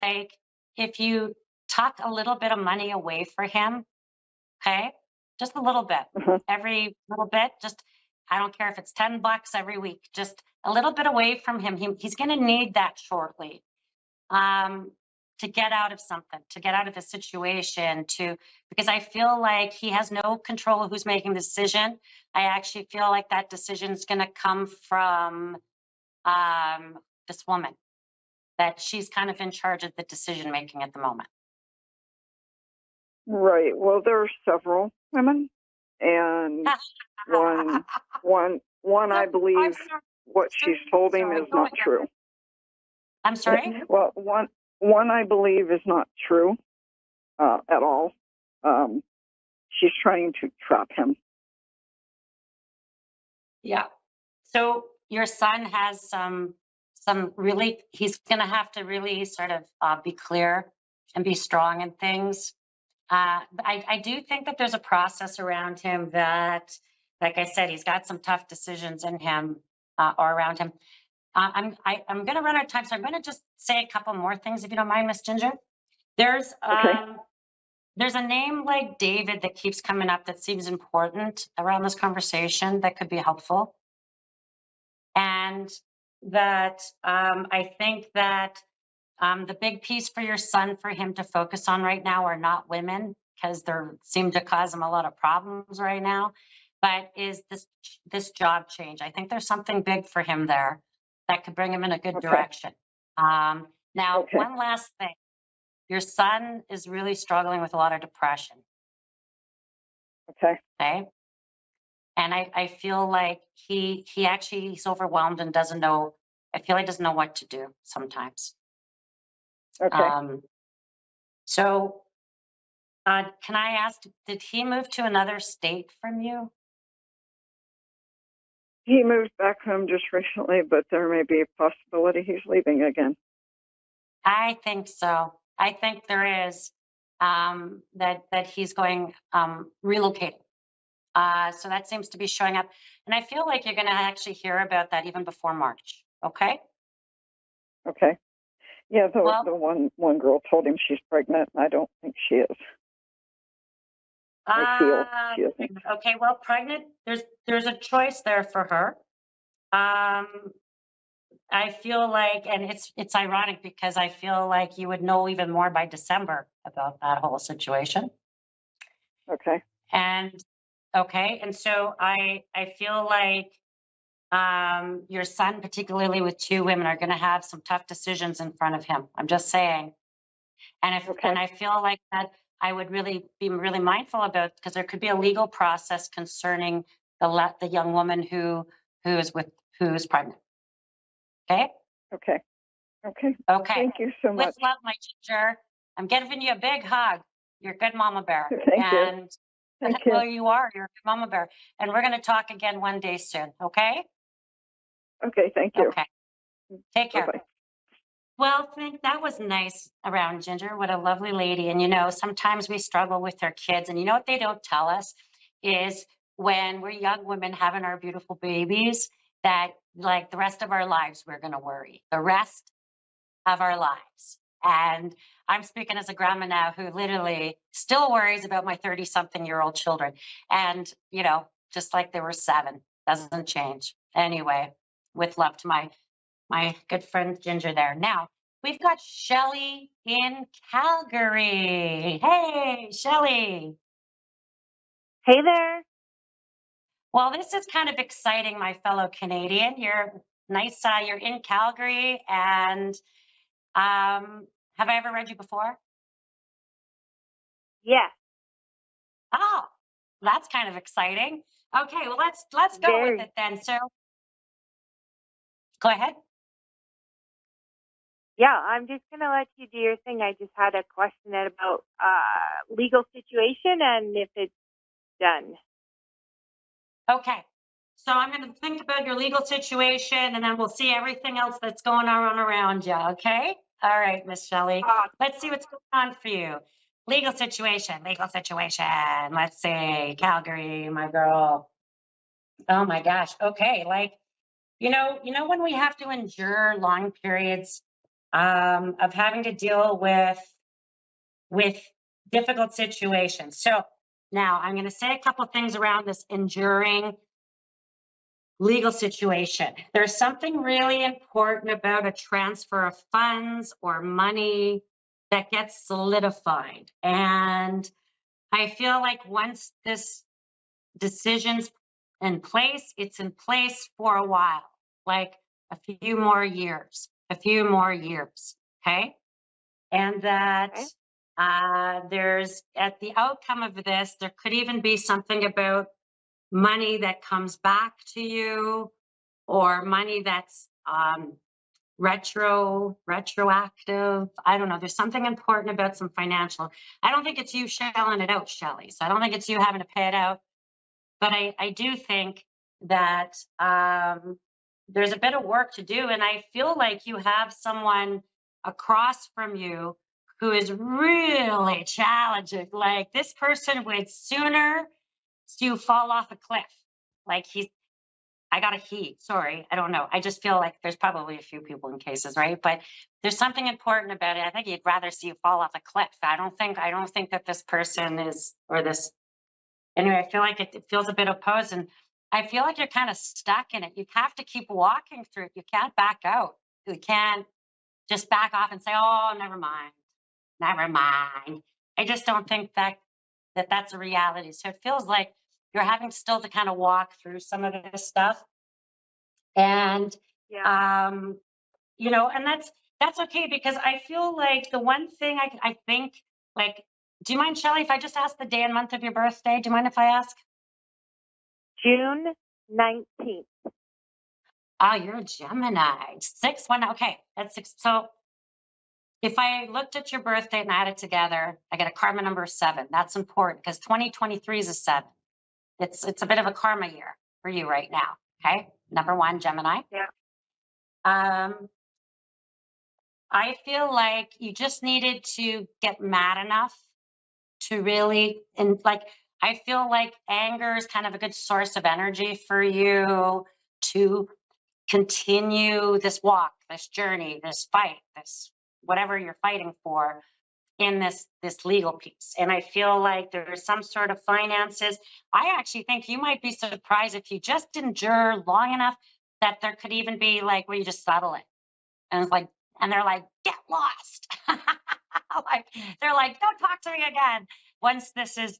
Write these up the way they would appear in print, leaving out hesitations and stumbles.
like if you tuck a little bit of money away for him, okay? Just a little bit, Uh-huh. every little bit, just I don't care if it's $10 every week, just a little bit away from him. He's going to need that shortly. Um, to get out of something, to get out of a situation, to because I feel like he has no control of who's making the decision. I actually feel like that decision is going to come from this woman, that she's kind of in charge of the decision making at the moment. Right. Well, there are several women, and one, one. I I'm believe sorry. what she's told him Sorry, is go not ahead. true. I'm sorry. Well, one I believe is not true at all. Um, she's trying to trap him. Yeah. So your son has some really he's going to have to really sort of be clear and be strong in things. But I do think that there's a process around him that, like I said, he's got some tough decisions in him or around him. I'm going to run out of time, so I'm going to just say a couple more things if you don't mind, Miss Ginger. There's Okay. there's a name like David that keeps coming up that seems important around this conversation that could be helpful. And that I think that the big piece for your son for him to focus on right now are not women because they seem to cause him a lot of problems right now, but is this job change. I think there's something big for him there that could bring him in a good Okay. direction. Now, Okay. one last thing. Your son is really struggling with a lot of depression. Okay. Okay. And I feel like he actually he's overwhelmed and doesn't know. I feel he doesn't know what to do sometimes. Okay. Um, so can I ask, did he move to another state from you? He moved back home just recently, but there may be a possibility he's leaving again. I think so. I think there is that he's going relocating. So that seems to be showing up, and I feel like you're going to actually hear about that even before March. Okay. Okay. Yeah, the Well, one girl told him she's pregnant, and I don't think she is. I feel she isn't. okay. Well, pregnant. There's a choice there for her. Um, I feel like, and it's ironic because I feel like you would know even more by December about that whole situation. Okay. And okay, and so I feel like your son, particularly with two women, are going to have some tough decisions in front of him. I'm just saying, and Okay. I feel like that I would really be really mindful about because there could be a legal process concerning the young woman who is pregnant. Okay. Okay. Okay. Okay. Thank you so With much. love, my ginger. I'm giving you a big hug. You're a good mama bear. Thank you. And Thank well, you. you are. You're a good mama bear. And we're going to talk again one day soon. Okay. Okay. Thank you. Okay. Take Bye care. bye. Well, think that was nice around Ginger. What a lovely lady. And sometimes we struggle with our kids. And you know what they don't tell us is when we're young women having our beautiful babies, that like the rest of our lives, we're going to worry. The rest of our lives. And I'm speaking as a grandma now who literally still worries about my 30-something-year-old children. And, just like they were 7, doesn't change. Anyway, with love to my good friend Ginger there. Now, we've got Shelly in Calgary. Hey, Shelly. Hey there. Well, this is kind of exciting, my fellow Canadian. You're nice. You're in Calgary, and have I ever read you before? Yes, Oh, that's kind of exciting. Okay, well let's go with very. it then. So go ahead. Yeah, I'm just gonna let you do your thing. I just had a question about legal situation and if it's done. Okay. So I'm going to think about your legal situation, and then we'll see everything else that's going on around you. Okay. All right, Miss Shelley. Uh, Let's see what's going on for you. Legal situation. Legal situation. Let's see. Calgary, my girl. Oh my gosh. Okay. Like, when we have to endure long periods of having to deal with difficult situations. So now I'm going to say a couple things around this enduring legal situation. There's something really important about a transfer of funds or money that gets solidified. And I feel like once this decision's in place, it's in place for a while, like a few more years, okay? And that there's, at the outcome of this, there could even be something about money that comes back to you, or money that's retroactive. I don't know. There's something important about some financial. I don't think it's you shelling it out, Shelley. So I don't think it's you having to pay it out. But I do think that there's a bit of work to do. And I feel like you have someone across from you who is really challenging. Like, this person would sooner you fall off a cliff. Like, I got a he, sorry, I don't know. I just feel like there's probably a few people in cases, right? But there's something important about it. I think he'd rather see you fall off a cliff. I don't think that this person is, or this, anyway, I feel like it feels a bit opposed, and I feel like you're kind of stuck in it. You have to keep walking through it. You can't back out. You can't just back off and say, oh, never mind. I just don't think that's a reality. So it feels like you're having still to kind of walk through some of this stuff. And, you know, and that's okay, because I feel like the one thing I think, like, do you mind, Shelley, if I just ask the day and month of your birthday? Do you mind if I ask? June 19th. Oh, you're a Gemini. 6-1. Okay, that's 6. So if I looked at your birthday and added together, I get a karma number 7. That's important because 2023 is a 7. It's a bit of a karma year for you right now. Okay, number 1, Gemini. Yeah. I feel like you just needed to get mad enough to really, and like, I feel like anger is kind of a good source of energy for you to continue this walk, this journey, this fight, this whatever you're fighting for in this legal piece. And I feel like there's some sort of finances. I actually think you might be surprised if you just endure long enough that there could even be like where you just settle it. And it's like, and they're like, get lost. Like, they're like, don't talk to me again once this is,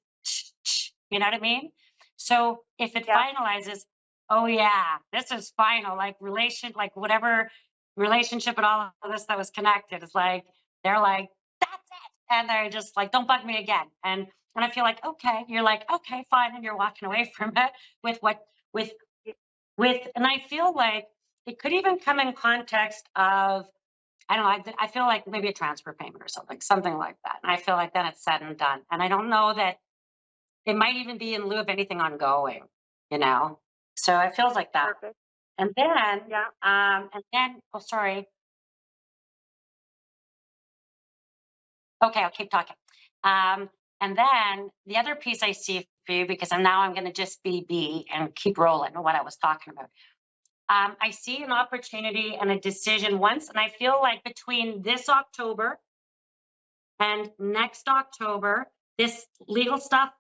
you know what I mean? So if it finalizes, oh yeah, this is final, like like whatever relationship and all of this that was connected is like, they're like, that's it. And they're just like, don't bug me again. And I feel like, okay, you're like, okay, fine. And you're walking away from it with, and I feel like it could even come in context of, I don't know, I feel like maybe a transfer payment or something like that. And I feel like then it's said and done. And I don't know that it might even be in lieu of anything ongoing, you know? So it feels like that. Perfect. And then, oh, sorry. Okay, I'll keep talking. And then the other piece I see for you, because I'm going to just be B and keep rolling on what I was talking about. I see an opportunity and a decision once, and I feel like between this October and next October, this legal stuff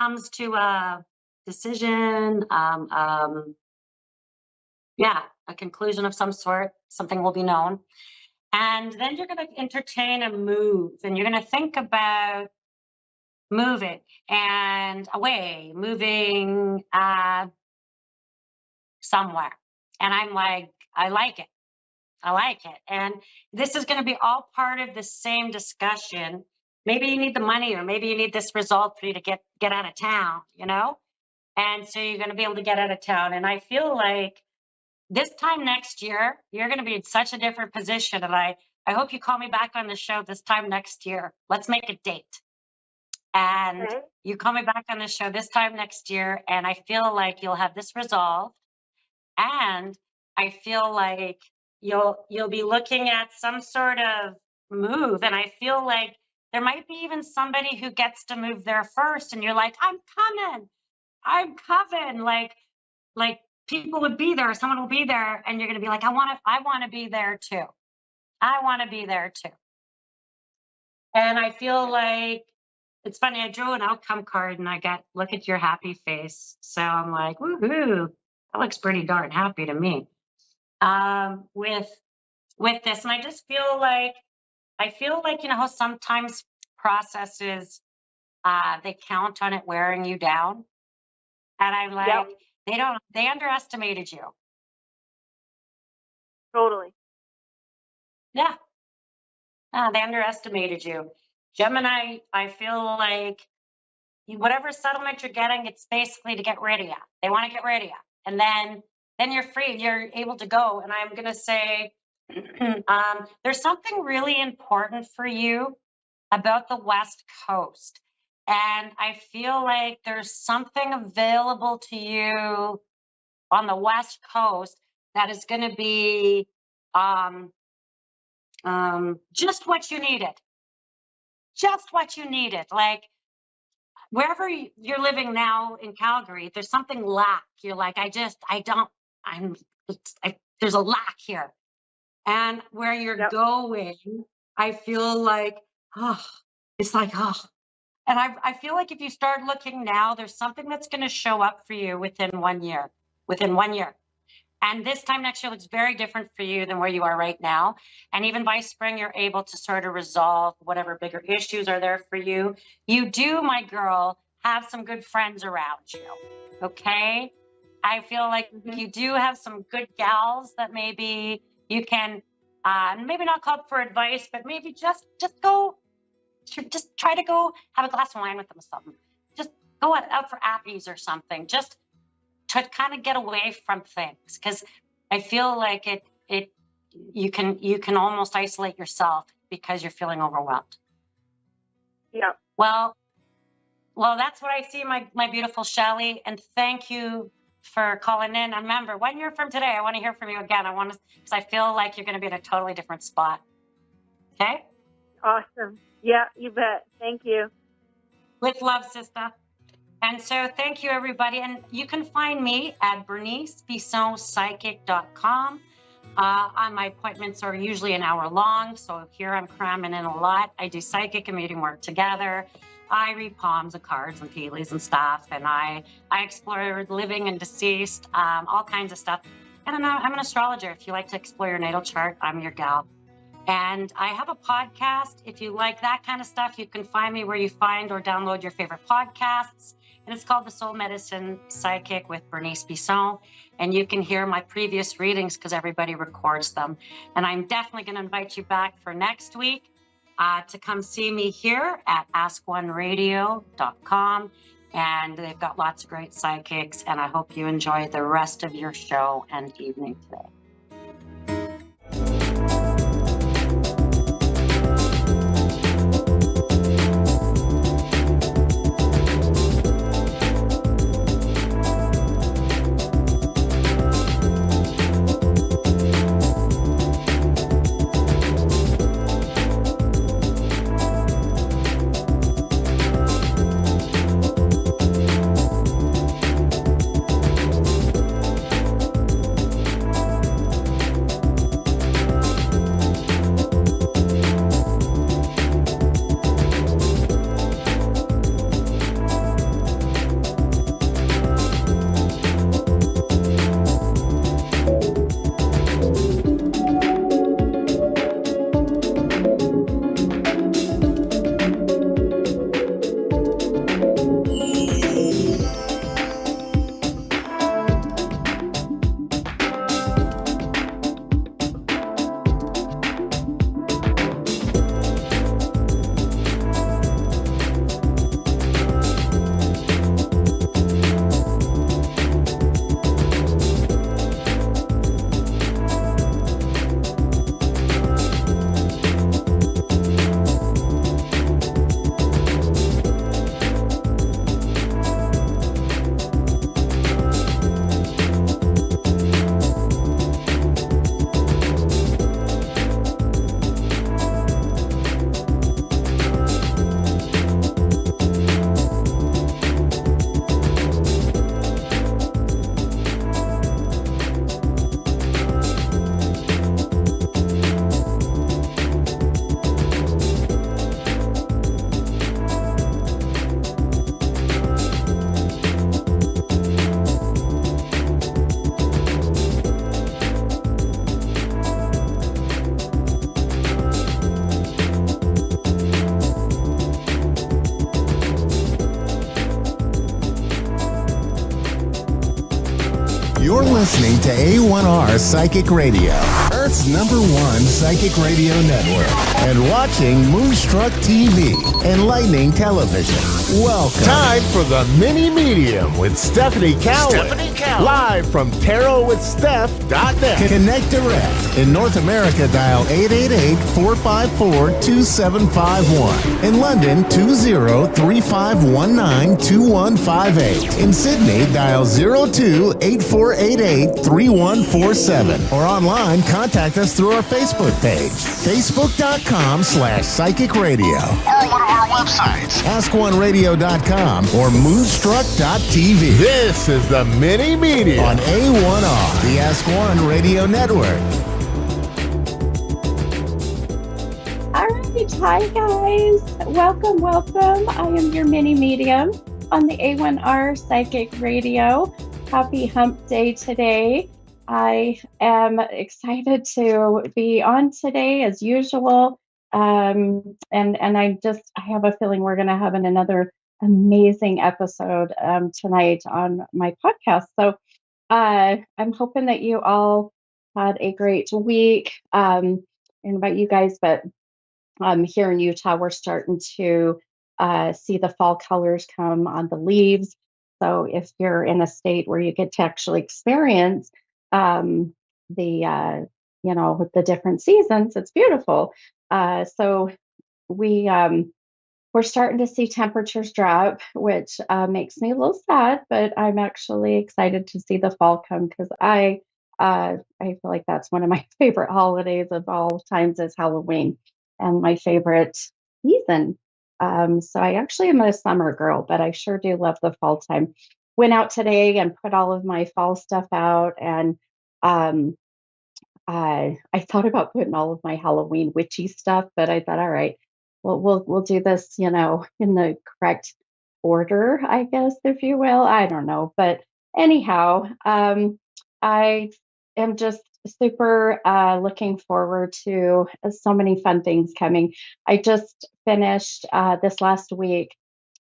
comes to a decision, a conclusion of some sort, something will be known. And then you're going to entertain a move, and you're going to think about moving and away, moving somewhere. And I'm like, I like it. And this is going to be all part of the same discussion. Maybe you need the money, or maybe you need this result for you to get out of town, you know? And so you're going to be able to get out of town. And I feel like this time next year, you're going to be in such a different position. And I hope you call me back on the show this time next year. Let's make a date. And you call me back on the show this time next year. And I feel like you'll have this resolved. And I feel like you'll be looking at some sort of move. And I feel like there might be even somebody who gets to move there first. And you're like, I'm coming. Like people would be there, someone will be there, and you're going to be like, I want to be there too. I want to be there too. And I feel like it's funny. I drew an outcome card and I got, look at your happy face. So I'm like, woohoo, that looks pretty darn happy to me. With this, and I just feel like, you know how sometimes processes, they count on it wearing you down. And I'm like, Yep. they underestimated you. Totally. Yeah. They underestimated you. Gemini, I feel like whatever settlement you're getting, it's basically to get rid of you. They want to get rid of you. And then you're free, you're able to go. And I'm going to say, there's something really important for you about the West Coast. And I feel like there's something available to you on the West Coast that is going to be just what you needed. Just what you needed. Like wherever you're living now in Calgary, there's something lack. You're like, there's a lack here. And where you're going, I feel like, it's like, and I feel like if you start looking now, there's something that's going to show up for you within 1 year. And this time next year looks very different for you than where you are right now. And even by spring, you're able to sort of resolve whatever bigger issues are there for you. You do, my girl, have some good friends around you. Okay? I feel like you do have some good gals that maybe you can, maybe not call for advice, but maybe just try to go have a glass of wine with them or something. Just go out for appies or something. Just to kind of get away from things, because I feel like you can almost isolate yourself because you're feeling overwhelmed. Yeah. Well, that's what I see, my beautiful Shelley, and thank you for calling in. And remember, 1 year from today, I want to hear from you again. Because I feel like you're going to be in a totally different spot. Okay? Awesome. Yeah, you bet. Thank you. With love, sister. And so thank you, everybody. And you can find me at bernicebissonpsychic.com. My appointments are usually an hour long. So here I'm cramming in a lot. I do psychic and medium work together. I read palms and cards and tea leaves and stuff. And I explore living and deceased, all kinds of stuff. And I'm an astrologer. If you like to explore your natal chart, I'm your gal. And I have a podcast. If you like that kind of stuff, you can find me where you find or download your favorite podcasts. And it's called The Soul Medicine Psychic with Bernice Bisson. And you can hear my previous readings because everybody records them. And I'm definitely going to invite you back for next week to come see me here at askoneradio.com. And they've got lots of great psychics. And I hope you enjoy the rest of your show and evening today. You're listening to A1R Psychic Radio, Earth's #1 psychic radio network, and watching Moonstruck TV, enlightening television. Welcome. Time for the Mini Medium with Stephanie Cowan. Live from tarotwithsteph.net. Connect direct. In North America, dial 888-454-2751. In London, 20-3519-2158. In Sydney, dial 02-8488-3147. Or online, contact us through our Facebook page, facebook.com/psychic radio. Or one of our websites, askoneradio.com or moonstruck.tv. This is the Mini Media on A1R, the Ask One Radio Network. All right, hi guys. Welcome. I am your mini medium on the A1R Psychic Radio. Happy Hump Day today. I am excited to be on today as usual. And I have a feeling we're going to have another amazing episode tonight on my podcast. So I'm hoping that you all had a great week. Invite you guys, but here in Utah, we're starting to see the fall colors come on the leaves. So if you're in a state where you get to actually experience the different seasons, it's beautiful. So we're starting to see temperatures drop, which makes me a little sad, but I'm actually excited to see the fall come because I feel like that's one of my favorite holidays of all times is Halloween and my favorite season. So I actually am a summer girl, but I sure do love the fall time. Went out today and put all of my fall stuff out, and I thought about putting all of my Halloween witchy stuff, but I thought, all right, well, we'll do this, in the correct order, I guess, if you will. I don't know, but anyhow, I am just super looking forward to so many fun things coming. I just finished this last week.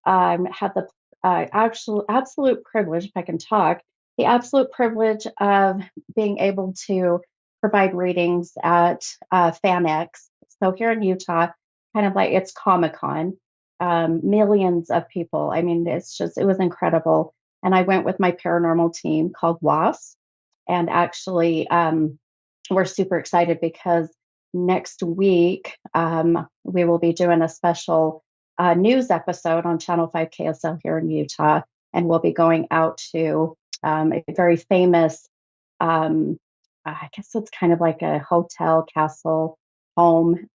Had the absolute privilege, if I can talk, the absolute privilege of being able to provide readings at FanX. So here in Utah, kind of like it's Comic-Con, millions of people. I mean, it was incredible. And I went with my paranormal team called WAS. And actually, we're super excited because next week we will be doing a special news episode on Channel 5 KSL here in Utah. And we'll be going out to a very famous I guess it's kind of like a hotel, castle, home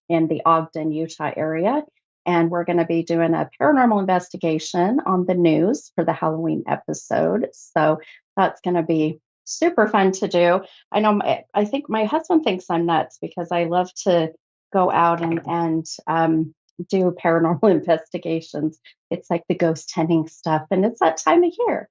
in the Ogden, Utah area. And we're going to be doing a paranormal investigation on the news for the Halloween episode. So that's going to be super fun to do. I think my husband thinks I'm nuts because I love to go out and do paranormal investigations. It's like the ghost hunting stuff, and it's that time of year.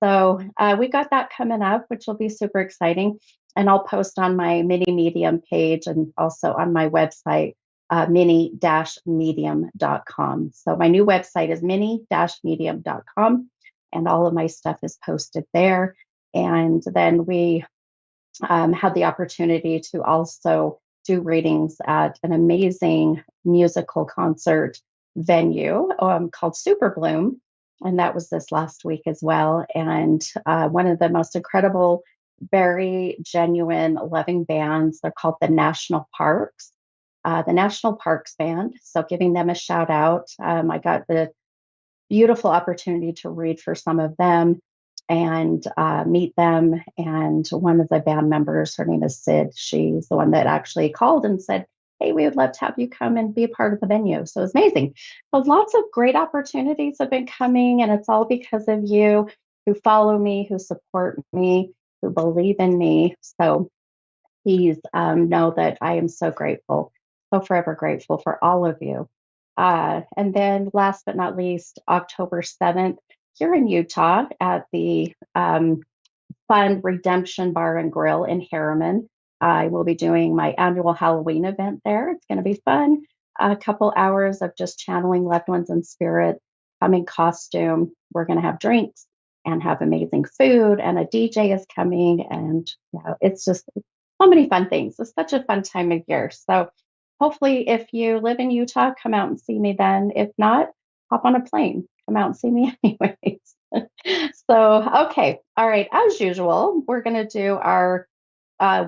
So we got that coming up, which will be super exciting. And I'll post on my Mini Medium page and also on my website, mini-medium.com. So my new website is mini-medium.com, and all of my stuff is posted there. And then we had the opportunity to also do readings at an amazing musical concert venue called Super Bloom. And that was this last week as well. And one of the most incredible, very genuine, loving bands. They're called the National Parks Band. So giving them a shout out. I got the beautiful opportunity to read for some of them and meet them. And one of the band members, her name is Sid. She's the one that actually called and said, hey, we would love to have you come and be a part of the venue. So it's amazing. So lots of great opportunities have been coming, and it's all because of you who follow me, who support me, who believe in me. So please know that I am so grateful, so forever grateful for all of you. And then last but not least, October 7th, here in Utah at the Fun Redemption Bar and Grill in Harriman. I will be doing my annual Halloween event there. It's going to be fun. A couple hours of just channeling loved ones in spirit, come in costume. We're going to have drinks. and have amazing food, and a DJ is coming, and it's just so many fun things. It's such a fun time of year. So hopefully, if you live in Utah, come out and see me then. If not, hop on a plane, come out and see me anyways. So, okay. All right. As usual, we're going to do our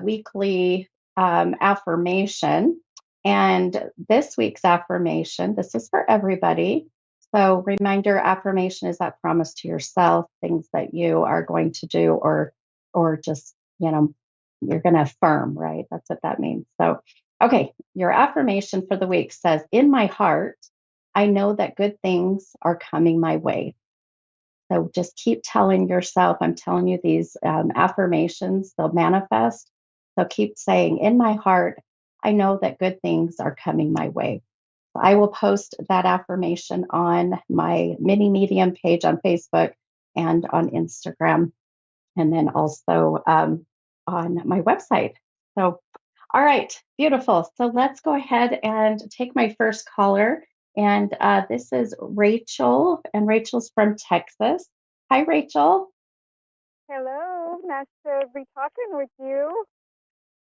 weekly affirmation. And this week's affirmation, this is for everybody. So, reminder affirmation is that promise to yourself, things that you are going to do, or just, you're going to affirm, right? That's what that means. So, okay, your affirmation for the week says, in my heart, I know that good things are coming my way. So just keep telling yourself, I'm telling you these affirmations, they'll manifest. So keep saying, in my heart, I know that good things are coming my way. I will post that affirmation on my mini medium page on Facebook and on Instagram, and then also on my website. So, all right, beautiful. So let's go ahead and take my first caller. And this is Rachel, and Rachel's from Texas. Hi, Rachel. Hello, nice to be talking with you.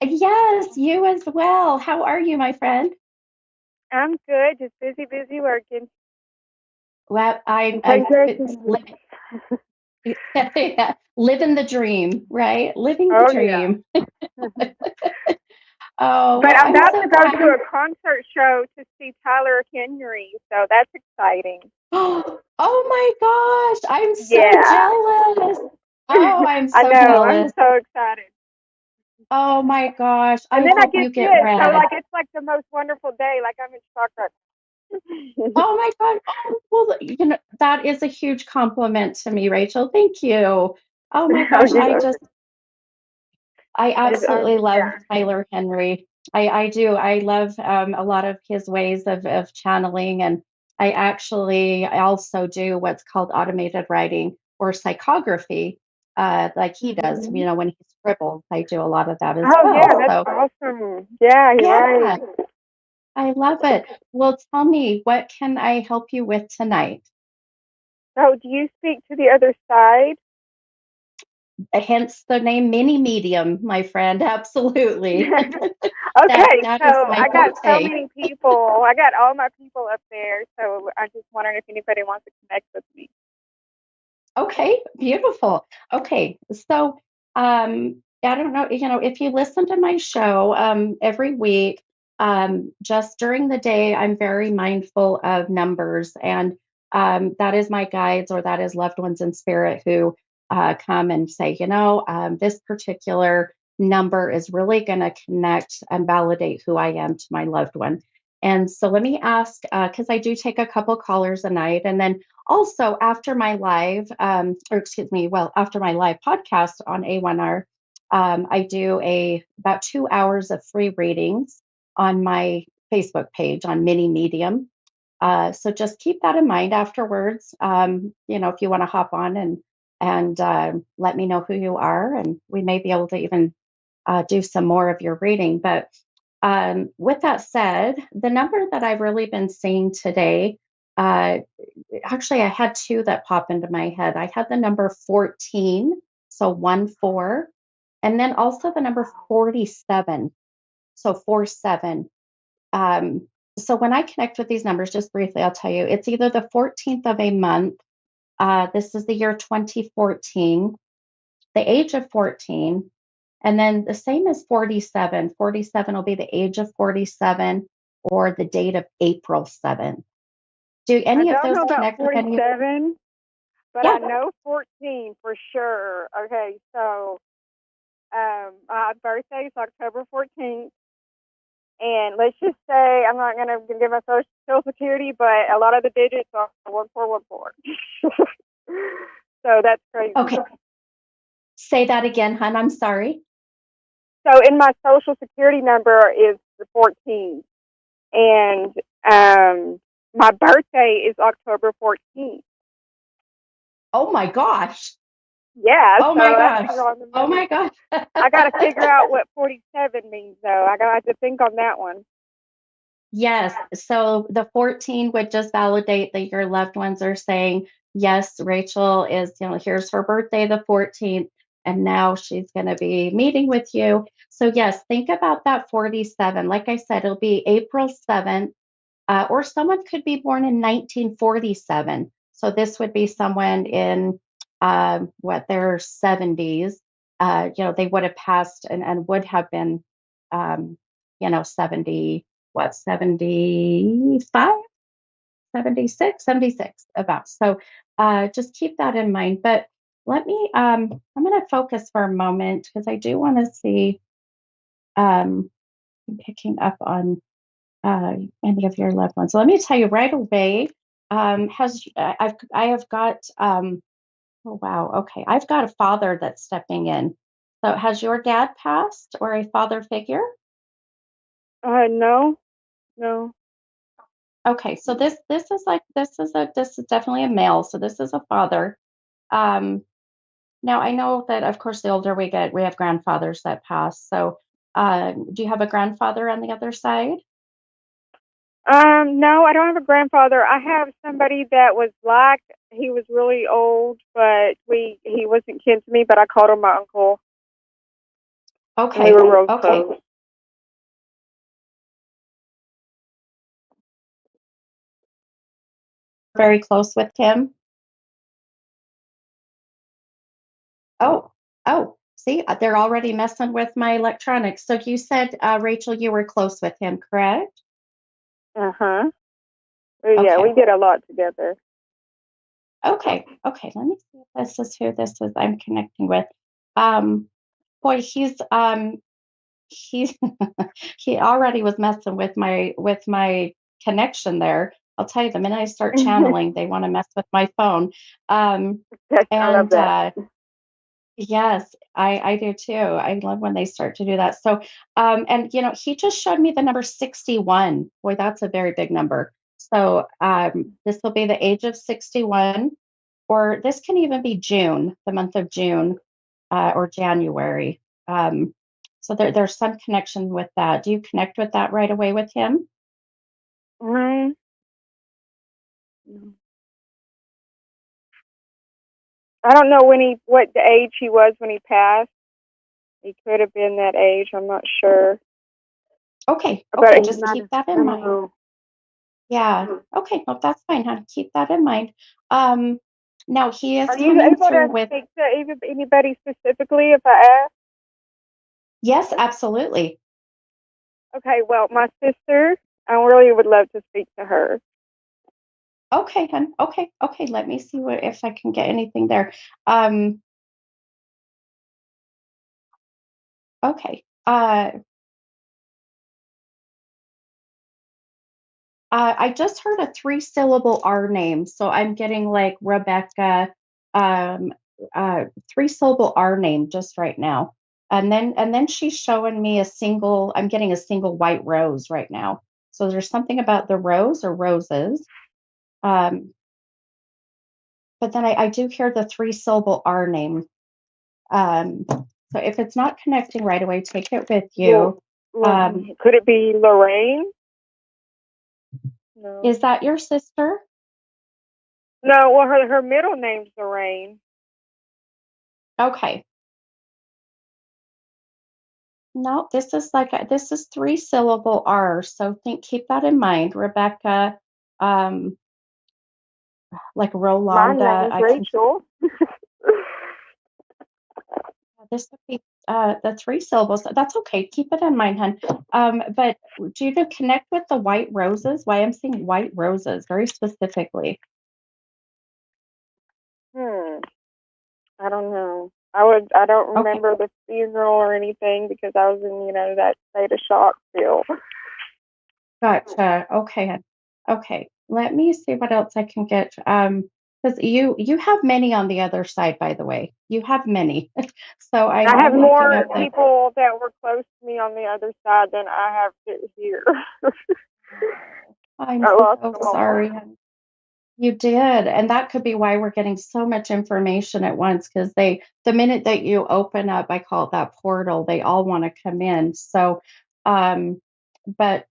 Yes, you as well. How are you, my friend? I'm good, just busy working. Well, I'm living, living the dream, right? Living the Oh yeah. dream. Oh, But well, I'm I'm about so to go glad. to a concert show to see Tyler Henry, so that's exciting. Oh my gosh, I'm so Yeah. jealous. Oh, I'm I so know, I'm jealous. so excited. Oh my gosh, And I then I hope get you get this, so read. like it's like the most wonderful day, like I'm in shock right now. Oh my God. Oh, well, that is a huge compliment to me, Rachel. Thank you. Oh my Oh, gosh, you're welcome. I absolutely love Yeah. Tyler Henry. I do. I love a lot of his ways of channeling. And I also do what's called automated writing or psychography, like he does. Mhm. When he scribbles, I do a lot of that as Oh yeah, well. that's So, awesome. Yeah, you're yeah, right. I love it. Well, tell me, what can I help you with tonight? So do you speak to the other side? Hence the name Mini Medium, my friend. Absolutely. Okay, That so is my I got so forte. many people. I got all my people up there, so I'm just wondering if anybody wants to connect with me. Okay, beautiful. Okay, so I don't know, if you listen to my show every week, just during the day, I'm very mindful of numbers, and that is my guides or that is loved ones in spirit who come and say, this particular number is really going to connect and validate who I am to my loved one. And so let me ask, because I do take a couple callers a night, and then also, after my live, or excuse me, well, after my live podcast on A1R, I do about 2 hours of free readings on my Facebook page on Mini Medium. So just keep that in mind afterwards. If you want to hop on and let me know who you are, and we may be able to even do some more of your reading. But with that said, the number that I've really been seeing today, uh, actually, I had two that pop into my head. I had the number 14, so 1 4, and then also the number 47, so 47. Um, so when I connect with these numbers, just briefly, I'll tell you, it's either the 14th of a month. This is the year 2014, the age of 14, and then the same as 47. 47 will be the age of 47 or the date of April 7th. Do I any of don't those know about connect with any? 47, but I Yeah. know 14 for sure. Okay, so my birthday is October 14th. And let's just say I'm not going to give my social security, but a lot of the digits are 1414. So that's crazy. Okay. Say that again, hon. I'm sorry. So in my social security number is the 14. And my birthday is October 14th. Oh my gosh. Yeah, Oh so my that's gosh. on the Oh my money. gosh. I got to figure out what 47 means, though. I got to think on that one. Yes. So the 14 would just validate that your loved ones are saying, yes, Rachel is, here's her birthday, the 14th, and now she's going to be meeting with you. So, yes, think about that 47. Like I said, it'll be April 7th, or someone could be born in 1947. So, this would be someone in their 70s. They would have passed and would have been, 70, 75? 76, 76 about. So just keep that in mind. But I'm going to focus for a moment because I do want to see, I'm picking up on any of your loved ones. So let me tell you right away, I have got, oh wow, okay. I've got a father that's stepping in. So has your dad passed or a father figure? No, no. Okay, so this is definitely a male. So this is a father. Um, Now, I know that, of course, the older we get, we have grandfathers that pass. So, do you have a grandfather on the other side? No, I don't have a grandfather. I have somebody that was black. He was really old, but he wasn't kin to me, but I called him my uncle, and we Okay, were real okay. close. Very close with him. Oh, oh, see, they're already messing with my electronics. So you said, Rachel, you were close with him, correct? Uh-huh. Yeah, Okay, we did a lot together. okay, okay. Let me see if this is who this is I'm connecting with. Um, boy, he's he already was messing with my connection there. I'll tell you, the minute I start channeling, they want to mess with my phone. Um, I love and that. yes, I do too. I love when they start to do that. So, and he just showed me the number 61. Boy, that's a very big number. So, this will be the age of 61, or this can even be June, the month of June, or January. So there's some connection with that. Do you connect with that right away with him? Mm, I don't know what the age he was when he passed. He could have been that age. I'm not sure, Okay, but okay, he just might keep have. that I in don't mind. know. Yeah. Okay, no, that's fine, honey. Keep that in mind. Um, Now he is Are you coming able through to with speak to anybody specifically if I ask? yes, absolutely. Okay, well, my sister, I really would love to speak to her. Okay, hon. Okay, okay. Let me see what if I can get anything there. Um, okay. I just heard a three-syllable R name, so I'm getting like Rebecca, um, three-syllable R name just right now. And then she's showing me I'm getting a single white rose right now. So there's something about the rose or roses. Um, but then I do hear the three-syllable R name. So if it's not connecting right away, take it with Well, you. Um, could it be Lorraine? No. is that your sister? No, well, her middle name's Lorraine. Okay. No, this is three-syllable R. So keep that in mind, Rebecca. Um, like My Rolanda. name's Rachel. This would be the three syllables. That's okay. Keep it in mind, hon. But do you connect with the white roses? Why I'm seeing white roses very specifically. Hmm. I don't know. I don't Okay, remember the funeral or anything because I was in, that state of shock still. gotcha. Okay, hon. Okay. Let me see what else I can get. Because you have many on the other side, by the way. You have many. So I have I'm looking more up the. people that were close to me on the other side than I have here. I'm I lost so them all. sorry, hon. You did. And that could be why we're getting so much information at once because the minute that you open up, I call it that portal, they all want to come in. So, um, but,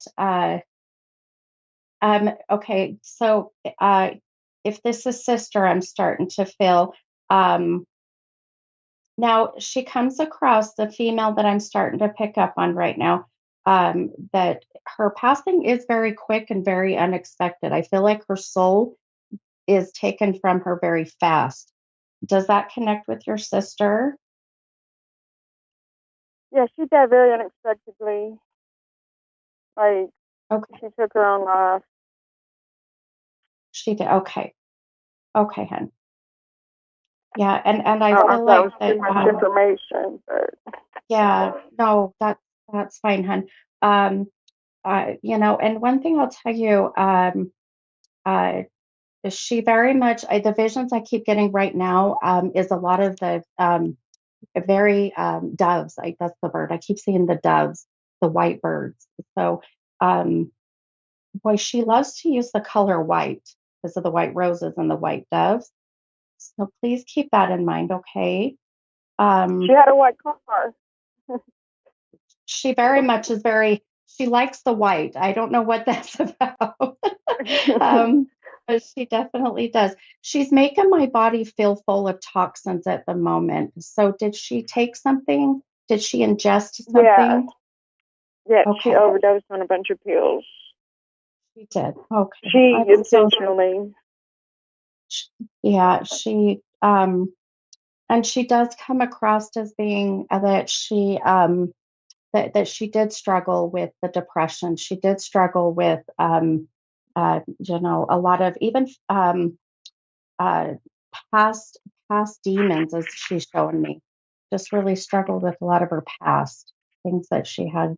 okay. So, if this is sister, I'm starting to feel. Um, Now she comes across the female that I'm starting to pick up on right now. That her passing is very quick and very unexpected. I feel like her soul is taken from her very fast. Does that connect with your sister? Yeah, she died very unexpectedly. Like, Okay, she took her own life. she did. Okay, okay, hun. Yeah, and I I don't know feel if that like was that. too much information, but Yeah, no, that's fine, hun. Um, and one thing I'll tell you, uh, she very much, the visions I keep getting right now is a lot of the very doves. That's the word. I keep seeing the doves, the white birds. So, um, boy, she loves to use the color white because of the white roses and the white doves. So please keep that in mind, okay? she Um, had a white car. she very much is very, she likes the white. I don't know what that's about. um, but she definitely does. She's making my body feel full of toxins at the moment. So did she take something? Did she ingest Yeah, something? yeah, she Okay, overdosed on a bunch of pills. she did. Okay. She I'm so intentionally. sh- yeah, and she does come across as being that she did struggle with the depression. She did struggle with a lot of even uh, past past demons, as she's showing me. Just really struggled with a lot of her past things that she had,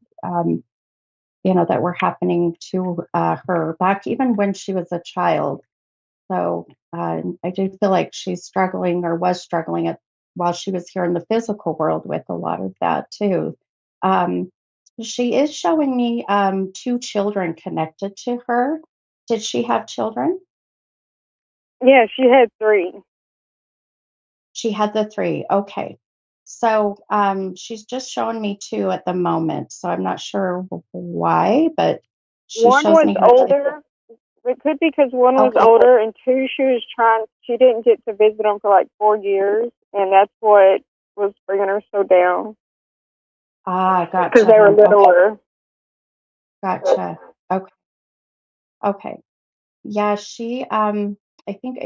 that were happening to her back even when she was a child. So I do feel like she's struggling or was struggling while she was here in the physical world with a lot of that too. Um, she is showing me two children connected to her. Did she have children? Yeah, she had three. She had the three. Okay. So she's just showing me two at the moment. So I'm not sure why, but she One shows was me her two. older. It could be because one was Okay. older, and two, she didn't get to visit them for like 4 years, and that's what was bringing her so down Ah, because gotcha, they were hun. Okay. littler. Gotcha. Okay. Okay. Yeah, I think,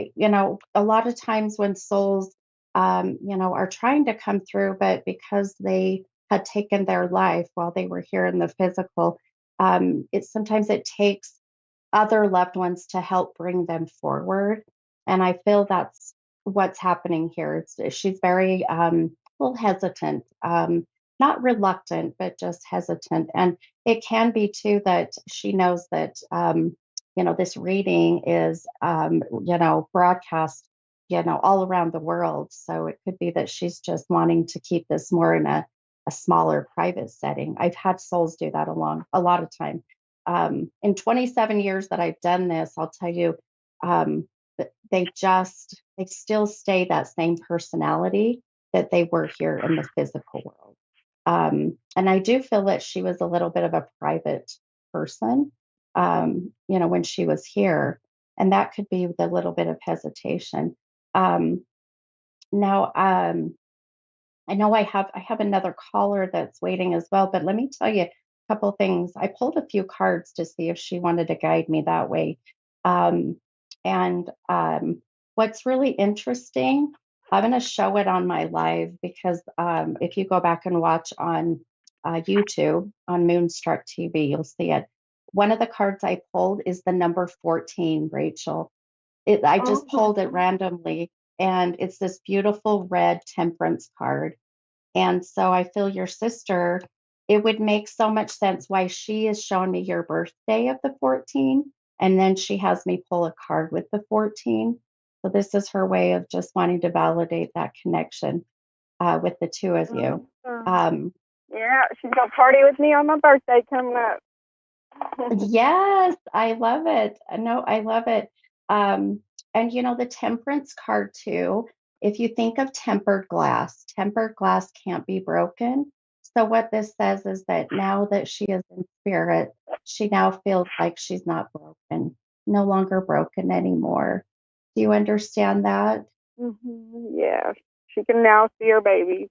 a lot of times when souls, are trying to come through, but because they had taken their life while they were here in the physical, sometimes it takes other loved ones to help bring them forward. And I feel that's what's happening here. She's very a little hesitant, not reluctant, but just hesitant. And it can be too that she knows that this reading is broadcast all around the world. So it could be that she's just wanting to keep this more in a smaller private setting. I've had souls do that a lot of time. In 27 years that I've done this, I'll tell you, they still stay that same personality that they were here in the physical world. And I do feel that she was a little bit of a private person, when she was here, and that could be the little bit of hesitation. Um, Now, I know I have another caller that's waiting as well, but let me tell you a couple things. I pulled a few cards to see if she wanted to guide me that way. Um, and what's really interesting, I'm going to show it on my live because if you go back and watch on YouTube on Moonstruck TV, you'll see it. One of the cards I pulled is the number 14, Rachel. I just pulled it randomly, and it's this beautiful red temperance card. And so I feel your sister, it would make so much sense why she is showing me your birthday of the 14. And then she has me pull a card with the 14. So this is her way of just wanting to validate that connection with the two of you. Um, Yeah, she's gonna party with me on my birthday coming up. Yes, I love it. No, I love it. And the temperance card too, if you think of tempered glass can't be broken. So what this says is that now that she is in spirit, she now feels like she's not broken, no longer broken anymore. Do you understand that? Yeah, she can now see her baby.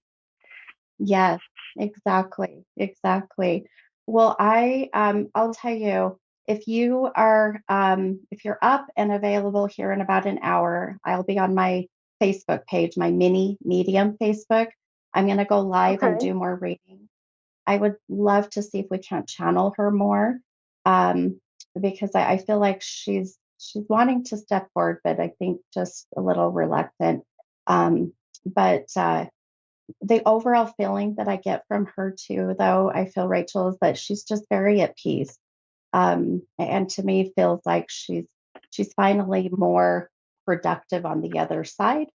Yes, exactly, exactly. Well, I'll tell you, if you're up and available here in about an hour, I'll be on my Facebook page, my mini medium Facebook. I'm going to go live and Okay. do more reading. I would love to see if we can't channel her more, um, because I feel like she's wanting to step forward, but I think just a little reluctant. But the overall feeling that I get from her too, though, I feel, Rachel, is that she's just very at peace. And to me, feels like she's finally more productive on the other side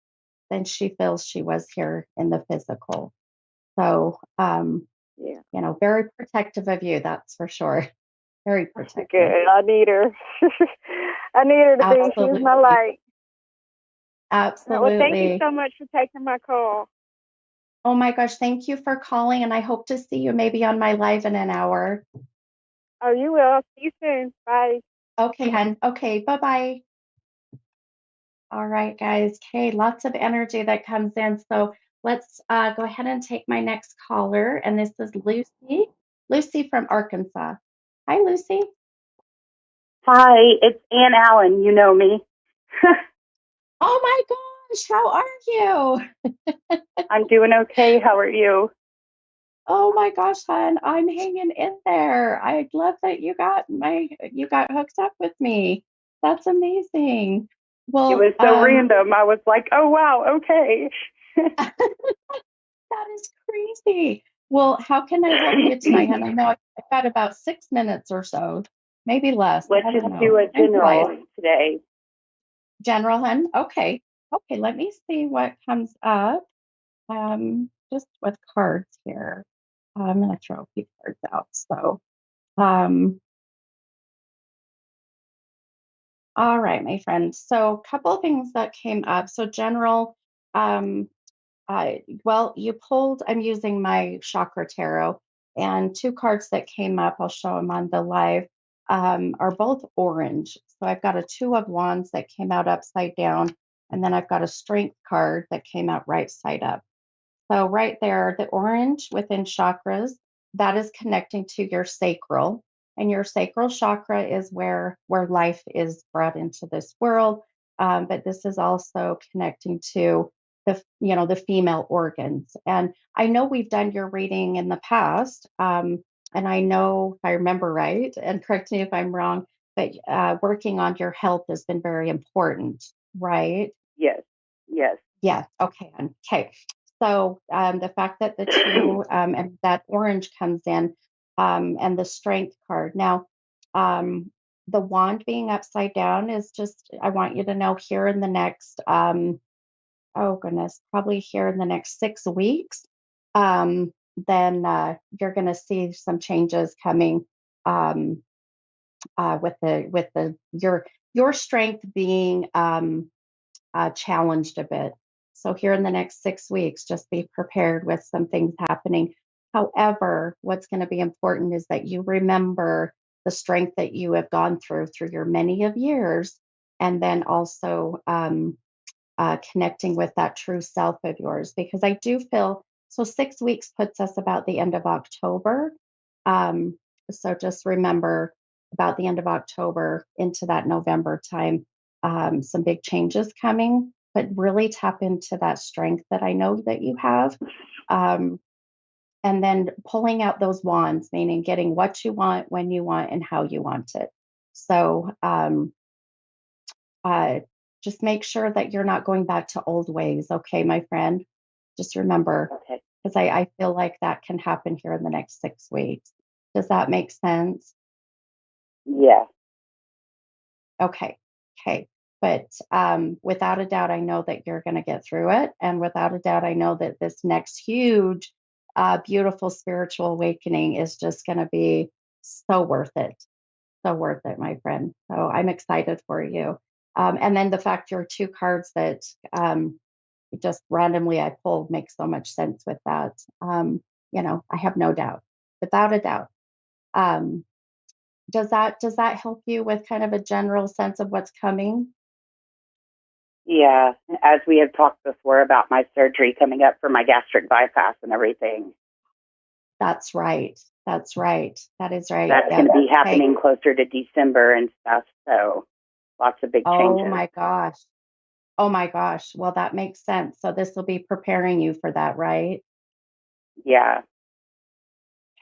than she feels she was here in the physical. So, Yeah. very protective of you, that's for sure. Very protective. Good. I need her. I need her to be. She's my Absolutely. light. Well, thank you Absolutely. so much for taking my call. Oh my gosh, thank you for calling, and I hope to see you maybe on my live in an hour. Oh, you will. See you soon. Bye. Okay, hun. Okay, bye-bye. All right, guys. Okay, lots of energy that comes in. So let's go ahead and take my next caller. And this is Lucy. Lucy from Arkansas. Hi, Lucy. Hi, it's Ann Allen. You know me. Oh my gosh, how are you? I'm doing okay. How are you? Oh my gosh, hon, I'm hanging in there. I love that you got hooked up with me. That's amazing. It Well, was so random. I was like, oh, wow, okay. that is crazy. Well, how can I help you tonight? And I know I've got about 6 minutes or so, maybe less. Let's I don't just do know. a I'm wise. general today. General Hun. Okay. Okay. Let me see what comes up. Just with cards here. I'm going to throw a few cards out. So, um, all right, my friend. So, a couple of things that came up. So, general, um, well, you pulled, I'm using my chakra tarot, and two cards that came up, I'll show them on the live, are both orange. So I've got a Two of Wands that came out upside down, and then I've got a Strength card that came out right side up. So right there, the orange within chakras, that is connecting to your sacral. And your sacral chakra is where life is brought into this world. But this is also connecting to the female organs. And I know we've done your reading in the past. And I know, if I remember right, and correct me if I'm wrong, that working on your health has been very important, right? Yes, yes. Yeah. Okay. Okay. So the fact that the two and that orange comes in, and the strength card. Now, um, the wand being upside down is just, I want you to know here in the next, oh goodness, probably here in the next 6 weeks, then you're going to see some changes coming, um, with your strength being, challenged a bit. So, here in the next 6 weeks, just be prepared with some things happening. However, what's going to be important is that you remember the strength that you have gone through your many of years, and then also connecting with that true self of yours. Because I do feel so, 6 weeks puts us about the end of October. Um, so, just remember about the end of October into that November time, some big changes coming, but really tap into that strength that I know that you have. Um, and then pulling out those wands, meaning getting what you want, when you want, and how you want it. So, uh, just make sure that you're not going back to old ways, okay, my friend? Just remember, Okay. because I feel like that can happen here in the next 6 weeks. Does that make sense? Yeah. Okay. Okay. But without a doubt, I know that you're going to get through it. And without a doubt, I know that this next huge, beautiful spiritual awakening is just going to be so worth it. So worth it, my friend. So I'm excited for you. And then the fact your two cards that just randomly I pulled makes so much sense with that. I have no doubt, without a doubt. Um, does that help you with kind of a general sense of what's coming? Yeah, as we have talked before about my surgery coming up for my gastric bypass and everything. That's right. That's right. That is right. That's Yep. going to be Okay. happening closer to December and stuff. So lots of big Oh changes. my gosh. Oh my gosh. Well, that makes sense. So this will be preparing you for that, right? Yeah.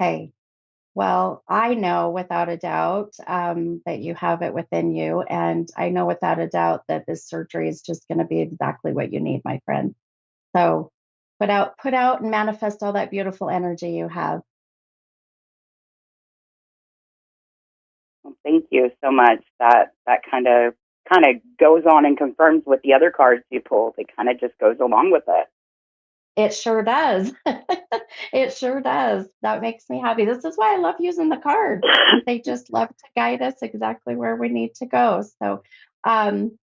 Okay. Well, I know without a doubt that you have it within you. And I know without a doubt that this surgery is just going to be exactly what you need, my friend. So put out and manifest all that beautiful energy you have. Well, thank you so much. That kind of goes on and confirms with the other cards you pulled. It kind of just goes along with it. It sure does. It sure does. That makes me happy. This is why I love using the cards. They just love to guide us exactly where we need to go. So, um,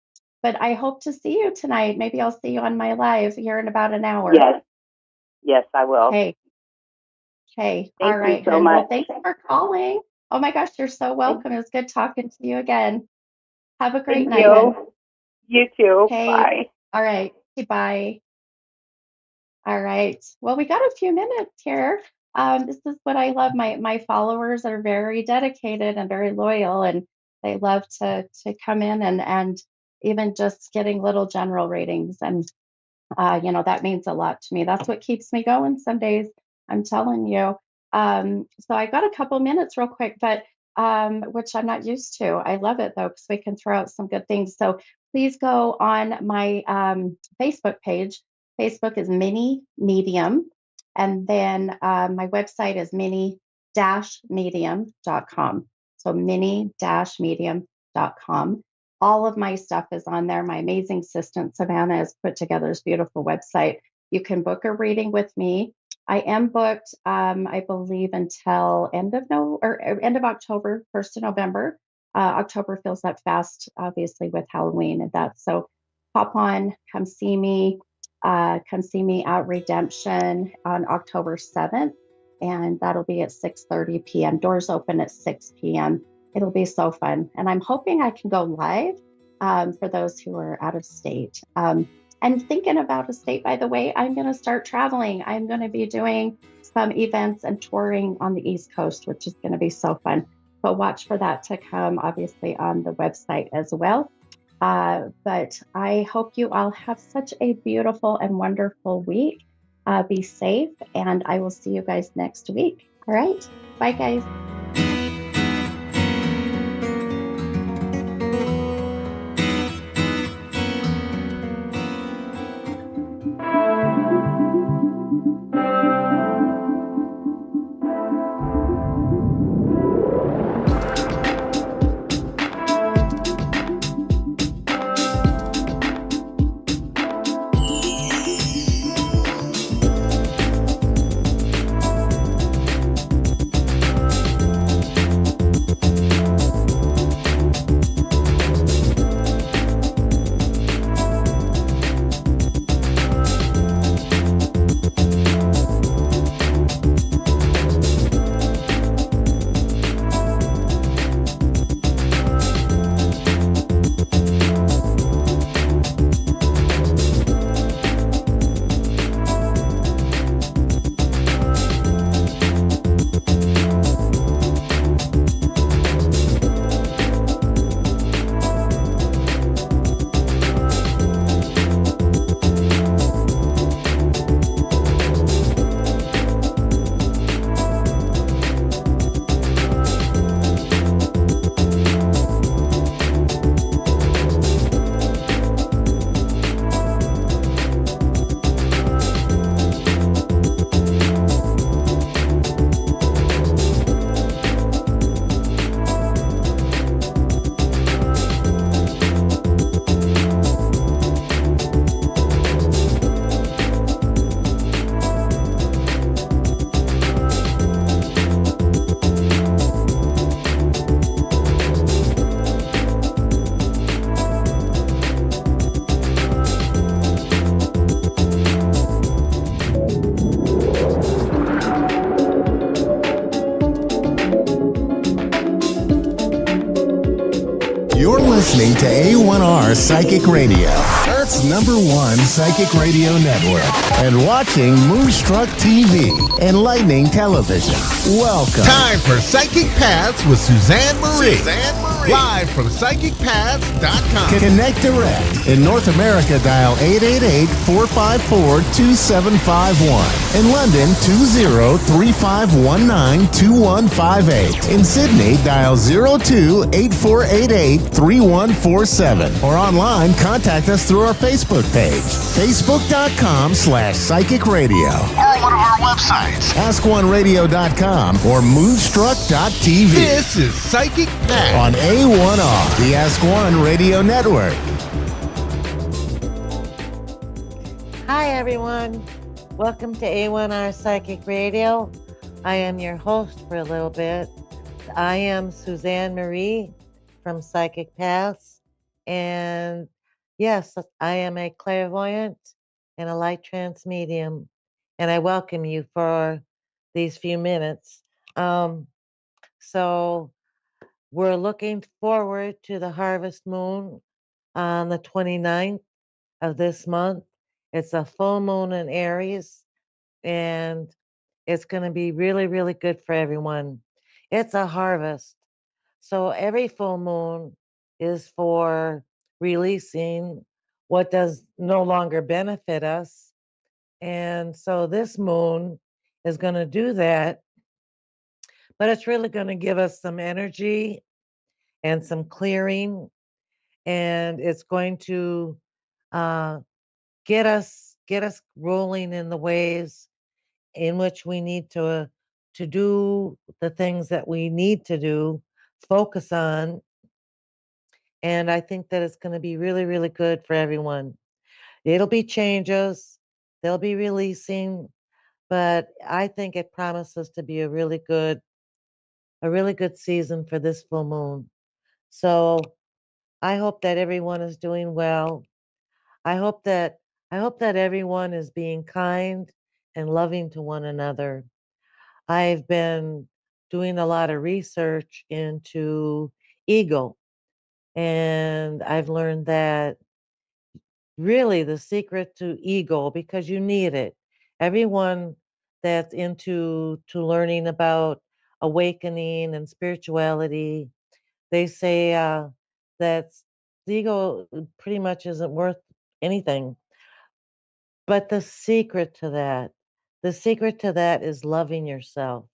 but I hope to see you tonight. Maybe I'll see you on my live here in about an hour. Yes. Yes, I will. Okay. Okay. Thank All you right, so hon. much. Well, thanks for calling. Oh my gosh, you're so welcome. It was good talking to you again. Have a great Thank night, hon. you. You too. Okay. Bye. All right. Bye. All right. Well, we got a few minutes here. This is what I love. My followers are very dedicated and very loyal, and they love to come in and even just getting little general ratings. And that means a lot to me. That's what keeps me going some days. I'm telling you. So I got a couple minutes real quick, but which I'm not used to. I love it though, because we can throw out some good things. So please go on my Facebook page. Facebook is Mini Medium. And then my website is mini-medium.com. So mini-medium.com. All of my stuff is on there. My amazing assistant, Savannah, has put together this beautiful website. You can book a reading with me. I am booked, I believe, until end of October, 1st of November. October fills up fast, obviously, with Halloween and that. So pop on, come see me out Redemption on October 7th, and that'll be at 6:30 p.m. Doors open at 6 p.m. It'll be so fun. And I'm hoping I can go live for those who are out of state. And thinking of out of state, by the way, I'm going to start traveling. I'm going to be doing some events and touring on the East Coast, which is going to be so fun. So watch for that to come, obviously, on the website as well. But I hope you all have such a beautiful and wonderful week. Be safe, and I will see you guys next week. All right. Bye, guys. listening to A1R Psychic Radio, Earth's #1 psychic radio network, and watching Moonstruck TV, enlightening television. Welcome. Time for Psychic Paths with Suzanne Marie. Live from PsychicPaths.com. Connect direct. In North America, dial 888-454-2751. In London, 20-3519-2158. In Sydney, dial 02-8488-3147. Or online, contact us through our Facebook page, facebook.com/Psychic Radio. Or one of our websites, AskOneRadio.com or Moonstruck.tv. This is Psychic Paths On A1R, the Ask One Radio Network. Hi, everyone. Welcome to A1R Psychic Radio. I am your host for a little bit. I am Suzanne Marie from Psychic Paths. And yes, I am a clairvoyant and a light trance medium. And I welcome you for these few minutes. So we're looking forward to the harvest moon on the 29th of this month. It's a full moon in Aries, and it's going to be really, really good for everyone. It's a harvest. So every full moon is for releasing what does no longer benefit us. And so this moon is going to do that, but it's really going to give us some energy and some clearing, and it's going to uh, get us rolling in the ways in which we need to do the things that we need to do, focus on, and I think that it's going to be really, really good for everyone. It'll be changes, they'll be releasing, but I think it promises to be a really good season for this full moon. So I hope that everyone is doing well. I hope that everyone is being kind and loving to one another. I've been doing a lot of research into ego, and I've learned that really the secret to ego, because you need it. Everyone that's into to learning about awakening and spirituality, they say that the ego pretty much isn't worth anything. But the secret to that is loving yourself.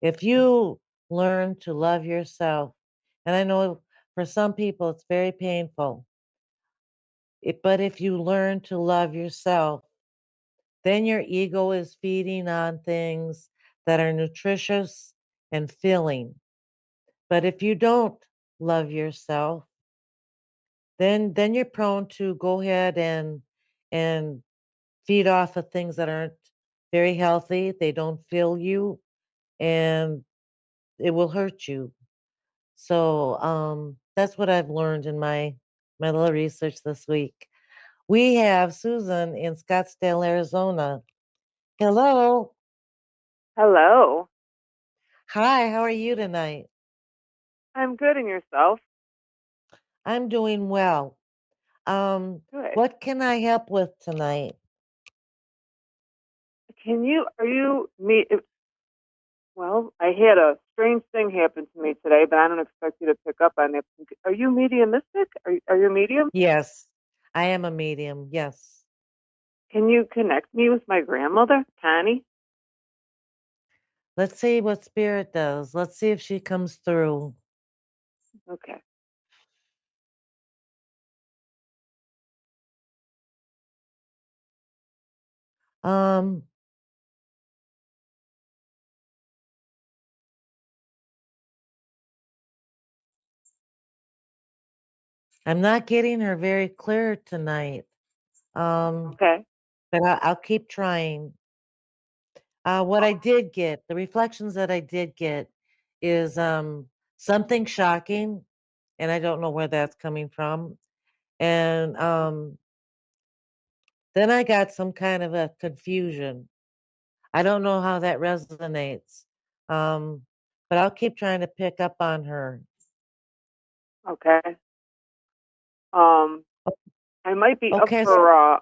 If you learn to love yourself, and I know for some people it's very painful, but if you learn to love yourself, then your ego is feeding on things that are nutritious and filling. But if you don't love yourself, then you're prone to go ahead and feed off of things that aren't very healthy. They don't fill you, and it will hurt you. So that's what I've learned in my little research this week. We have Susan in Scottsdale, Arizona. Hello. Hello. Hi, how are you tonight? I'm good, and yourself? I'm doing well. Good. What can I help with tonight? Are you me? Well, I had a strange thing happen to me today, but I don't expect you to pick up on it. Are you mediumistic? Are you a medium? Yes, I am a medium. Yes. Can you connect me with my grandmother, Connie? Let's see what spirit does. Let's see if she comes through. Okay. Um, I'm not getting her very clear tonight. Okay. But I'll keep trying. What I did get, the reflections that I did get is something shocking, and I don't know where that's coming from. And then I got some kind of a confusion. I don't know how that resonates. Um, but I'll keep trying to pick up on her. Okay. I might be up Okay, for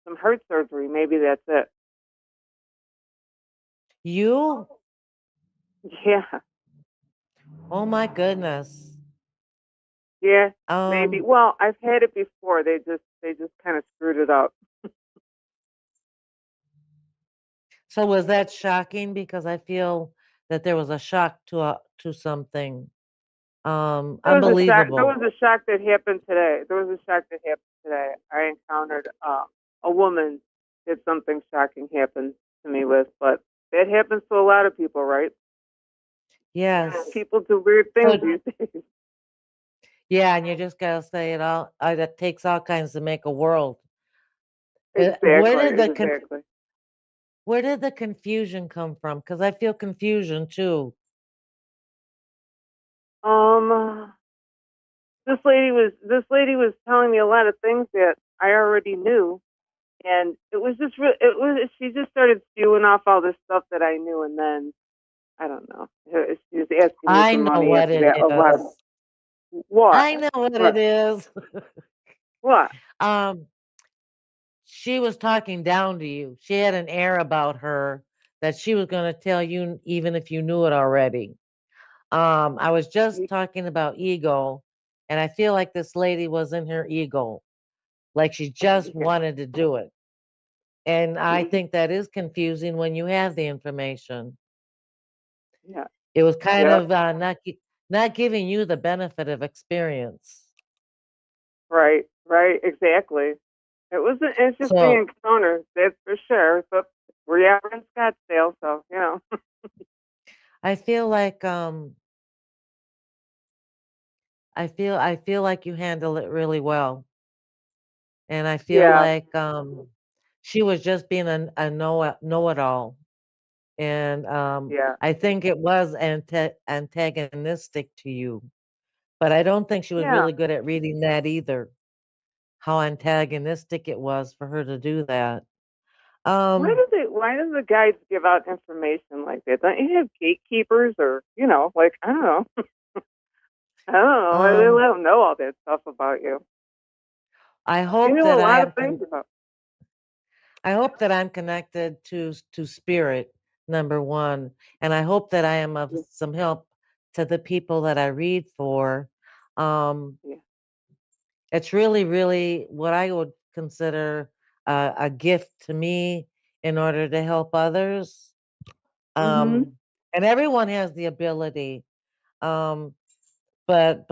some heart surgery. Maybe that's it. you? Yeah, Oh my goodness. yeah, maybe. Um, Well, I've had it before. They just kind of screwed it up. so was that shocking? Because I feel that there was a shock to something. There was a shock. There Unbelievable. was a shock that happened today. There was a shock that happened today. I encountered a woman that something shocking happened to me with, but that happens to a lot of people, right? Yes. People do weird things So these days. yeah, and you just gotta say it all. That takes all kinds to make a world. Where Exactly, did exactly. where did the confusion come from? Because I feel confusion too. Um, this lady was telling me a lot of things that I already knew, and it was just she just started spewing off all this stuff that I knew, and then I don't know. She was asking me I for know money what after it that. A lot of is. what? I know what it What? is. What? Um, she was talking down to you. She had an air about her that she was going to tell you even if you knew it already. I was just talking about ego, and I feel like this lady was in her ego, like she just Yeah, wanted to do it. And I yeah, think that is confusing when you have the information. yeah, It was kind yeah. of not giving you the benefit of experience. Right, right, exactly. It was an interesting So encounter, that's for sure. But we are in Scottsdale, so you know. I feel like I feel like you handle it really well, and I feel Yeah, like she was just being a know it all, and yeah, I think it was antagonistic to you, but I don't think she was yeah. really good at reading that either. How antagonistic it was for her to do that. Um, Why do the guides give out information like that? Don't you have gatekeepers or, like, I don't know. I don't know. Why do they um, let them know all that stuff about you? I They hope knew a that lot of things about. I hope that I'm connected to spirit, number one, and I hope that I am of Yeah, some help to the people that I read for. Um, yeah. it's really, really what I would consider a gift to me in order to help others. Mhm. Um, and everyone has the ability, um, but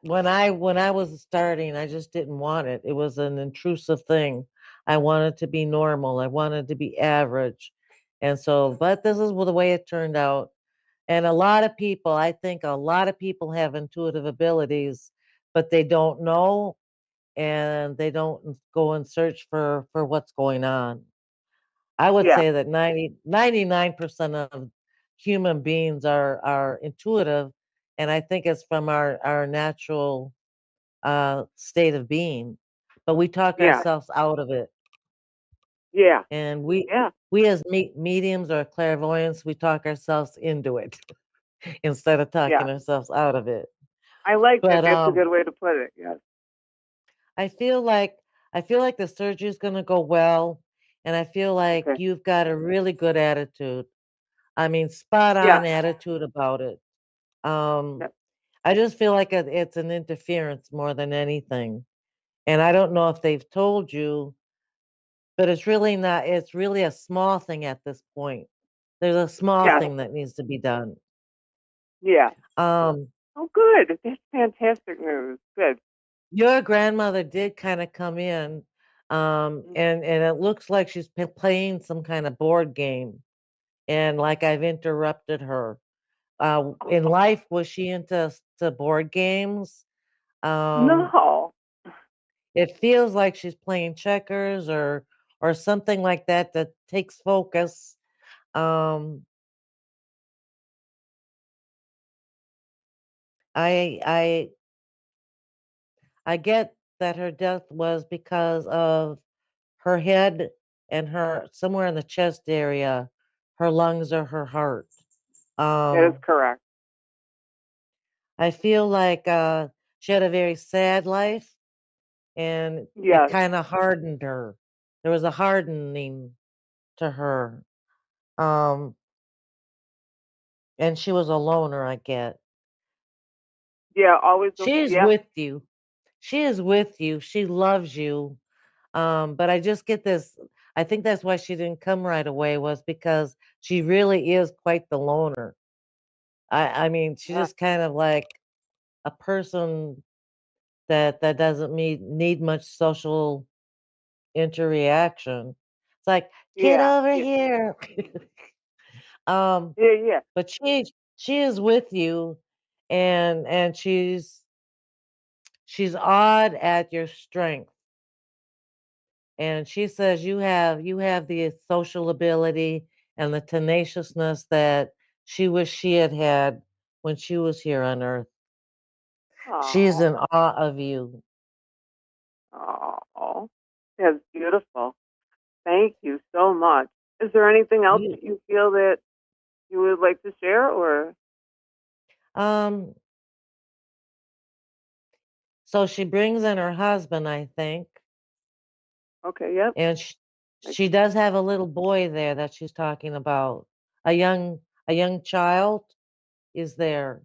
when I was starting, I just didn't want it. It was an intrusive thing. I wanted to be normal. I wanted to be average. And so, but this is the way it turned out. And a lot of people, I think a lot of people have intuitive abilities, but they don't know and they don't go and search for what's going on. I would Yeah, say that 99% of human beings are intuitive, and I think it's from our natural state of being, but we talk yeah, ourselves out of it. yeah, And yeah. we as mediums or clairvoyants, we talk ourselves into it instead of Yeah. talking ourselves out of it. I like that. But That's a good way to put it. Yes. I feel like I feel like the surgery is going to go well, and I feel like Okay. you've got a really good attitude. I mean, spot Yeah. on attitude about it. Um, Yeah. I just feel like it's an interference more than anything. And I don't know if they've told you, but it's really not, it's really a small thing at this point. There's a small Yeah. thing that needs to be done. Yeah. Um, Oh, good. That's fantastic news. Good. your grandmother did kind of come in, and it looks like she's playing some kind of board game, and like I've interrupted her. In life, was she into to board games? Um, No. it feels like she's playing checkers or something like that that takes focus. Um, I I get that her death was because of her head and her somewhere in the chest area, her lungs or her heart. That is Um, correct. I feel like she had a very sad life, and it Yes. kind of hardened her. There was a hardening to her. Um, and she was a loner, I get. Yeah. Always. She's Yeah. with you. She is with you. She loves you. But I just get this. I think that's why she didn't come right away, was because she really is quite the loner. I mean, she's Yeah. just kind of like a person that doesn't need much social interaction. It's like, get Yeah. over Yeah. here. um, Yeah. Yeah. but she is with you, and she's awed at your strength. And she says you have the social ability and the tenaciousness that she wished she had when she was here on Earth. She's Oh. in awe of you. Oh. That's beautiful. Thank you so much. Is there anything else You that you feel that you would like to share, or? um so she brings in her husband, I think, Okay. Yep. and she does have a little boy there that she's talking about. A young child is there.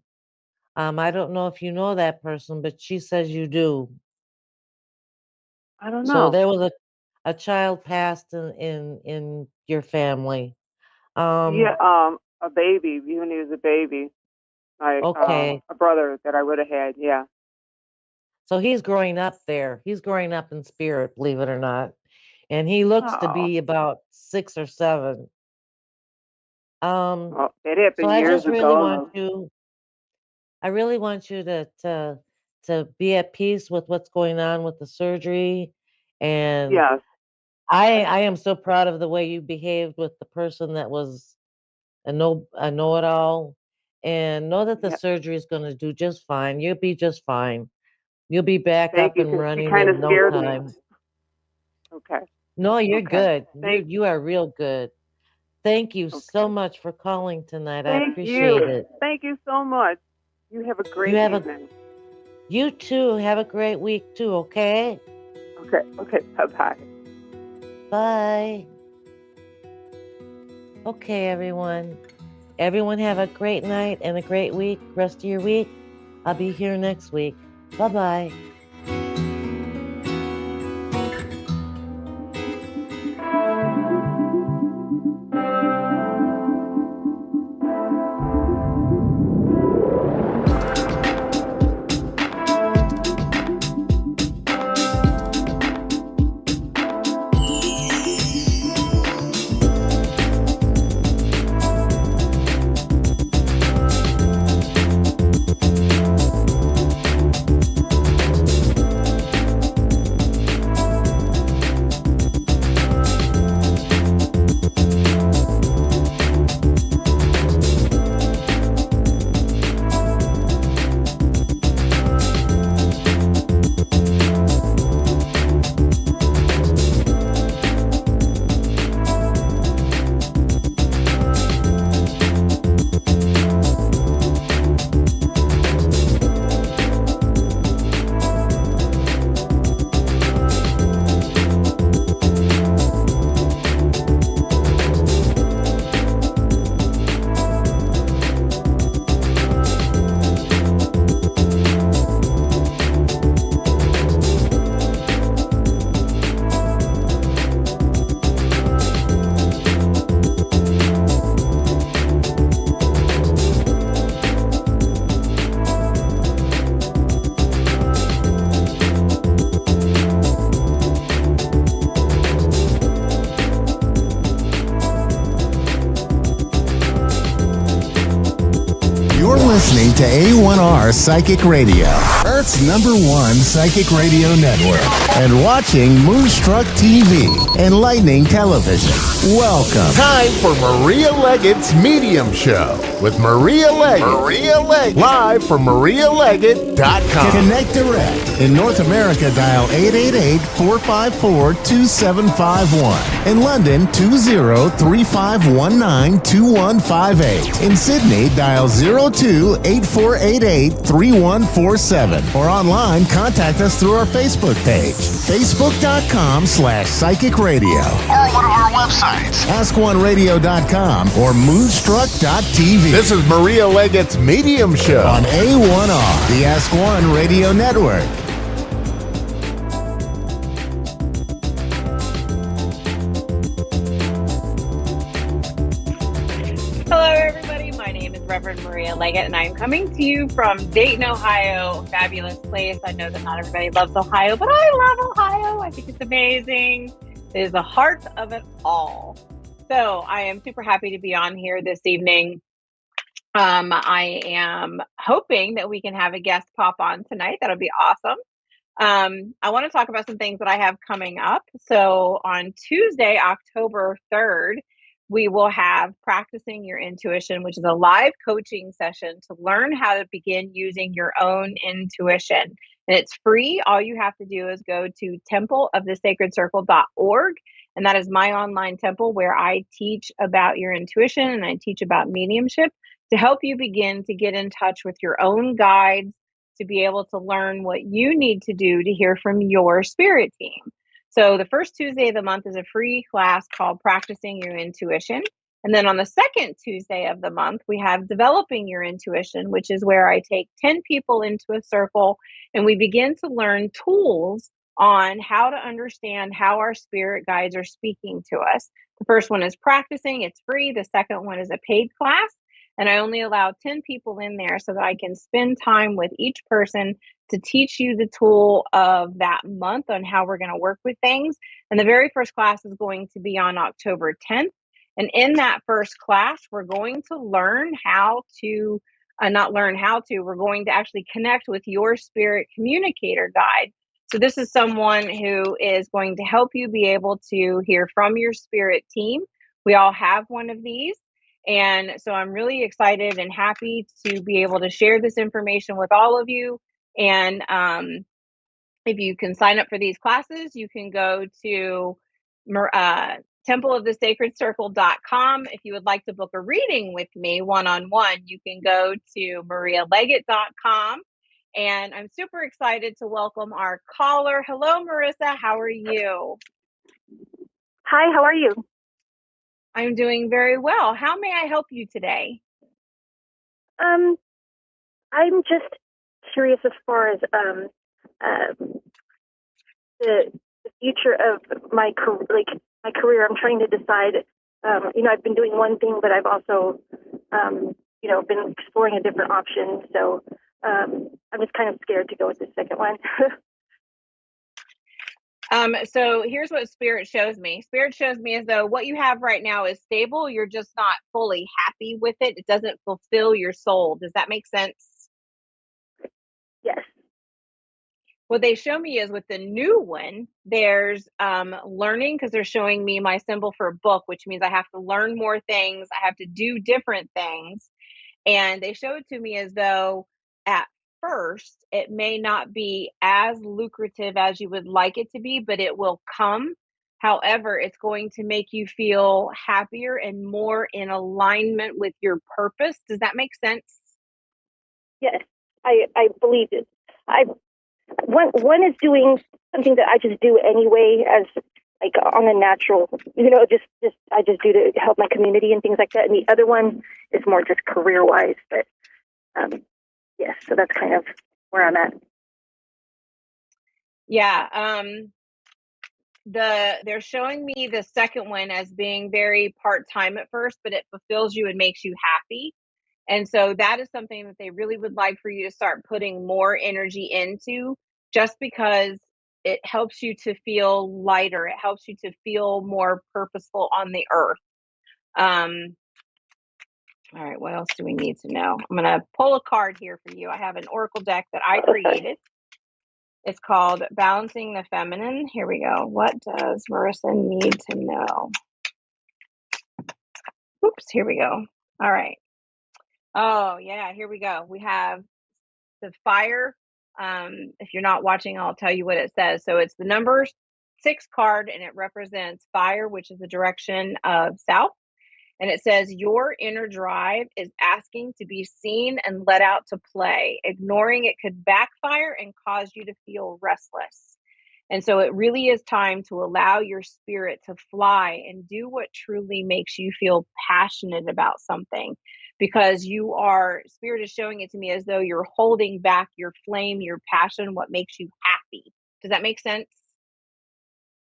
I don't know if you know that person, but she says you do. I don't So know. there was a child passed in your family. Yeah. Um, A baby. When he was a baby, my okay. a brother that I would have had. Yeah. So he's growing up there. He's growing up in spirit, believe it or not. And he looks to Oh. be about 6 or 7. Um, Well, it so happened I years just really want ago. you I really want you to be at peace with what's going on with the surgery. And Yes. I am so proud of the way you behaved with the person that was a know-it-all, and know that the Yeah. surgery is going to do just fine. You'll be just fine. You'll be back Thank up you, and because she running kind of in no scared me. time. Okay. No, you're Okay. good. Thank. You are real good. Thank you so Okay. much for calling tonight. I Thank appreciate you. it. Thank you so much. You have a You great have a evening. you too. Have a great week too, okay? Okay. Okay. Bye bye. Bye. Okay, everyone. Everyone have a great night and a great week. Rest of your week. I'll be here next week. Bye-bye. You're listening to A1R Psychic Radio, Earth's #1 psychic radio network, and watching Moonstruck TV, enlightening television. Welcome. Time for Maria Leggett's Medium Show with Maria Leggett. Maria Leggett. Live from MariaLeggett.com. Connect direct. In North America, dial 888-454-2751. In London, 20-3519-2158. In Sydney, dial 02-848 888-3147. Or online, contact us through our Facebook page, facebook.com/psychic radio. Or one of our websites, askoneradio.com or moonstruck.tv. This is Maria Leggett's Medium Show On A1R, the Ask One Radio Network. Hello, everybody. My name is Reverend Maria Leggett, and I'm coming to you from Dayton, Ohio. Fabulous place. I know that not everybody loves Ohio, but I love Ohio. I think it's amazing. It is the heart of it all. So I am super happy to be on here this evening. I am hoping that we can have a guest pop on tonight. That'll be awesome. I want to talk about some things that I have coming up. So on Tuesday, October 3rd, we will have Practicing Your Intuition, which is a live coaching session to learn how to begin using your own intuition. And it's free. All you have to do is go to templeofthesacredcircle.org. And that is my online temple where I teach about your intuition and I teach about mediumship to help you begin to get in touch with your own guides, to be able to learn what you need to do to hear from your spirit team. So the first Tuesday of the month is a free class called Practicing Your Intuition. And then on the second Tuesday of the month, we have Developing Your Intuition, which is where I take 10 people into a circle and we begin to learn tools on how to understand how our spirit guides are speaking to us. The first one is practicing, it's free. The second one is a paid class. And I only allow 10 people in there so that I can spend time with each person to teach you the tool of that month on how we're going to work with things. And the very first class is going to be on October 10th. And in that first class, we're going to learn how to, we're going to actually connect with your spirit communicator guide. So this is someone who is going to help you be able to hear from your spirit team. We all have one of these. And so I'm really excited and happy to be able to share this information with all of you. And if you can sign up for these classes, you can go to templeofthesacredcircle.com. If you would like to book a reading with me one-on-one, you can go to marialeggett.com. And I'm super excited to welcome our caller. Hello, Marissa. How are you? Hi, how are you? I'm doing very well. How may I help you today? I'm just curious as far as the future of my career. I'm trying to decide. I've been doing one thing, but I've also been exploring a different option. So I'm just kind of scared to go with the second one. So here's what Spirit shows me. Spirit shows me as though what you have right now is stable. You're just not fully happy with it. It doesn't fulfill your soul. Does that make sense? Yes. What they show me is with the new one, there's learning, because they're showing me my symbol for book, which means I have to learn more things. I have to do different things. And they show it to me as though at first, it may not be as lucrative as you would like it to be, but it will come. However, it's going to make you feel happier and more in alignment with your purpose. Does that make sense? Yes, I believe it. One is doing something that I just do anyway, as like on a natural, I just do to help my community and things like that. And the other one is more just career wise, but yes, so that's kind of where I'm at. Yeah. They're showing me the second one as being very part-time at first, but it fulfills you and makes you happy. And so that is something that they really would like for you to start putting more energy into, just because it helps you to feel lighter. It helps you to feel more purposeful on the earth. All right, what else do we need to know? I'm going to pull a card here for you. I have an oracle deck that I created. It's called Balancing the Feminine. Here we go. What does Marissa need to know? Oops, here we go. All right. Oh, yeah, here we go. We have the fire. If you're not watching, I'll tell you what it says. So it's the number 6 card, and it represents fire, which is the direction of south. And it says, your inner drive is asking to be seen and let out to play. Ignoring it could backfire and cause you to feel restless. And so it really is time to allow your spirit to fly and do what truly makes you feel passionate about something, because spirit is showing it to me as though you're holding back your flame, your passion, what makes you happy. Does that make sense?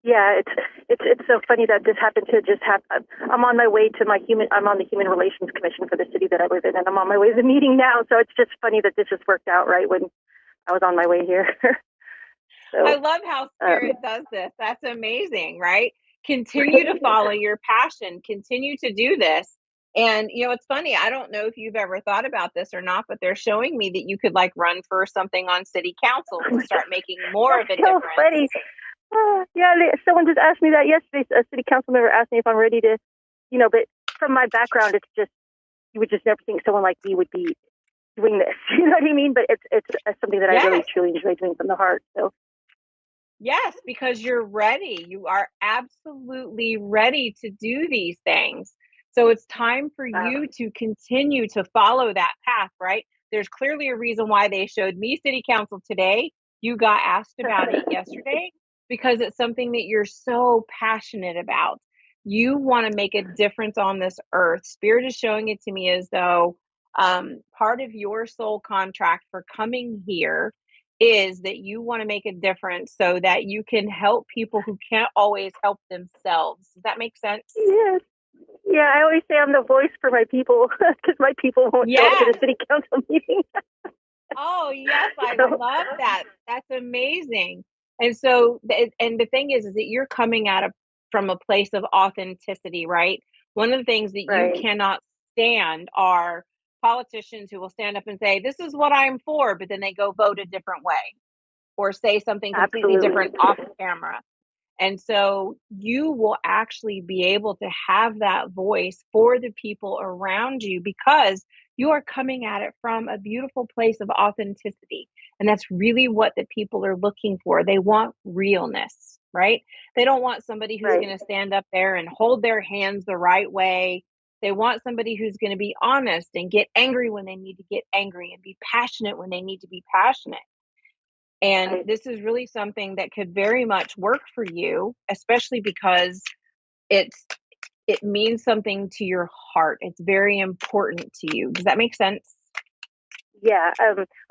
Yeah, it's so funny that this happened to just happen. I'm on my way to I'm on the Human Relations Commission for the city that I live in, and I'm on my way to the meeting now. So it's just funny that this just worked out right when I was on my way here. So, I love how spirit does this. That's amazing, right? Continue to follow your passion, continue to do this. And it's funny, I don't know if you've ever thought about this or not, but they're showing me that you could like run for something on city council to start making more of a difference. Funny. Yeah, someone just asked me that yesterday. A city council member asked me if I'm ready to, but from my background, it's just, you would just never think someone like me would be doing this. You know what I mean? But it's something that I really, truly enjoy doing from the heart. So. Yes, because you're ready. You are absolutely ready to do these things. So it's time for you to continue to follow that path, right? There's clearly a reason why they showed me city council today. You got asked about it yesterday because it's something that you're so passionate about. You want to make a difference on this earth. Spirit is showing it to me as though part of your soul contract for coming here is that you want to make a difference so that you can help people who can't always help themselves. Does that make sense? Yes. Yeah, I always say I'm the voice for my people because my people won't show up to the city council meeting. Oh, yes, I love that. That's amazing. And so, and the thing is that you're coming from a place of authenticity, right? One of the things that you cannot stand are politicians who will stand up and say, this is what I'm for, but then they go vote a different way or say something completely different off camera. And so you will actually be able to have that voice for the people around you because you are coming at it from a beautiful place of authenticity. And that's really what the people are looking for. They want realness, right? They don't want somebody who's going to stand up there and hold their hands the right way. They want somebody who's going to be honest and get angry when they need to get angry and be passionate when they need to be passionate. And this is really something that could very much work for you, especially because it means something to your heart. It's very important to you. Does that make sense? Yeah.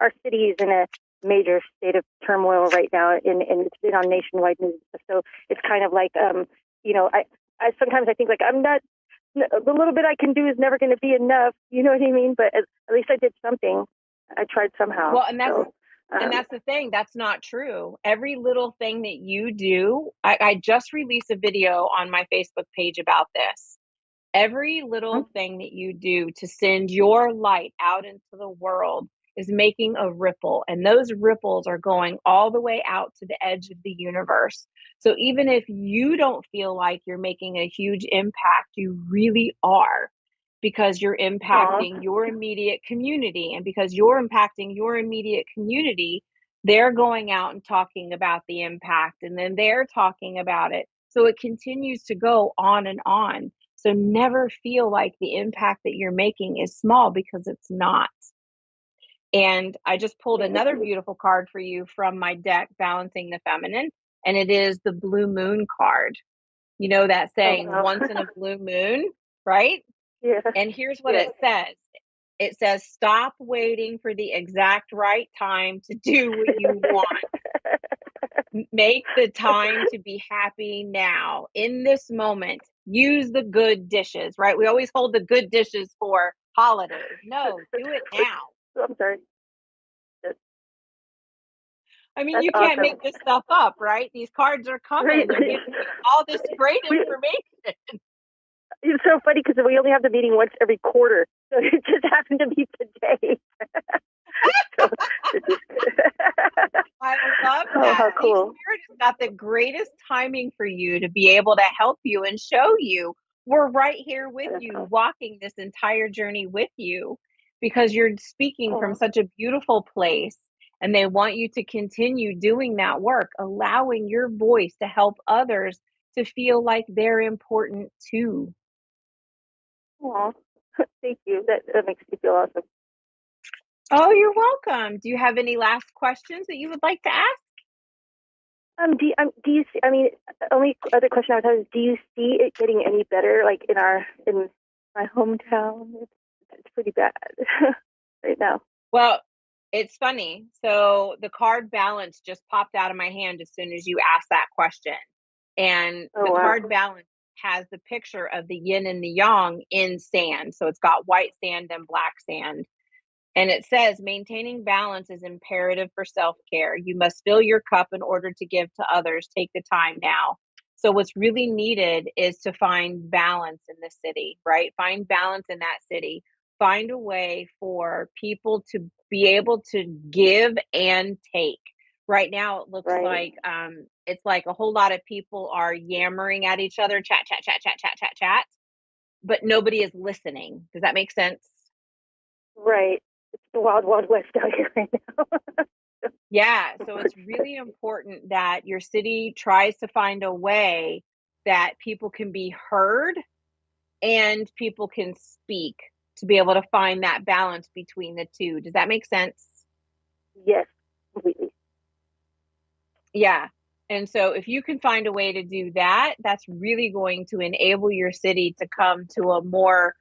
Our city is in a major state of turmoil right now, and it's been on nationwide news. So it's kind of like, I sometimes I think like the little bit I can do is never going to be enough. You know what I mean? But at least I did something. I tried somehow. Well, and that's the thing. That's not true. Every little thing that you do, I just released a video on my Facebook page about this. Every little thing that you do to send your light out into the world is making a ripple. And those ripples are going all the way out to the edge of the universe. So even if you don't feel like you're making a huge impact, you really are. Because you're impacting your immediate community. And because you're impacting your immediate community, they're going out and talking about the impact, and then they're talking about it. So it continues to go on and on. So never feel like the impact that you're making is small, because it's not. And I just pulled another beautiful card for you from my deck, Balancing the Feminine, and it is the Blue Moon card. You know that saying, once in a blue moon, right? Yeah. And here's what it says. It says, stop waiting for the exact right time to do what you want. Make the time to be happy now, in this moment. Use the good dishes, right? We always hold the good dishes for holidays. No, do it now. I'm sorry. I mean, you can't make this stuff up, right? These cards are coming. They're giving you all this great information. It's so funny because we only have the meeting once every quarter, so it just happened to be today. I love that. Oh, how cool. Spirit has got the greatest timing for you to be able to help you and show you. We're right here with you, walking this entire journey with you, because you're speaking from such a beautiful place, and they want you to continue doing that work, allowing your voice to help others to feel like they're important too. Aw, thank you. That makes me feel awesome. Oh, you're welcome. Do you have any last questions that you would like to ask? Do you see, I mean, the only other question I would have is, do you see it getting any better, like in my hometown? It's pretty bad right now. Well, it's funny. So the card balance just popped out of my hand as soon as you asked that question. And Oh, the wow. card balance has the picture of the yin and the yang in sand. So it's got white sand and black sand. And it says maintaining balance is imperative for self-care. You must fill your cup in order to give to others. Take the time now. So what's really needed is to find balance in the city, right? Find balance in that city. Find a way for people to be able to give and take. Right now, it looks Right. like it's like a whole lot of people are yammering at each other, chat, chat, chat, chat, chat, chat, chat, but nobody is listening. Does that make sense? Right. It's the wild, wild west out here right now. Yeah, so it's really important that your city tries to find a way that people can be heard and people can speak to be able to find that balance between the two. Does that make sense? Yes, completely. Yeah. And so if you can find a way to do that, that's really going to enable your city to come to a more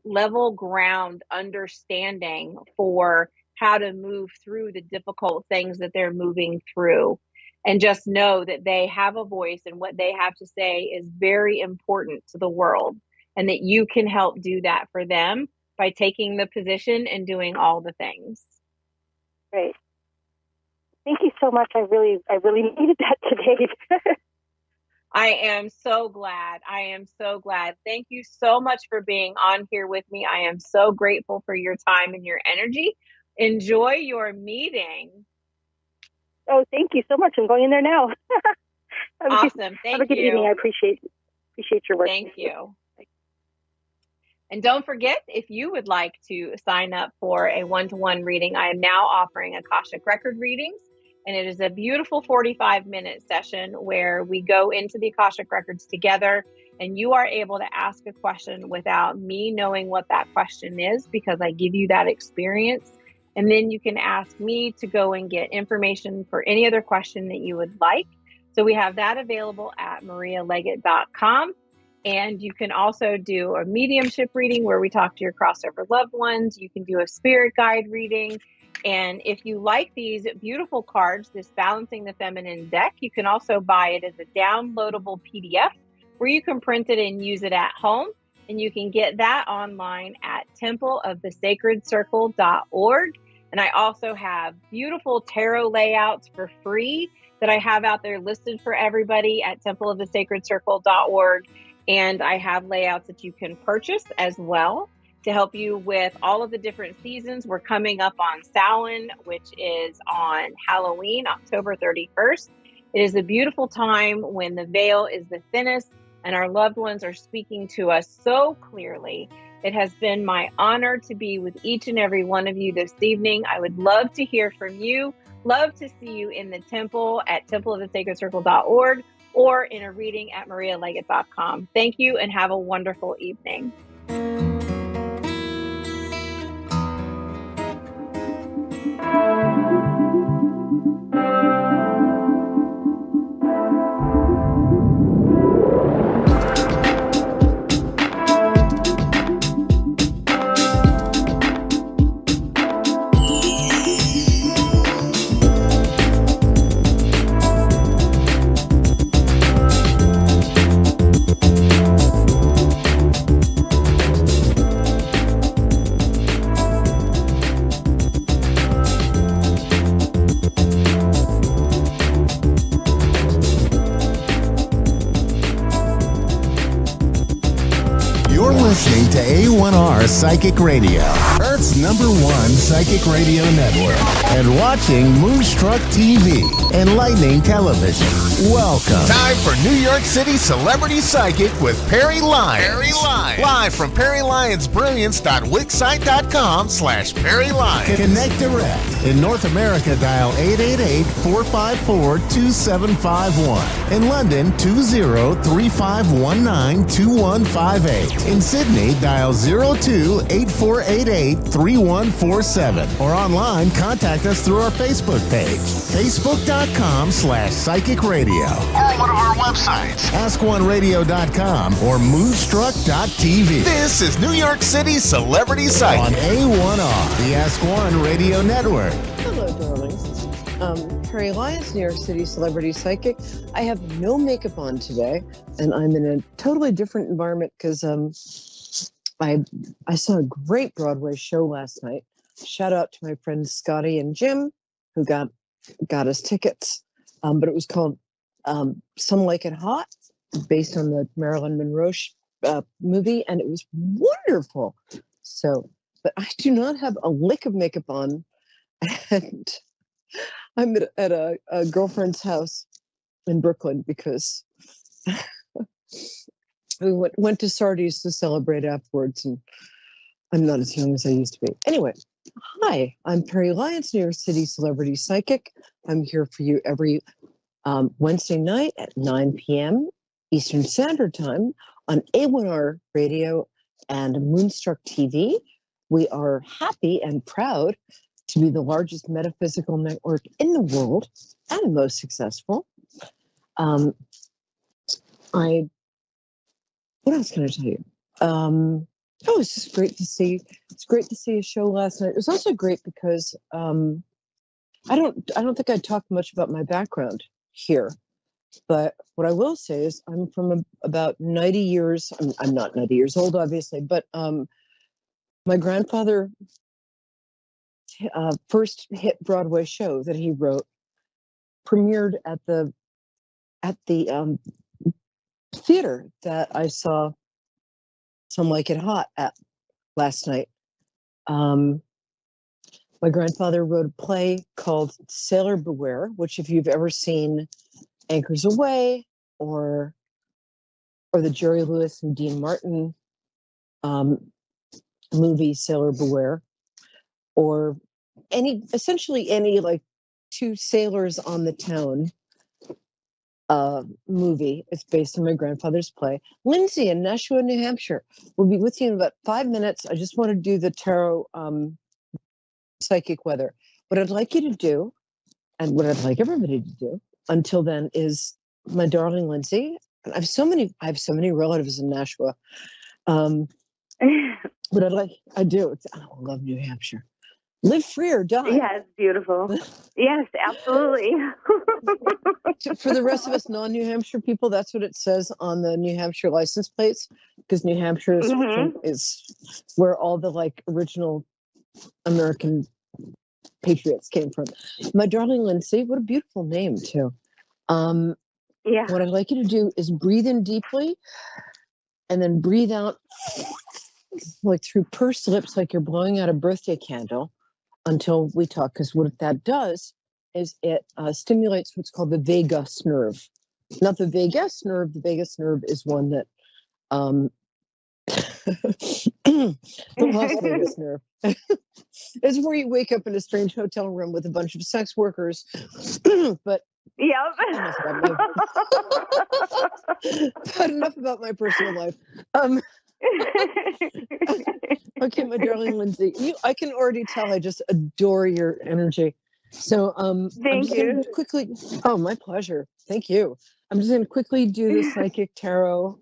level ground understanding for how to move through the difficult things that they're moving through. And just know that they have a voice and what they have to say is very important to the world, and that you can help do that for them by taking the position and doing all the things. Right. Thank you so much. I really needed that today. I am so glad. I am so glad. Thank you so much for being on here with me. I am so grateful for your time and your energy. Enjoy your meeting. Oh, thank you so much. I'm going in there now. Awesome. Have a good evening. I appreciate your work. Thank you. And don't forget, if you would like to sign up for a one-to-one reading, I am now offering Akashic Record readings. And it is a beautiful 45-minute session where we go into the Akashic Records together, and you are able to ask a question without me knowing what that question is, because I give you that experience. And then you can ask me to go and get information for any other question that you would like. So we have that available at marialeggett.com. And you can also do a mediumship reading where we talk to your crossover loved ones. You can do a spirit guide reading. And if you like these beautiful cards, this Balancing the Feminine deck, you can also buy it as a downloadable PDF where you can print it and use it at home. And you can get that online at templeofthesacredcircle.org. And I also have beautiful tarot layouts for free that I have out there listed for everybody at templeofthesacredcircle.org. And I have layouts that you can purchase as well to help you with all of the different seasons. We're coming up on Samhain, which is on Halloween, October 31st. It is a beautiful time when the veil is the thinnest and our loved ones are speaking to us so clearly. It has been my honor to be with each and every one of you this evening. I would love to hear from you. Love to see you in the temple at templeofthesacredcircle.org or in a reading at marialeggett.com. Thank you and have a wonderful evening. You're listening to A1R Psychic Radio, Earth's #1 psychic radio network, and watching Moonstruck TV, enlightening television. Welcome. Time for New York City Celebrity Psychic with Perry Lyons. Perry Lyons. Live from PerryLyonsBrilliance.Wixsite.com/Perry Lyons. Connect direct. In North America, dial 888-454-2751. In London, 20-3519-2158. In Sydney, dial 02-8488-3147. Or online, contact us through our Facebook page, facebook.com/psychic radio. Or one of our websites, askoneradio.com or moonstruck.tv. This is New York City Celebrity Psychic on A1R, the Ask One Radio Network. Hello, darlings. Perry Lyons, New York City Celebrity Psychic. I have no makeup on today, and I'm in a totally different environment because I saw a great Broadway show last night. Shout out to my friends Scotty and Jim, who got us tickets. But it was called Some Like It Hot, based on the Marilyn Monroe movie, and it was wonderful. So, but I do not have a lick of makeup on, and I'm at a girlfriend's house in Brooklyn because we went to Sardi's to celebrate afterwards, and I'm not as young as I used to be. Anyway, hi, I'm Perry Lyons, New York City Celebrity Psychic. I'm here for you every Wednesday night at 9 p.m. Eastern Standard Time on A1R Radio and Moonstruck TV. We are happy and proud to be the largest metaphysical network in the world and the most successful. What else can I tell you? It's just great to see. It's great to see a show last night. It was also great because I don't think I talked much about my background here, but what I will say is I'm from about 90 years. I'm not 90 years old, obviously, but my grandfather first hit Broadway show that he wrote premiered at the theater that I saw Some Like It Hot at last night. My grandfather wrote a play called Sailor Beware, which if you've ever seen Anchors Away or the Jerry Lewis and Dean Martin movie Sailor Beware, or essentially any like two sailors on the town movie. It's based on my grandfather's play. Lindsay in Nashua, New Hampshire will be with you in about 5 minutes. I just want to do the tarot psychic weather. What I'd like you to do, and what I'd like everybody to do until then, is my darling Lindsay. And I have so many relatives in Nashua. What I do. I love New Hampshire. Live free or die. Yes, beautiful. Yes, absolutely. For the rest of us non-New Hampshire people, that's what it says on the New Hampshire license plates, because New Hampshire is where all the like original American patriots came from. My darling Lindsay, what a beautiful name too. Yeah. What I'd like you to do is breathe in deeply and then breathe out like through pursed lips, like you're blowing out a birthday candle until we talk. Because what that does is it stimulates what's called the vagus nerve. Not the vagus nerve. The vagus nerve is one that the Las Vegas nerve. It's where you wake up in a strange hotel room with a bunch of sex workers. But yep. But enough about my personal life. Okay, my darling Lindsay, I can already tell I just adore your energy. So thank you. Quickly, oh, my pleasure. Thank you. I'm just going to quickly do the psychic tarot.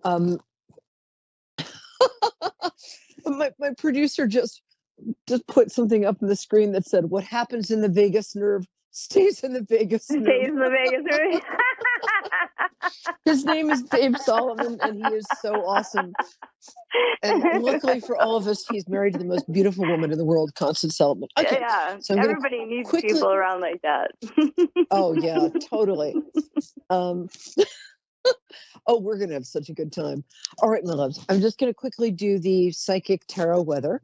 My producer just put something up on the screen that said, "What happens in the vagus nerve stays in the vagus nerve." Stays in the vagus nerve. His name is Dave Solomon, and he is so awesome. And luckily for all of us, he's married to the most beautiful woman in the world, Constance Solomon. Okay, yeah, so everybody needs people around like that. Oh yeah, totally. Oh, we're gonna have such a good time. All right, my loves, I'm just gonna quickly do the psychic tarot weather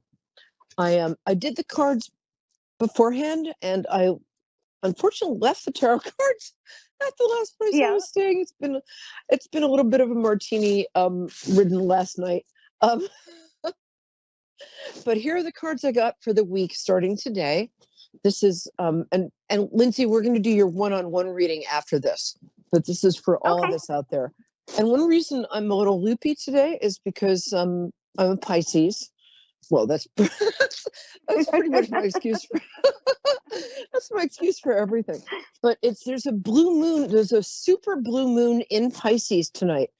I did the cards beforehand, and I unfortunately left the tarot cards at the last place I was staying. It's been a little bit of a martini ridden last night. Um, but here are the cards I got for the week starting today. This is and Lindsay, we're going to do your one-on-one reading after this, but this is for all of us out there. And one reason I'm a little loopy today is because I'm a Pisces. Well, that's pretty much my excuse for that's my excuse for everything. But there's a blue moon, there's a super blue moon in Pisces tonight,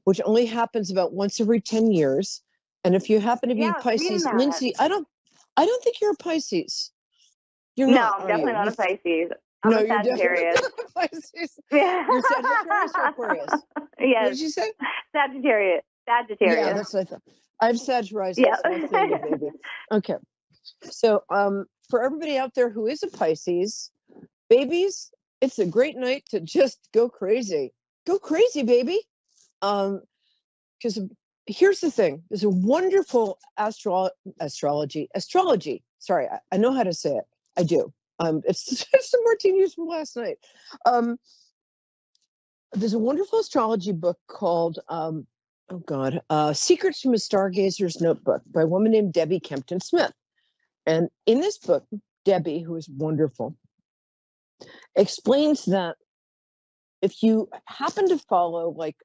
which only happens about once every 10 years. And if you happen to be Pisces, Lindsay, I don't think you're a Pisces. You're not. No, I'm definitely not a Pisces. I'm a Sagittarius. Pisces. Yeah. You're Sagittarius or Aquarius? Yes. What did you say? Sagittarius. Yeah, that's what I thought. I have Sag rising. Yeah. So I feel you, baby. Okay. So for everybody out there who is a Pisces, babies, it's a great night to just go crazy. Go crazy, baby. Because here's the thing. There's a wonderful astrology. Sorry, I know how to say it. I do. It's the martinis from last night. There's a wonderful astrology book called Secrets from a Stargazer's Notebook by a woman named Debbie Kempton Smith. And in this book, Debbie, who is wonderful, explains that if you happen to follow like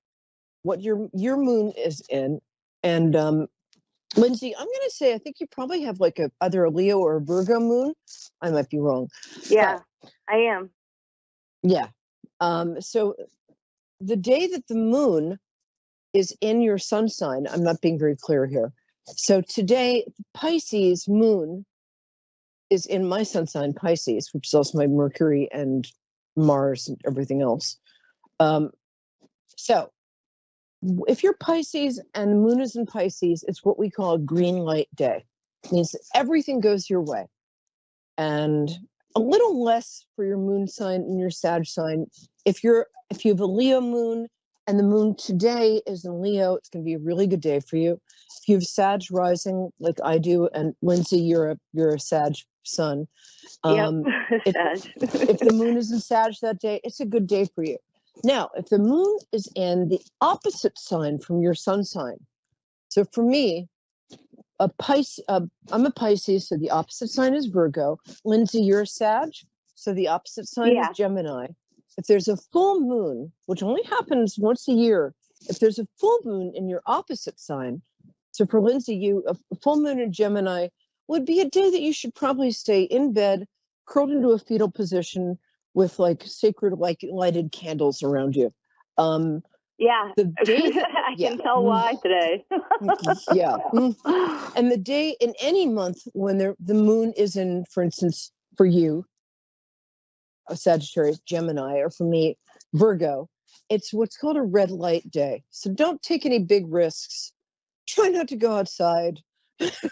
what your moon is in, and Lindsay, I'm going to say I think you probably have like either a Leo or a Virgo moon. I might be wrong. Yeah, I am. Yeah. So the day that the moon is in your sun sign, I'm not being very clear here. So today, Pisces moon is in my sun sign, Pisces, which is also my Mercury and Mars and everything else. So if you're Pisces and the moon is in Pisces, it's what we call a green light day. It means that everything goes your way. And a little less for your moon sign and your Sag sign. If you have a Leo moon and the moon today is in Leo, it's going to be a really good day for you. If you have Sag rising like I do, and Lindsay, you're a Sag sun. If the moon is in Sag that day, it's a good day for you. Now, if the moon is in the opposite sign from your sun sign, so for me, I'm a Pisces, so the opposite sign is Virgo. Lindsay, you're a Sag, so the opposite sign is Gemini. If there's a full moon, which only happens once a year, if there's a full moon in your opposite sign, so for Lindsay, a full moon in Gemini would be a day that you should probably stay in bed, curled into a fetal position with like sacred lighted candles around you. The day I can tell why today. Yeah. And the day in any month when the moon is in, for instance, for you, a Sagittarius, Gemini, or for me, Virgo, it's what's called a red light day. So don't take any big risks. Try not to go outside. Just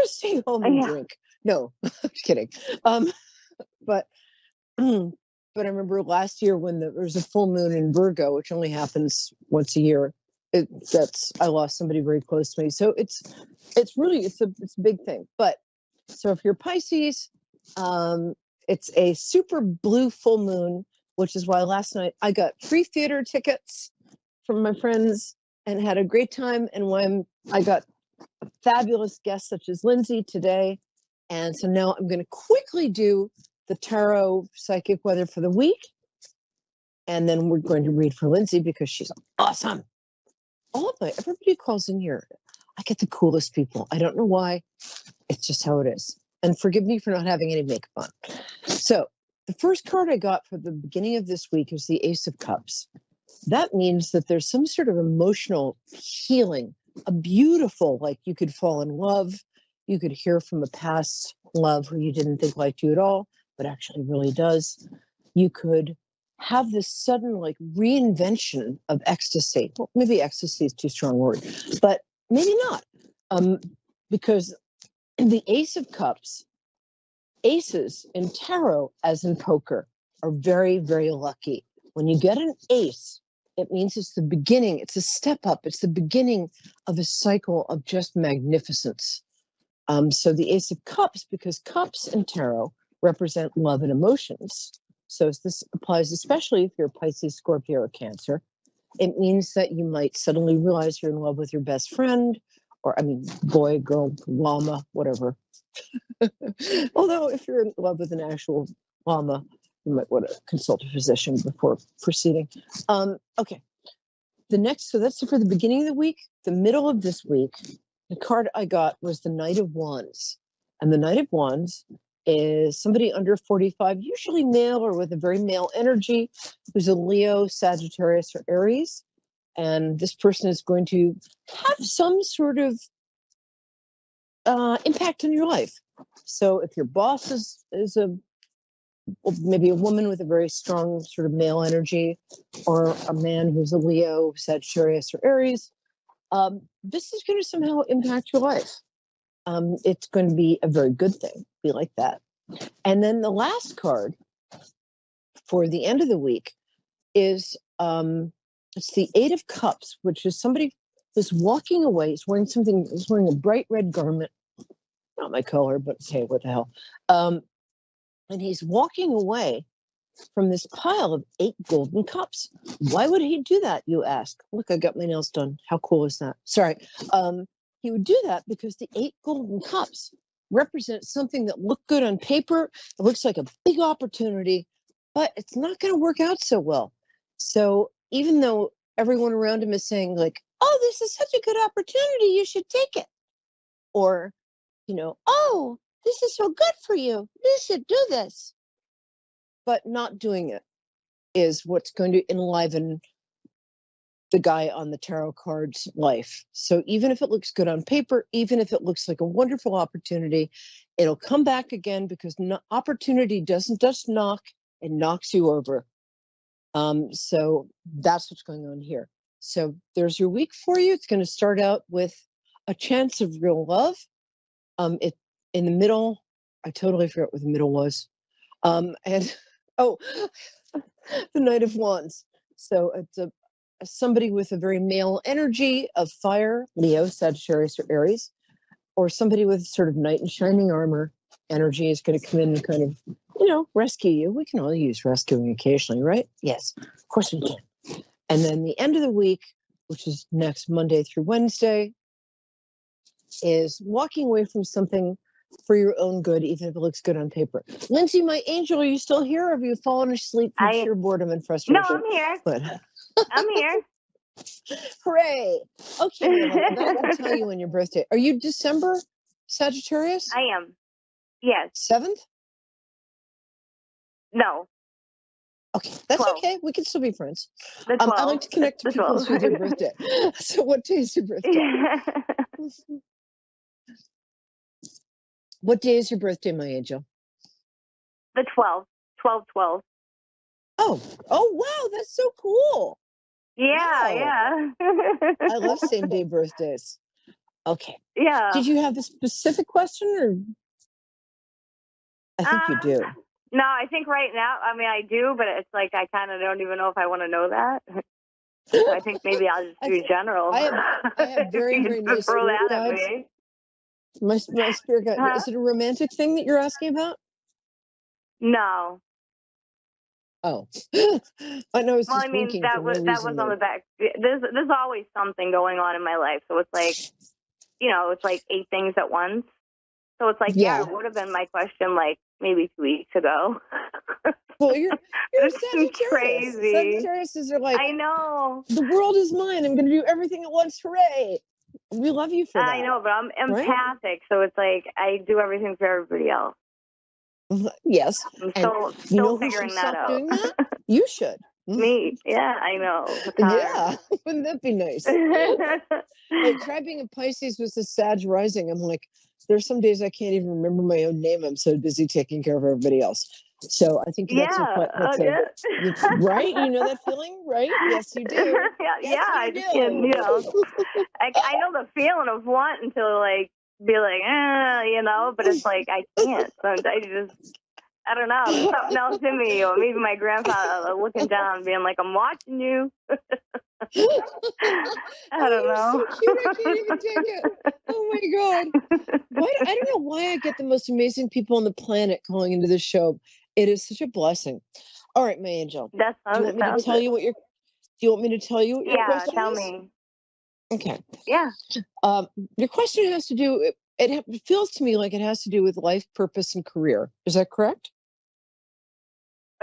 stay home and drink. No, I'm kidding. But I remember last year when there was a full moon in Virgo, which only happens once a year. I lost somebody very close to me. So it's a big thing. But so if you're Pisces, it's a super blue full moon, which is why last night I got free theater tickets from my friends and had a great time. And when I got a fabulous guest such as Lindsay today. And so now I'm going to quickly do the tarot psychic weather for the week. And then we're going to read for Lindsay because she's awesome. Everybody calls in here. I get the coolest people. I don't know why. It's just how it is. And forgive me for not having any makeup on. So the first card I got for the beginning of this week is the Ace of Cups. That means that there's some sort of emotional healing, a beautiful, like you could fall in love. You could hear from a past love who you didn't think liked you at all, but actually really does. You could have this sudden like reinvention of ecstasy. Well, maybe ecstasy is too strong a word, but maybe not. Because the Ace of Cups, aces in tarot, as in poker, are very, very lucky. When you get an ace, it means it's the beginning. It's a step up. It's the beginning of a cycle of just magnificence. So the Ace of Cups, because cups in tarot represent love and emotions. So this applies especially if you're Pisces, Scorpio, or Cancer. It means that you might suddenly realize you're in love with your best friend, or boy, girl, llama, whatever. Although if you're in love with an actual llama, you might want to consult a physician before proceeding. Okay. So that's for the beginning of the week. The middle of this week, the card I got was the Knight of Wands. And the Knight of Wands is somebody under 45, usually male or with a very male energy, who's a Leo, Sagittarius, or Aries. And this person is going to have some sort of impact on your life. So if your boss is maybe a woman with a very strong sort of male energy, or a man who's a Leo, Sagittarius, or Aries, this is going to somehow impact your life. It's going to be a very good thing, be like that. And then the last card for the end of the week is it's the Eight of Cups, which is somebody who's walking away. He's wearing a bright red garment, not my color, but hey, what the hell? And he's walking away from this pile of 8 golden cups. Why would he do that, you ask? Look, I got my nails done. How cool is that? Sorry. He would do that because the 8 golden cups represent something that looked good on paper. It looks like a big opportunity, but it's not going to work out so well. So even though everyone around him is saying like, oh, this is such a good opportunity, you should take it. Or, oh, this is so good for you, you should do this. But not doing it is what's going to enliven the guy on the tarot card's life. So even if it looks good on paper, even if it looks like a wonderful opportunity, it'll come back again because opportunity doesn't just knock, it knocks you over. So that's what's going on here. So there's your week for you. It's going to start out with a chance of real love. It in the middle, I totally forgot what the middle was. And the Knight of Wands. So it's somebody with a very male energy of fire, Leo, Sagittarius, or Aries, or somebody with sort of knight in shining armor energy is going to come in and kind of, rescue you. We can all use rescuing occasionally, right? Yes, of course we can. And then the end of the week, which is next Monday through Wednesday, is walking away from something for your own good, even if it looks good on paper. Lindsay, my angel, are you still here? Or have you fallen asleep from sheer boredom and frustration? No, I'm here. But I'm here. Hooray. Okay, Mila, that will tell you when your birthday. Are you December Sagittarius? I am. Yes. 7th? No. Okay, that's 12. okay. We can still be friends. The 12. I like to connect to people with your birthday. So what day is your birthday? What day is your birthday, my angel? The 12th. 12/12. Oh, wow, that's so cool. Yeah, Wow. yeah. I love same day birthdays. Okay. Yeah. Did you have a specific question, or? I think you do. No, I think right now, I do, but it's like I kind of don't even know if I want to know that. So I think maybe I'll just do general. I have very, very nice throw spirit that at guides. me. My spirit guide. Huh? Is it a romantic thing that you're asking about? No. Oh, I know. It's Well, just winking that for was no that reason, was on the back. There's always something going on in my life, so it's like, it's like 8 things at once. So it's like, yeah, it would have been my question like maybe 2 weeks ago. Well, you're Sagittarius. Crazy. Sagittarius are like, I know. The world is mine. I'm going to do everything at once. Hooray! We love you for that. I know, but I'm empathic, right? so it's like I do everything for everybody else. Yes. I'm still figuring that out. Doing that? You should. Me, yeah, I know. Yeah, wouldn't that be nice? Hey, try being a Pisces with a Sag rising. I'm like, there's some days I can't even remember my own name. I'm so busy taking care of everybody else. So I think that's right. You know that feeling, right? Yes, you do. I just can't, I know the feeling of wanting to like be like, but it's like I can't. So I don't know. There's something else in me, or maybe my grandfather looking down, being like, "I'm watching you." I don't You're so know. cute. I can't even take it. Oh my God. I don't know why I get the most amazing people on the planet calling into this show. It is such a blessing. All right, my angel. That Do you sounds, want me to sounds tell it. you what your Do you want me to tell you what your Yeah, question tell is? me. Okay. Yeah. Your question has to do. It feels to me like it has to do with life, purpose, and career. Is that correct?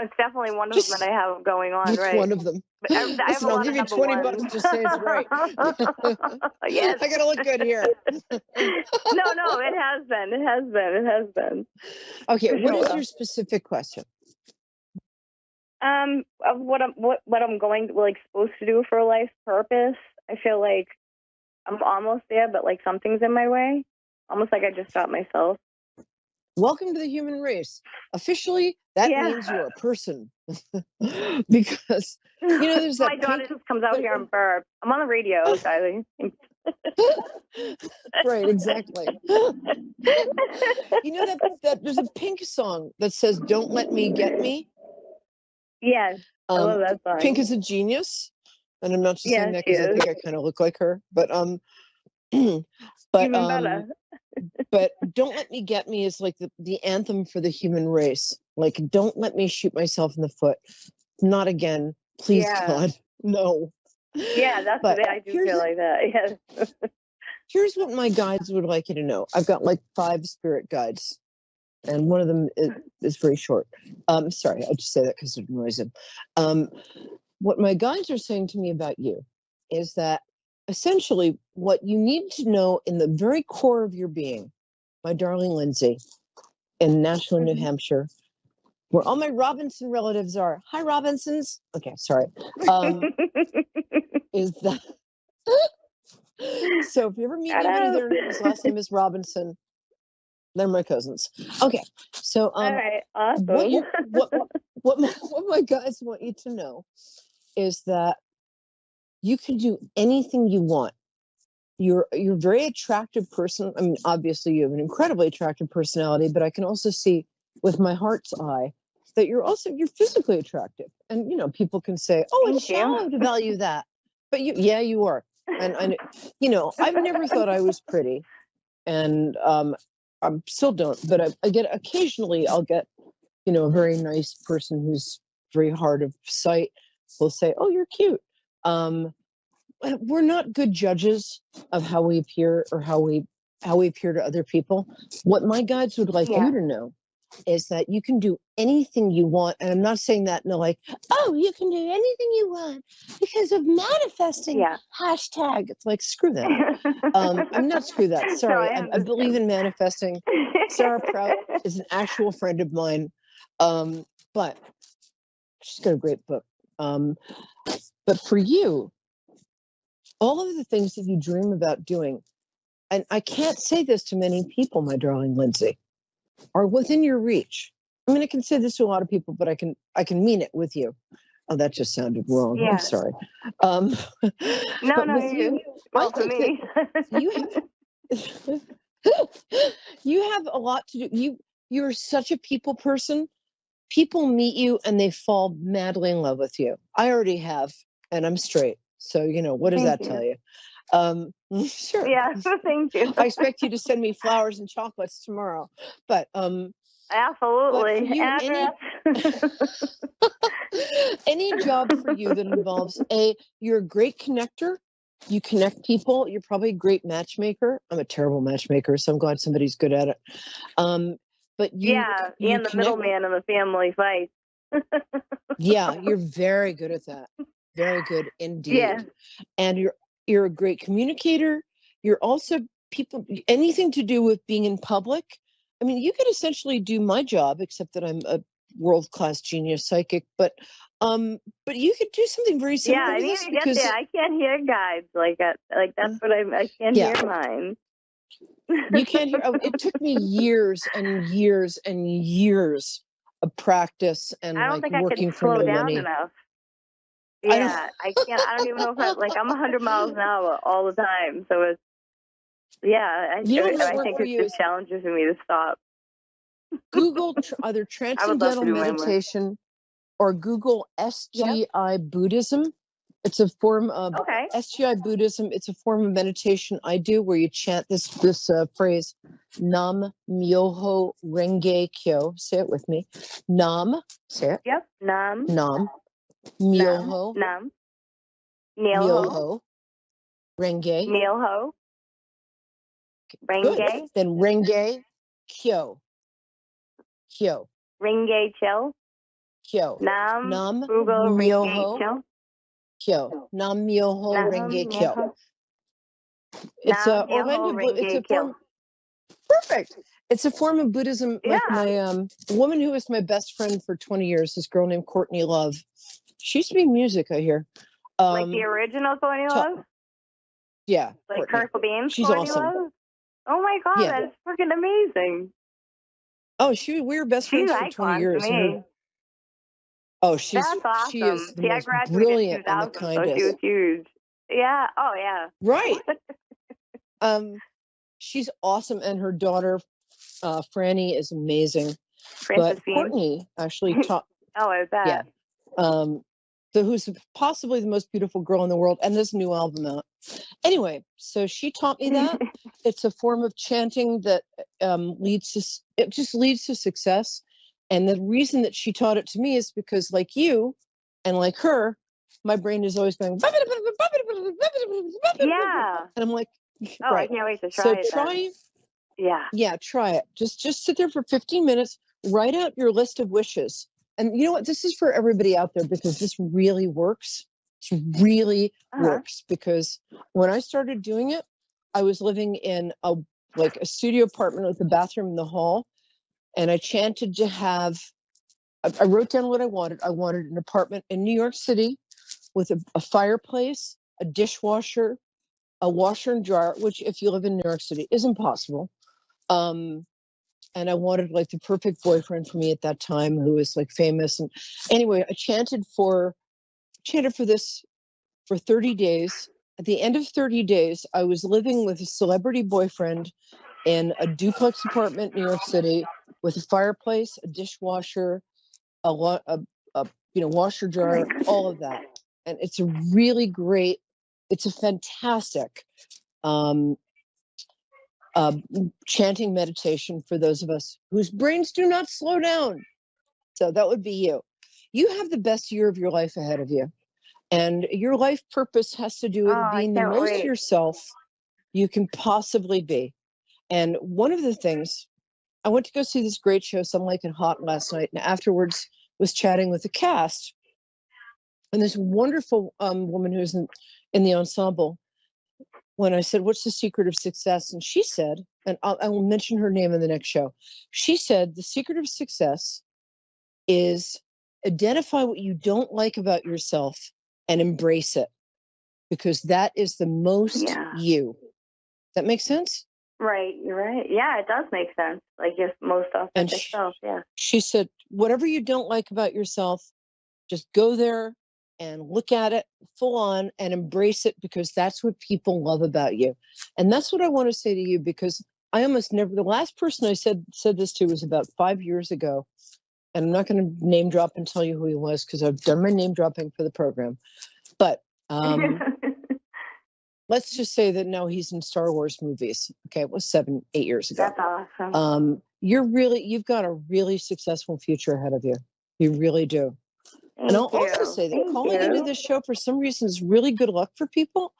It's definitely one of them Just that I have going on, Just right? one of them. But I have a Listen, I'll lot give of you number $20 ones. to say it's right. Yes. I gotta look good here. No, it has been. It has been. It has been. Okay, For what is sure. your specific question? Of what I'm going like supposed to do for a life purpose. I feel like I'm almost there, but like something's in my way. Almost like I just stopped myself. Welcome to the human race. Officially, that Yeah. means you're a person. Because, there's My that daughter just comes out here and burp. I'm on the radio, Kylie. Right, exactly. that there's a Pink song that says, "Don't let me get me." Yes, I love that song. Pink is a genius, and I'm not just saying that she because I is. think I kind of look like her, but but Even better. but "Don't Let Me Get Me" is like the anthem for the human race. Like, don't let me shoot myself in the foot. Not again, please, Yeah. God, no. Yeah, that's But what I do feel like that. Yes. Here's what my guides would like you to know. I've got like 5 spirit guides, and one of them is very short. Sorry, I just say that because it annoys him. What my guides are saying to me about you is that essentially what you need to know in the very core of your being, my darling Lindsay, in Nashua, New Hampshire, where all my Robinson relatives are. Hi, Robinsons. Okay, sorry. Is that so? If you ever meet anybody there whose last name is Robinson, they're my cousins. Okay, so All right, awesome. what my guys want you to know is that you can do anything you want. You're a very attractive person. I mean, obviously you have an incredibly attractive personality, but I can also see with my heart's eye that you're physically attractive. And people can say, "Oh, it's shallow to value that," but you are. And I've never thought I was pretty, and I still don't. But I get occasionally I'll get a very nice person who's very hard of sight will say, "Oh, you're cute." We're not good judges of how we appear or how we appear to other people. What my guides would like you to know is that you can do anything you want. And I'm not saying that like, "Oh, you can do anything you want because of manifesting." Hashtag. It's like, screw that. I'm not screw that. Sorry. No, I believe in manifesting. Sarah Prout is an actual friend of mine. But she's got a great book. But for you, all of the things that you dream about doing, and I can't say this to many people, my darling Lindsay, are within your reach. I mean, I can say this to a lot of people, but I can mean it with you. Oh, that just sounded wrong. Yeah. I'm sorry. No, with you, well, to me. You have a lot to do. You're such a people person. People meet you and they fall madly in love with you. I already have, and I'm straight. So, what does that tell you? Sure. Yeah, thank you. I expect you to send me flowers and chocolates tomorrow. But absolutely. But any job for you that involves you're a great connector. You connect people. You're probably a great matchmaker. I'm a terrible matchmaker, so I'm glad somebody's good at it. But you and the middleman in the family fight. Yeah, you're very good at that. Very good indeed. Yeah. And you're a great communicator. You're also anything to do with being in public. I mean, you could essentially do my job, except that I'm a world-class genius psychic. But you could do something very similar. Yeah, I need to get there. I can't hear guides like that. Like that's what I can't hear mine. You can't hear. It took me years and years and years of practice and I don't think working I could for slow no down money. enough. Yeah, I can't. I don't even know if I'm 100 miles an hour all the time. So it's I think it's just challenges for me to stop. Google either transcendental meditation or Google SGI Buddhism, It's a form of Okay. SGI Buddhism. It's a form of meditation I do where you chant this phrase, Nam Myoho Renge Kyo. Say it with me. Nam, say it. Yep. Nam. Nam Nam. Myoho Nam. Myoho. Myoho Renge. Myoho. Good. Renge. Then Renge Kyo. Kyo. Renge chill. Kyo. Nam. Nam Fugo Renge Myoho chill. Kyo. Nam Myoho Nam. Renge Kyo. Myoho. It's Nam. a Myoho it's a Renge form. chill. Perfect. It's a form of Buddhism. Yeah. My woman who was my best friend for 20 years, this girl named Courtney Love. She used to be music, I hear. Like the original Courtney Love? Yeah. Like Courtney. Kurt Cobain's She's Courtney awesome. Love? Oh my God, Yeah. that's freaking amazing. Oh, we were best She's friends an for 20 icon years. to me. She That's is awesome. the See, I most graduated in brilliant and the 2000, so she was kindest. huge. Yeah. Oh, yeah. Right. She's awesome, and her daughter, Franny, is amazing. Princess But Bean. Courtney actually taught. Oh, I bet. Yeah. Who's possibly the most beautiful girl in the world, and this new album out. Anyway, so she taught me that. It's a form of chanting that leads to success. And the reason that she taught it to me is because, like you, and like her, my brain is always going. Yeah. And I'm like, Oh, right. I can't wait to try it. Try. Yeah. Yeah, try it. Just sit there for 15 minutes. Write out your list of wishes. And you know what? This is for everybody out there because this really works. It really works because when I started doing it, I was living in a studio apartment with a bathroom in the hall, and I chanted to have. I wrote down what I wanted. I wanted an apartment in New York City with a fireplace, a dishwasher, a washer and dryer, which if you live in New York City is impossible. And I wanted like the perfect boyfriend for me at that time who was like famous. And anyway, I chanted for this for 30 days. At the end of 30 days, I was living with a celebrity boyfriend in a duplex apartment in New York City with a fireplace, a dishwasher, a washer dryer, all of that. And it's a really great, it's a fantastic chanting meditation for those of us whose brains do not slow down. So that would be you. You have the best year of your life ahead of you. And your life purpose has to do with being the most yourself you can possibly be. And one of the things, I went to go see this great show, Some Like It Hot, last night, and afterwards was chatting with the cast. And this wonderful woman who's in the ensemble, when I said, what's the secret of success? And she said, and I will mention her name in the next show. She said, the secret of success is identify what you don't like about yourself and embrace it, because that is the most you. That makes sense? Right. You're right. Yeah, it does make sense. Like your most authentic self. Yeah. She said, whatever you don't like about yourself, just go there and look at it full on and embrace it, because that's what people love about you. And that's what I want to say to you, because I almost never, the last person I said this to was about 5 years ago. And I'm not going to name drop and tell you who he was, because I've done my name dropping for the program. But let's just say that now he's in Star Wars movies. Okay, it was 7-8 years ago. That's awesome. You've got a really successful future ahead of you. You really do. And I'll also say that calling into this show for some reason is really good luck for people.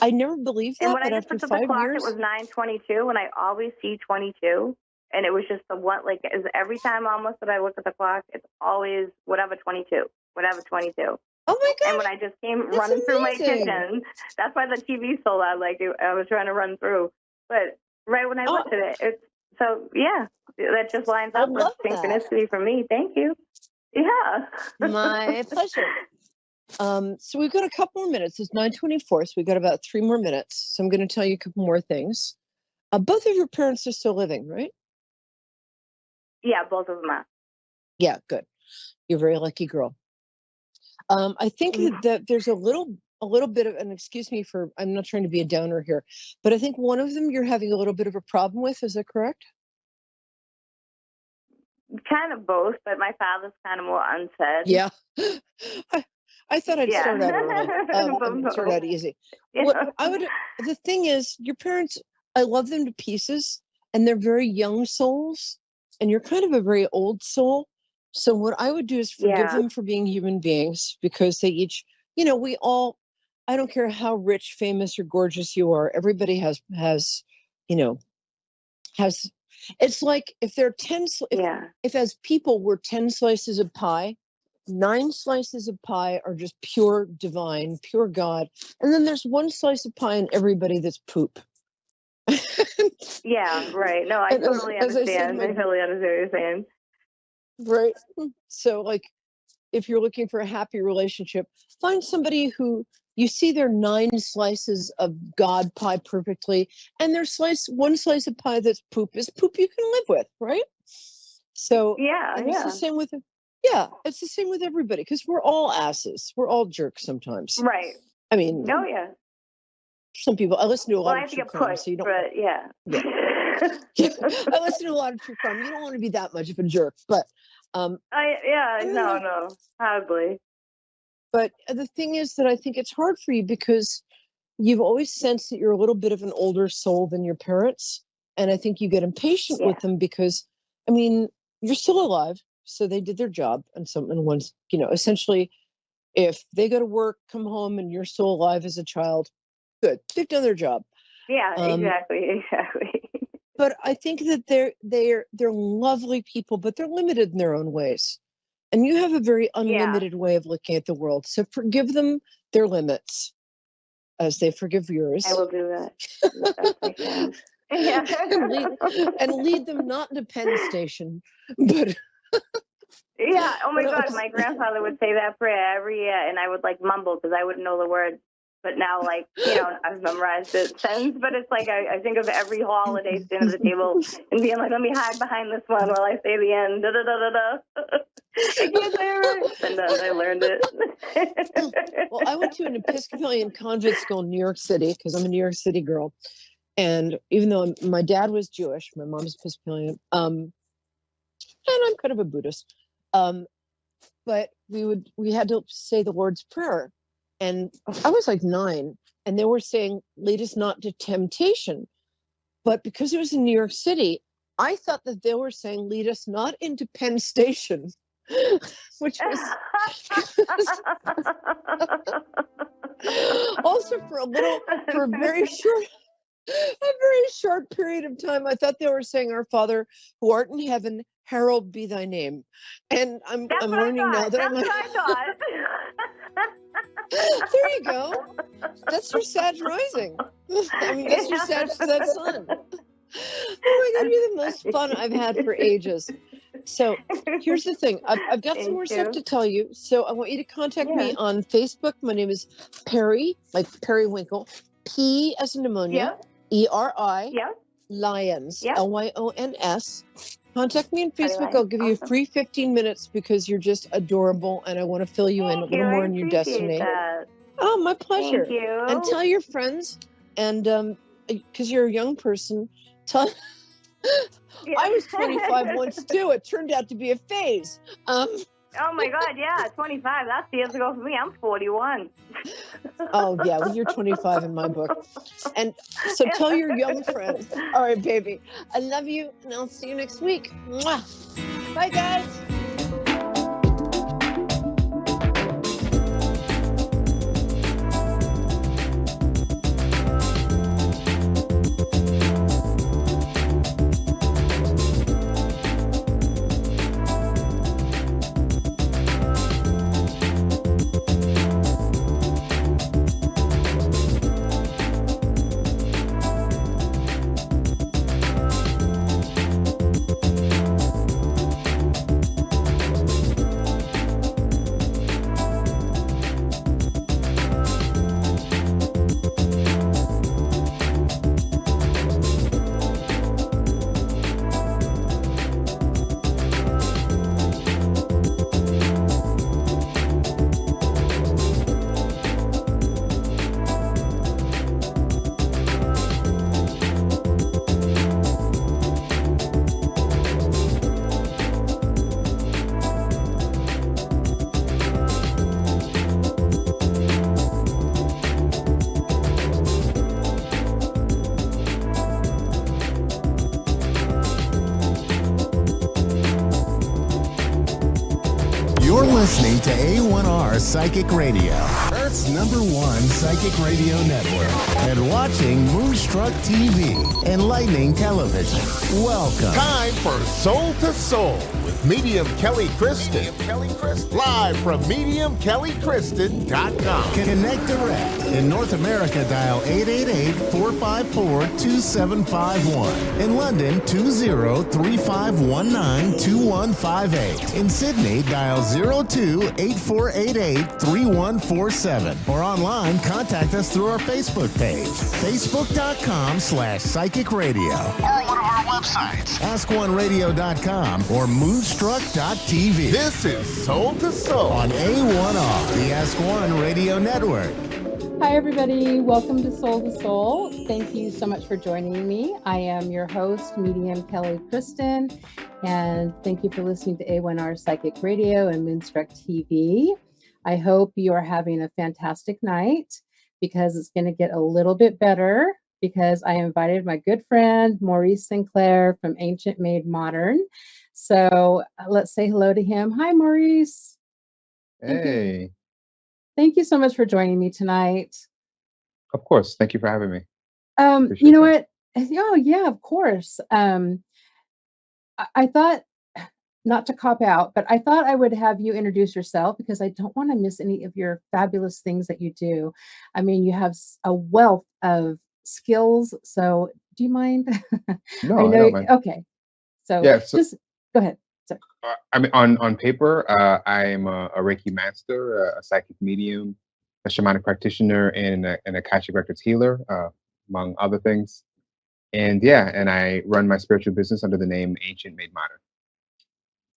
I never believed that, and when but I just after looked at the 5 clock, years, it was 9:22, and I always see 22. And it was just the one, like, every time almost that I look at the clock, it's always whatever 22. Oh my God. And when I just came running through my kitchen, that's why the TV's so loud, like I was trying to run through. But right when I looked at it, it's so, yeah, that just lines up with synchronicity for me. Thank you. Yeah. My pleasure. So we've got a couple more minutes. It's 9:24, so we've got about 3 more minutes. So I'm going to tell you a couple more things. Both of your parents are still living, right? Yeah, both of them are. Yeah, good. You're a very lucky girl. I think that there's a little bit of, and excuse me for, I'm not trying to be a downer here, but I think one of them you're having a little bit of a problem with. Is that correct? Kind of both, but my father's kind of more unsaid. Yeah. I thought I'd Yeah. start out early. Start out easy. What Yeah. I would, the thing is, your parents, I love them to pieces, and they're very young souls, and you're kind of a very old soul. So what I would do is forgive Yeah. them for being human beings, because they each, we all, I don't care how rich, famous, or gorgeous you are, everybody you know, has, it's like if there are 10, Yeah. if as people we're 10 slices of pie, 9 slices of pie are just pure divine, pure God. And then there's one slice of pie in everybody that's poop. Yeah, right. No, I And totally as I said, understand. I totally understand what you're saying. right. So like, if you're looking for a happy relationship, find somebody who you see their 9 slices of God pie perfectly, and their one slice of pie that's poop is poop you can live with, right? So Yeah, and it's yeah. the same with it's the same with everybody, because we're all asses. We're all jerks sometimes. Right. I mean, Oh, yeah. some people. I listen to a Well, lot I of have to true get crime, pushed, so you don't. but yeah. I listen to a lot of true crime. You don't want to be that much of a jerk, but No, know. no, probably. But the thing is that I think it's hard for you because you've always sensed that you're a little bit of an older soul than your parents. And I think you get impatient with them because, I mean, you're still alive. So they did their job. And once, essentially, if they go to work, come home, and you're still alive as a child, good. They've done their job. Yeah, exactly. But I think that they're lovely people, but they're limited in their own ways. And you have a very unlimited way of looking at the world. So forgive them their limits as they forgive yours. I will do that. The best I can. Yeah. and lead them not to Penn Station, but yeah. Oh my God, my grandfather would say that prayer every year, and I would like mumble because I wouldn't know the words. But now, like, I've memorized the sentence. But it's like I think of every holiday sitting at the table and being like, let me hide behind this one while I say the end. Da da da da da. I can't say it right. And then I learned it. Well, I went to an Episcopalian convent school in New York City because I'm a New York City girl. And even though my dad was Jewish, my mom's Episcopalian, and I'm kind of a Buddhist, but we had to say the Lord's Prayer. And I was like 9, and they were saying, lead us not to temptation. But because it was in New York City, I thought that they were saying, lead us not into Penn Station, which was also for a very short period of time. I thought they were saying, our Father who art in heaven, hallowed be thy name. And I'm learning now that That's what I thought. There you go. That's your Sag rising. I mean, that's your Sag sun. Oh my God, you're the most fun I've had for ages. So here's the thing. I've got some more stuff to tell you. So I want you to contact me on Facebook. My name is Perry, like Periwinkle. P as in pneumonia. ERI. Lyons. Lyons. Contact me on Facebook. I'll give you a free 15 minutes because you're just adorable, and I want to fill you in a little more in your destiny. That. Oh, my pleasure. Thank you. And tell your friends, and because you're a young person, tell. I was 25 once too. It turned out to be a phase. Oh my God, yeah, 25. That's years ago for me. I'm 41. Oh yeah, well, you're 25 in my book. And so tell your young friends. All right, baby. I love you, and I'll see you next week. Mwah. Bye, guys. to A1R Psychic Radio, Earth's #1 psychic radio network, and watching Moonstruck TV, enlightening television. Welcome. Time for Soul to Soul with Medium Kelly Kristen. Live from MediumKellyKristen.com. Connect direct. In North America, dial 888-454-2751. In London, 20-3519-2158. In Sydney, dial 02-8488-3147. Or online, contact us through our Facebook page, facebook.com/psychic radio. Or one of our websites, askoneradio.com or moonstruck.tv. This is Soul to Soul on A1R, the Ask One Radio Network. Hi, everybody. Welcome to Soul to Soul. Thank you so much for joining me. I am your host, Medium Kelly Kristen, and thank you for listening to A1R Psychic Radio and Moonstruck TV. I hope you are having a fantastic night because it's going to get a little bit better because I invited my good friend, Maurice Sinclair from Ancient Made Modern. So let's say hello to him. Hi, Maurice. Hey. Thank you so much for joining me tonight. Of course. Thank you for having me. You know what? Oh, yeah, of course. I thought, not to cop out, but I thought I would have you introduce yourself because I don't want to miss any of your fabulous things that you do. I mean, you have a wealth of skills. So do you mind? No, I I know. don't mind. Okay. So Yeah. just go ahead. Sorry. I mean, on paper, I'm a Reiki master, a psychic medium, a shamanic practitioner, and an Akashic Records healer, among other things. And yeah, and I run my spiritual business under the name Ancient Made Modern.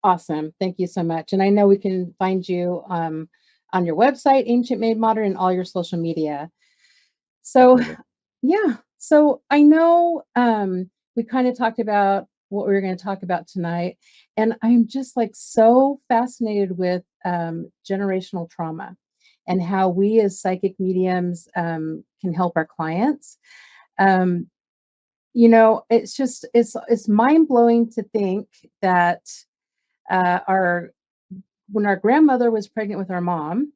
Awesome. Thank you so much. And I know we can find you on your website, Ancient Made Modern, and all your social media. So, yeah. So I know we kind of talked about what we were going to talk about tonight. And I'm just like so fascinated with generational trauma and how we as psychic mediums can help our clients. You know, it's just, it's mind blowing to think that when our grandmother was pregnant with our mom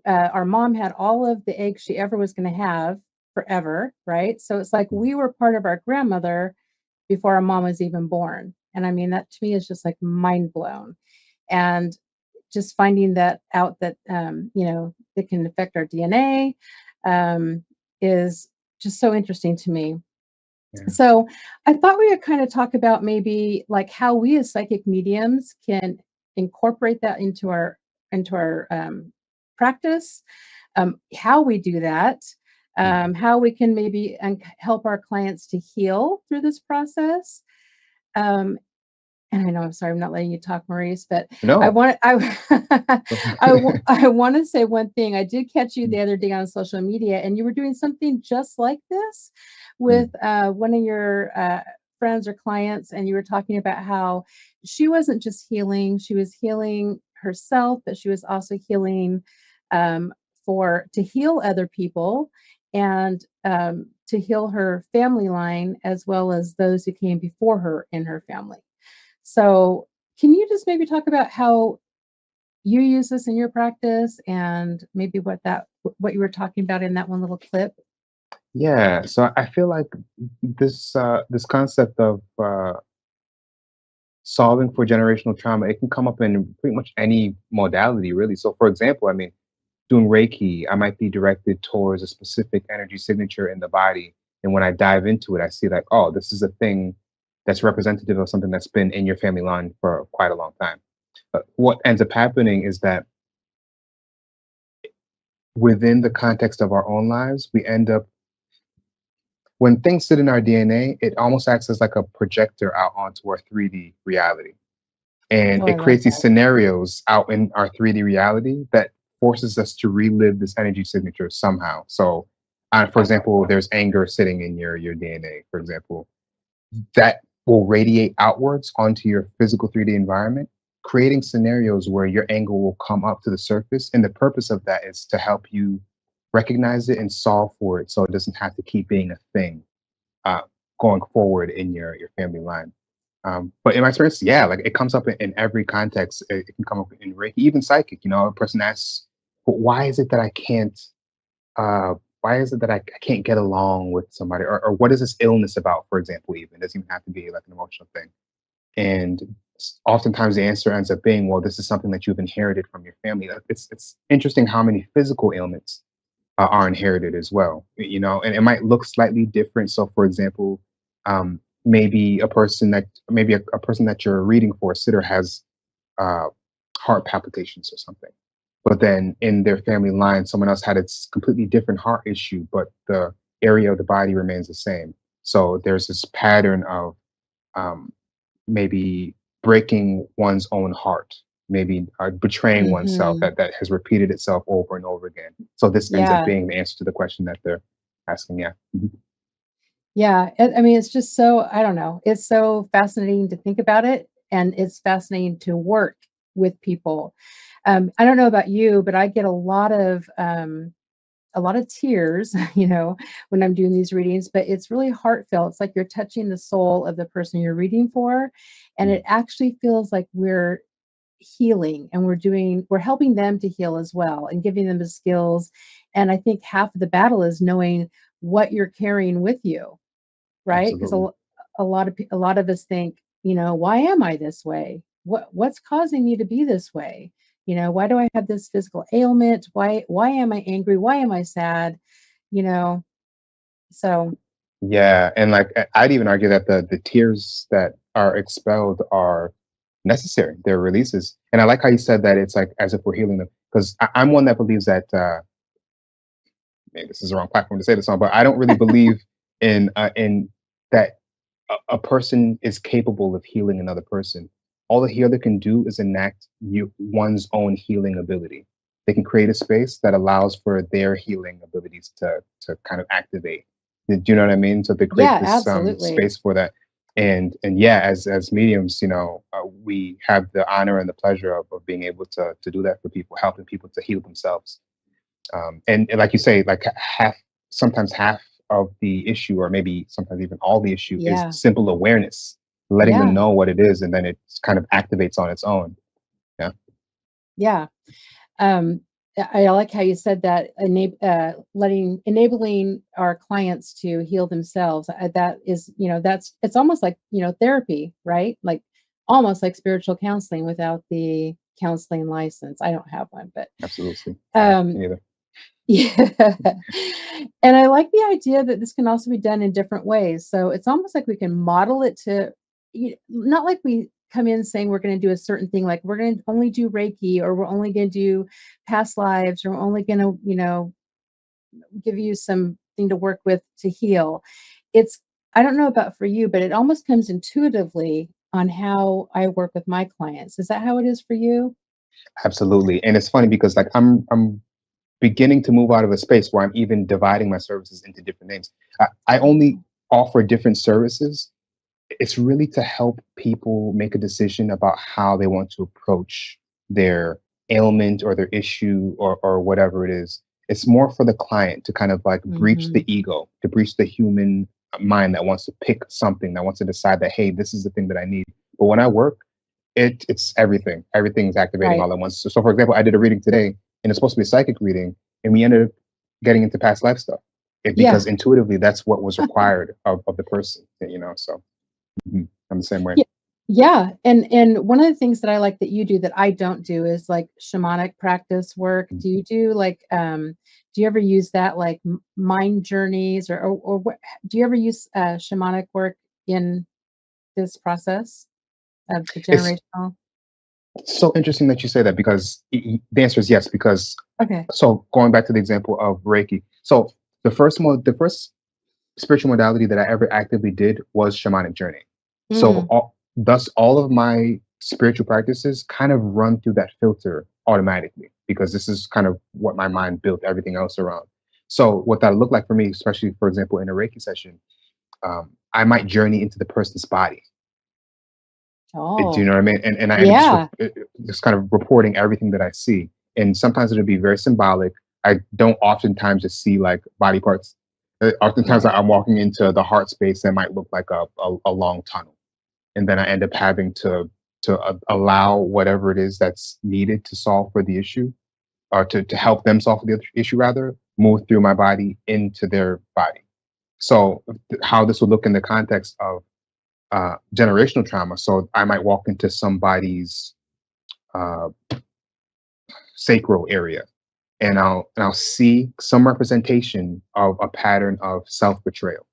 had all of the eggs she ever was going to have forever, right? So it's like we were part of our grandmother before our mom was even born. And I mean, that to me is just like mind blown. And just finding that out that, you know, it can affect our DNA is just so interesting to me. Yeah. So I thought we would kind of talk about maybe like how we as psychic mediums can incorporate that into our practice, how we do that, how we can maybe help our clients to heal through this process. And I know, I'm sorry, I'm not letting you talk, Maurice, but no. I want to say one thing. I did catch you the other day on social media, and you were doing something just like this with one of your friends or clients, and you were talking about how she wasn't just healing; she was healing herself, but she was also healing to heal other people and to heal her family line as well as those who came before her in her family. So can you just maybe talk about how you use this in your practice and maybe what you were talking about in that one little clip? Yeah, so I feel like this concept of solving for generational trauma, it can come up in pretty much any modality, really. So for example, I mean, doing Reiki, I might be directed towards a specific energy signature in the body. And when I dive into it, I see like, oh, this is a thing that's representative of something that's been in your family line for quite a long time. But what ends up happening is that within the context of our own lives, we end up, when things sit in our DNA, it almost acts as like a projector out onto our 3D reality. And it creates these scenarios out in our 3D reality that forces us to relive this energy signature somehow. So, for example, there's anger sitting in your DNA, for example, that will radiate outwards onto your physical 3D environment, creating scenarios where your anger will come up to the surface. And the purpose of that is to help you recognize it and solve for it so it doesn't have to keep being a thing going forward in your family line. But in my experience, yeah, like it comes up in every context. It can come up in Reiki, even psychic. A person asks, "But why is it that I can't? Uh, why is it that I can't get along with somebody? Or what is this illness about?" For example, even it doesn't even have to be like an emotional thing. And oftentimes the answer ends up being, "Well, this is something that you've inherited from your family." It's interesting how many physical ailments are inherited as well. And it might look slightly different. So, for example, maybe a person that you're reading for, a sitter, has uh, heart palpitations or something. But then in their family line, someone else had a completely different heart issue, but the area of the body remains the same. So there's this pattern of um, maybe breaking one's own heart, maybe betraying oneself Hmm. that has repeated itself over and over again. So this ends up Yeah. being the answer to the question that they're asking. Yeah. Mhm. Yeah. I mean, it's just so, I don't know. It's so fascinating to think about it. And it's fascinating to work with people. I don't know about you, but I get a lot of tears, when I'm doing these readings, but it's really heartfelt. It's like you're touching the soul of the person you're reading for. And Mm. it actually feels like we're healing and we're helping them to heal as well and giving them the skills. And I think half of the battle is knowing what you're carrying with you, right? Because Absolutely. a lot of us think, why am I this way? What's causing me to be this way? Why do I have this physical ailment? Why am I angry? Why am I sad? You know, so Yeah, and like I'd even argue that the tears that are expelled are necessary. They're releases, and I like how you said that it's like as if we're healing them. Because I'm one that believes that maybe this is the wrong platform to say this on, but I don't really believe in that a person is capable of healing another person. All the healer can do is enact one's own healing ability. They can create a space that allows for their healing abilities to kind of activate. Do you know what I mean? So they create yeah, this absolutely. space for that. And yeah, as mediums, we have the honor and the pleasure of being able to do that for people, helping people to heal themselves. And like you say, like sometimes half of the issue, or maybe sometimes even all the issue, is Yeah. simple awareness, letting them Yeah. know what it is, and then it kind of activates on its own. Yeah, Yeah. Um, I like how you said that enabling our clients to heal themselves. That is, it's almost like, therapy, right? Like almost like spiritual counseling without the counseling license. I don't have one, but absolutely. um, Me either. yeah. And I like the idea that this can also be done in different ways. So it's almost like we can model it to, not like we come in saying we're going to do a certain thing, like we're going to only do Reiki or we're only going to do past lives or we're only going to, give you something to work with to heal. It's, I don't know about for you, but it almost comes intuitively on how I work with my clients. Is that how it is for you? Absolutely. And it's funny because like I'm beginning to move out of a space where I'm even dividing my services into different names. I only offer different services. It's really to help people make a decision about how they want to approach their ailment or their issue, or whatever it is. It's more for the client to kind of like breach Hmm. the ego, to breach the human mind that wants to pick something, that wants to decide that, hey, this is the thing that I need. But when I work, it's everything. Everything's activating Right. all at once. So for example, I did a reading today, and it's supposed to be a psychic reading, and we ended up getting into past life stuff. Because Yeah. intuitively that's what was required of the person, so I'm the same way. Yeah, yeah, and one of the things that I like that you do that I don't do is like shamanic practice work. Mm. Do you do like do you ever use that like mind journeys or what do you ever use shamanic work in this process of the It's generational? so interesting that you say that, because the answer is yes. Because Okay. so going back to the example of Reiki, so the first spiritual modality that I ever actively did was shamanic journey. So Mm, thus all of my spiritual practices kind of run through that filter automatically, because this is kind of what my mind built everything else around. So what that looked like for me, especially for example in a Reiki session, I might journey into the person's body. Do you oh, know what I mean? And I end up yeah. just kind of reporting everything that I see. And sometimes it'll be very symbolic. I don't oftentimes just see like body parts. Oftentimes Right. I'm walking into the heart space that might look like a long tunnel. and then I end up having to allow whatever it is that's needed to solve for the issue, or to help them solve for the other issue rather, move through my body into their body. So how this would look in the context of generational trauma. So I might walk into somebody's uh, sacral area, and I'll see some representation of a pattern of self betrayal,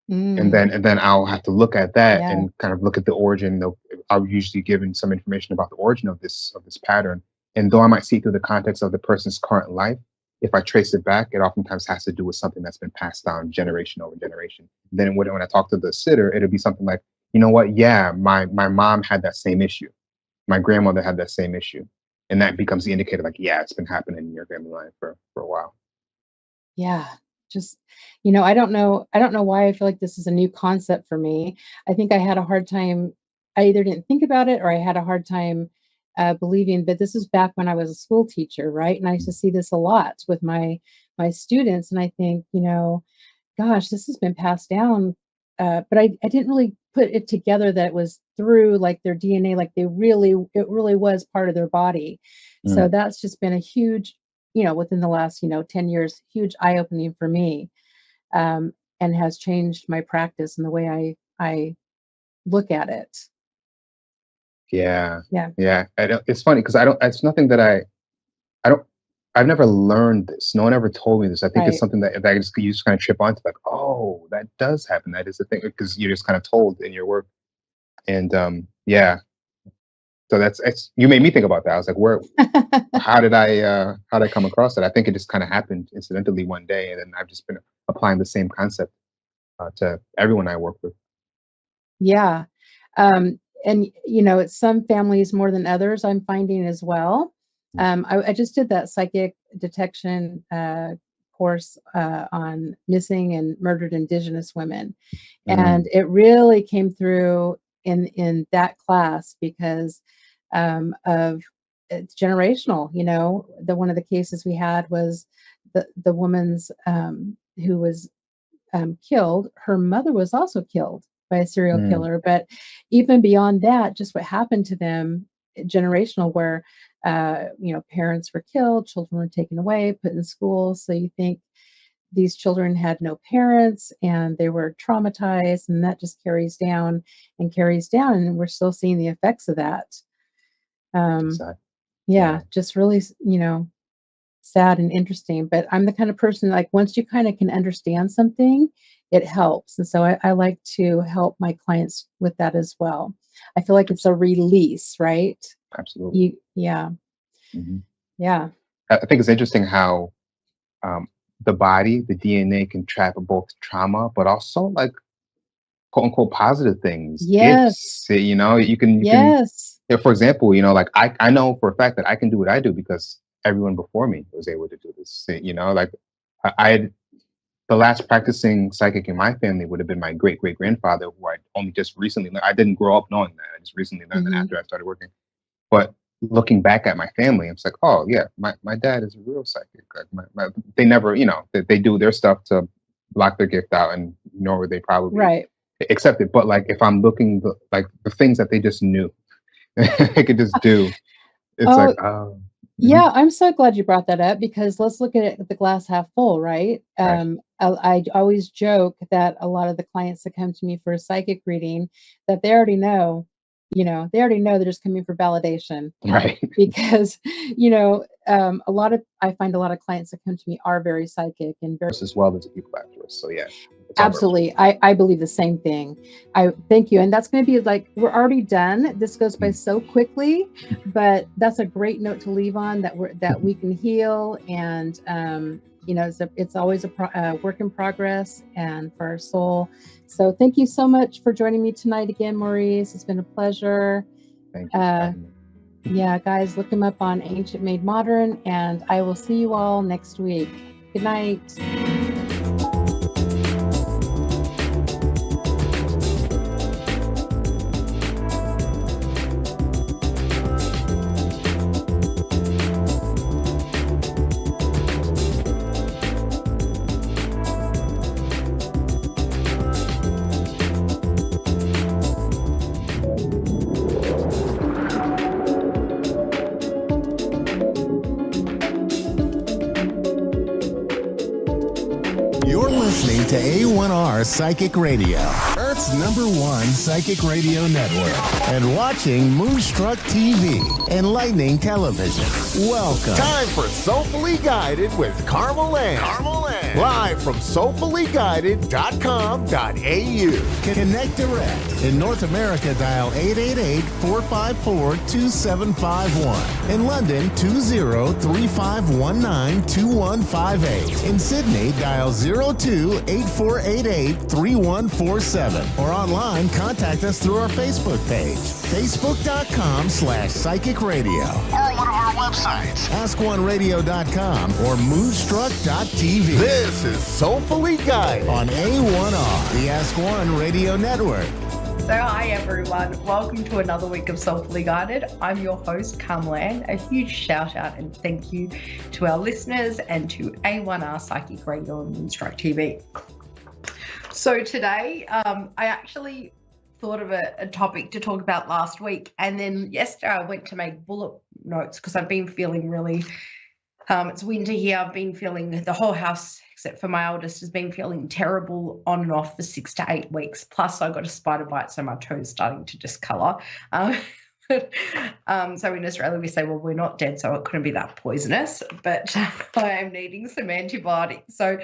and Mm, then I'll have to look at that yeah. and kind of look at the origin. I'll usually given some information about the origin of this pattern, and though I might see through the context of the person's current life, if I trace it back, it oftentimes has to do with something that's been passed down generation over generation. Then when I talk to the sitter, it'll be something like, you know what? Yeah, my mom had that same issue. My grandmother had that same issue, and that becomes the indicator. Like, yeah, it's been happening in your family line for a while. Yeah. Just, I don't know why I feel like this is a new concept for me. I think I had a hard time. I either didn't think about it or I had a hard time believing, but this is back when I was a school teacher, right? And I used to see this a lot with my students. And I think, gosh, this has been passed down. But I didn't really put it together that it was through like their DNA, like it really was part of their body. So Mm. that's just been a huge, within the last, 10 years, huge eye opening for me, and has changed my practice and the way I look at it. Yeah, Yeah. yeah. It's funny because I don't. It's nothing that I don't. I've never learned this. No one ever told me this. I think it's Right. something that you just kind of trip onto, like, oh, that does happen. That is a thing because you're just kind of told in your work. And yeah, so it's you made me think about that. I was like, where, how did I come across it? I think it just kind of happened incidentally one day, and then I've just been applying the same concept to everyone I work with. Yeah. And it's some families more than others, I'm finding as well. I just did that psychic detection course on missing and murdered Indigenous women. And Mm, it really came through in that class because of it's generational. The one of the cases we had was the woman's who was killed. Her mother was also killed by a serial mm, killer. But even beyond that, just what happened to them, generational, where parents were killed, children were taken away, put in school. So you think these children had no parents and they were traumatized, and that just carries down and carries down, and we're still seeing the effects of that. Um, exactly. yeah, Yeah. just really, sad and interesting. But I'm the kind of person, like, once you kind of can understand something, it helps. And so I like to help my clients with that as well. I feel like it's a release, right? Absolutely. Yeah, Mhm. yeah, I think it's interesting how um, the body, the DNA, can trap both trauma, but also like quote unquote positive things, yes, gifts. You can. yes, Yeah, for example, like I know for a fact that I can do what I do because everyone before me was able to do this. Like I the last practicing psychic in my family would have been my great great grandfather, who I only just recently learned. I didn't grow up knowing that. I just recently learned that hmm after I started working. But looking back at my family, I'm just like, oh yeah, my dad is a real psychic. Like they never, they do their stuff to block their gift out, and nor would they probably right. accept it. But like if I'm looking like the things that they just knew, they could just do. It's like, Oh, oh, mhm, yeah, I'm so glad you brought that up because let's look at it the glass half full, right? right, I always joke that a lot of the clients that come to me for a psychic reading, that they already know, they already know they're just coming for validation right, because, I find a lot of clients that come to me are very psychic and very. as well as the people afterwards. So yeah, it's all virtual. Absolutely. I believe the same thing. I thank you. And that's going to be like, we're already done. This goes by so quickly, but that's a great note to leave on, that we can heal. And, it's always a work in progress and for our soul. So thank you so much for joining me tonight again, Maurice. It's been a pleasure. Thank you for having me. Yeah, guys, look him up on Ancient Made Modern, and I will see you all next week. Good night. listening to A1R Psychic Radio, Earth's #1 psychic radio network, and watching Moonstruck TV, enlightening television. Welcome. Time for Soulfully Guided with Carmel Ann. Live from soulfullyguided.com.au. Connect direct. In North America, dial 888-454-2751. In London, 20-3519-2158. In Sydney, dial 02-8488-3147. Or online, contact us through our Facebook page, facebook.com/psychic radio. Or one of our websites, askoneradio.com or moonstruck.tv. This is Soulfully Guided on A1R, the Ask One Radio Network. So hi everyone, welcome to another week of Soulfully Guided. I'm your host, Carmel Ann. A huge shout out and thank you to our listeners and to A1R Psychic Radio and Moonstruck TV. So today, I actually thought of a topic to talk about last week, and then yesterday I went to make bullet notes because I've been feeling really, it's winter here, I've been feeling, the whole house except for my oldest has been feeling terrible on and off for 6 to 8 weeks. Plus I got a spider bite, so my toe's starting to discolor. So in Australia we say, well, we're not dead, so it couldn't be that poisonous, but I am needing some antibiotics. So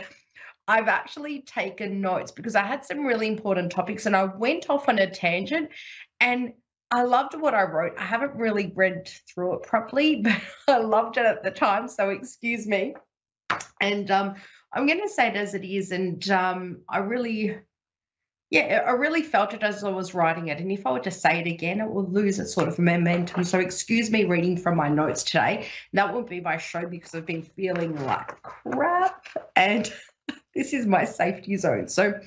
I've actually taken notes because I had some really important topics and I went off on a tangent and I loved what I wrote. I haven't really read through it properly, but I loved it at the time, so excuse me. And I'm going to say it as it is, and I really felt it as I was writing it. And if I were to say it again, it will lose its sort of momentum. So excuse me reading from my notes today. That won't be my show because I've been feeling like crap, and this is my safety zone. So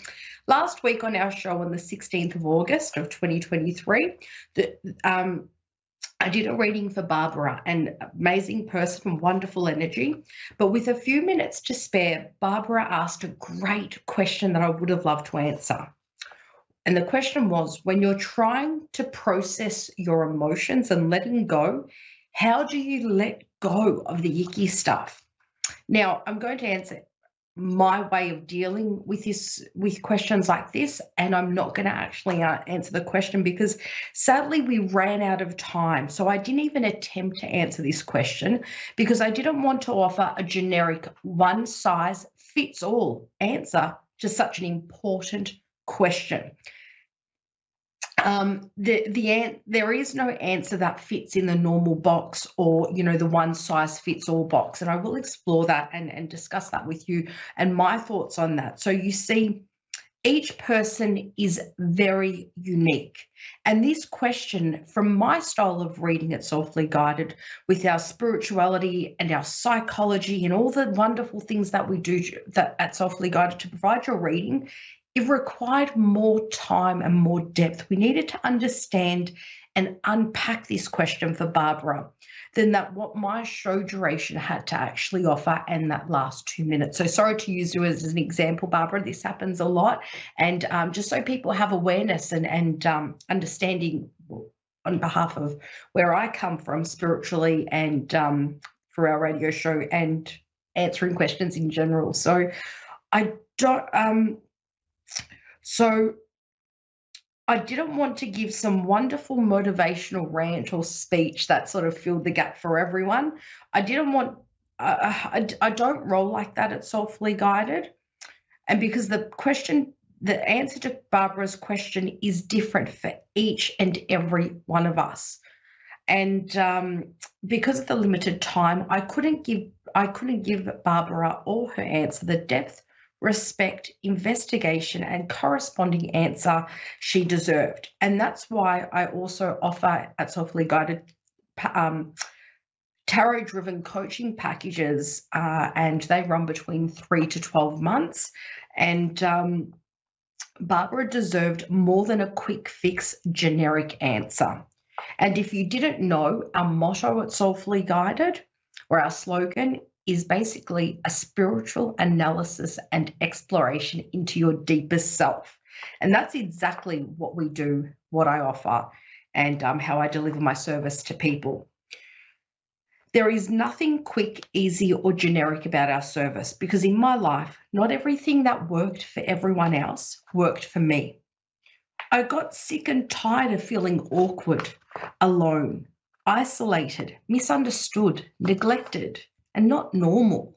last week on our show on the 16th of August of 2023, I did a reading for Barbara, an amazing person, wonderful energy. But with a few minutes to spare, Barbara asked a great question that I would have loved to answer. And the question was, when you're trying to process your emotions and letting go, how do you let go of the icky stuff? Now, I'm going to answer my way of dealing with this, with questions like this, and I'm not going to actually answer the question because sadly we ran out of time. So I didn't even attempt to answer this question because I didn't want to offer a generic one-size-fits-all answer to such an important question. There is no answer that fits in the normal box or, you know, the one-size-fits-all box. And I will explore that and discuss that with you and my thoughts on that. So you see, each person is very unique. And this question, from my style of reading at Soulfully Guided, with our spirituality and our psychology and all the wonderful things that we do at Soulfully Guided to provide your reading, it required more time and more depth. We needed to understand and unpack this question for Barbara than that what my show duration had to actually offer and that last 2 minutes. So sorry to use you as an example, Barbara. This happens a lot. And just so people have awareness and understanding on behalf of where I come from spiritually and for our radio show and answering questions in general. So I don't... So I didn't want to give some wonderful motivational rant or speech that sort of filled the gap for everyone. I didn't want, I don't roll like that at Soulfully Guided. And because the answer to Barbara's question is different for each and every one of us. And because of the limited time, I couldn't give Barbara or her answer the depth, respect, investigation, and corresponding answer she deserved. And that's why I also offer at Soulfully Guided tarot-driven coaching packages, and they run between 3 to 12 months. And Barbara deserved more than a quick fix generic answer. And if you didn't know, our motto at Soulfully Guided, or our slogan, is basically a spiritual analysis and exploration into your deepest self. And that's exactly what we do, what I offer, and how I deliver my service to people. There is nothing quick, easy, or generic about our service because in my life, not everything that worked for everyone else worked for me. I got sick and tired of feeling awkward, alone, isolated, misunderstood, neglected, and not normal.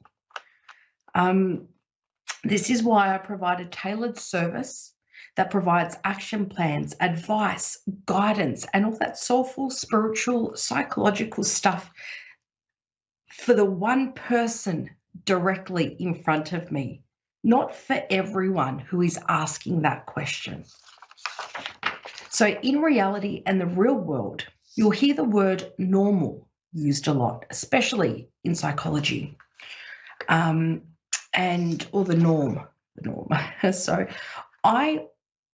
This is why I provide a tailored service that provides action plans, advice, guidance, and all that soulful, spiritual, psychological stuff for the one person directly in front of me, not for everyone who is asking that question. So in reality and the real world, you'll hear the word normal used a lot, especially in psychology, or the norm. So I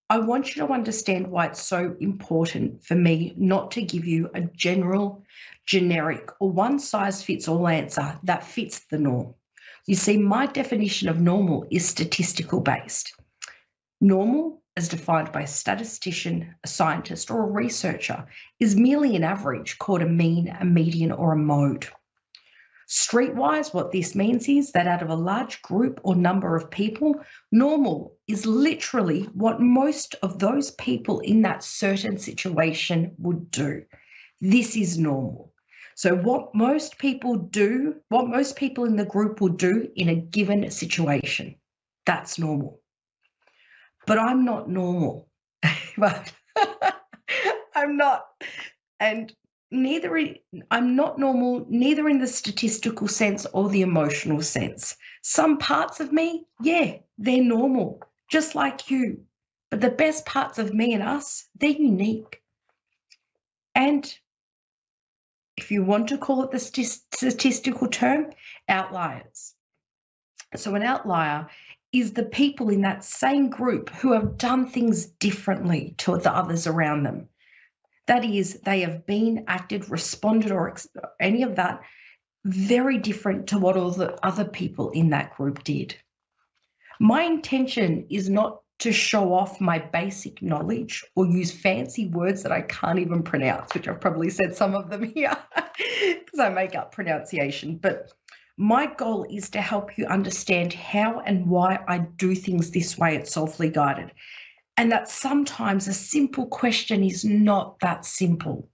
want you to understand why it's so important for me not to give you a general, generic, or one-size-fits-all answer that fits the norm. You see, my definition of normal is statistical based. Normal, as defined by a statistician, a scientist, or a researcher, is merely an average called a mean, a median, or a mode. Streetwise, what this means is that out of a large group or number of people, normal is literally what most of those people in that certain situation would do. This is normal. So what most people do, what most people in the group will do in a given situation, that's normal. But I'm not normal. But I'm not. And I'm not normal, neither in the statistical sense or the emotional sense. Some parts of me, yeah, they're normal, just like you. But the best parts of me and us, they're unique. And if you want to call it the statistical term, outliers. So an outlier is the people in that same group who have done things differently to the others around them. That is, they have been, acted, responded, or any of that very different to what all the other people in that group did. My intention is not to show off my basic knowledge or use fancy words that I can't even pronounce, which I've probably said some of them here because I make up pronunciation. But my goal is to help you understand how and why I do things this way at Soulfully Guided. And that sometimes a simple question is not that simple.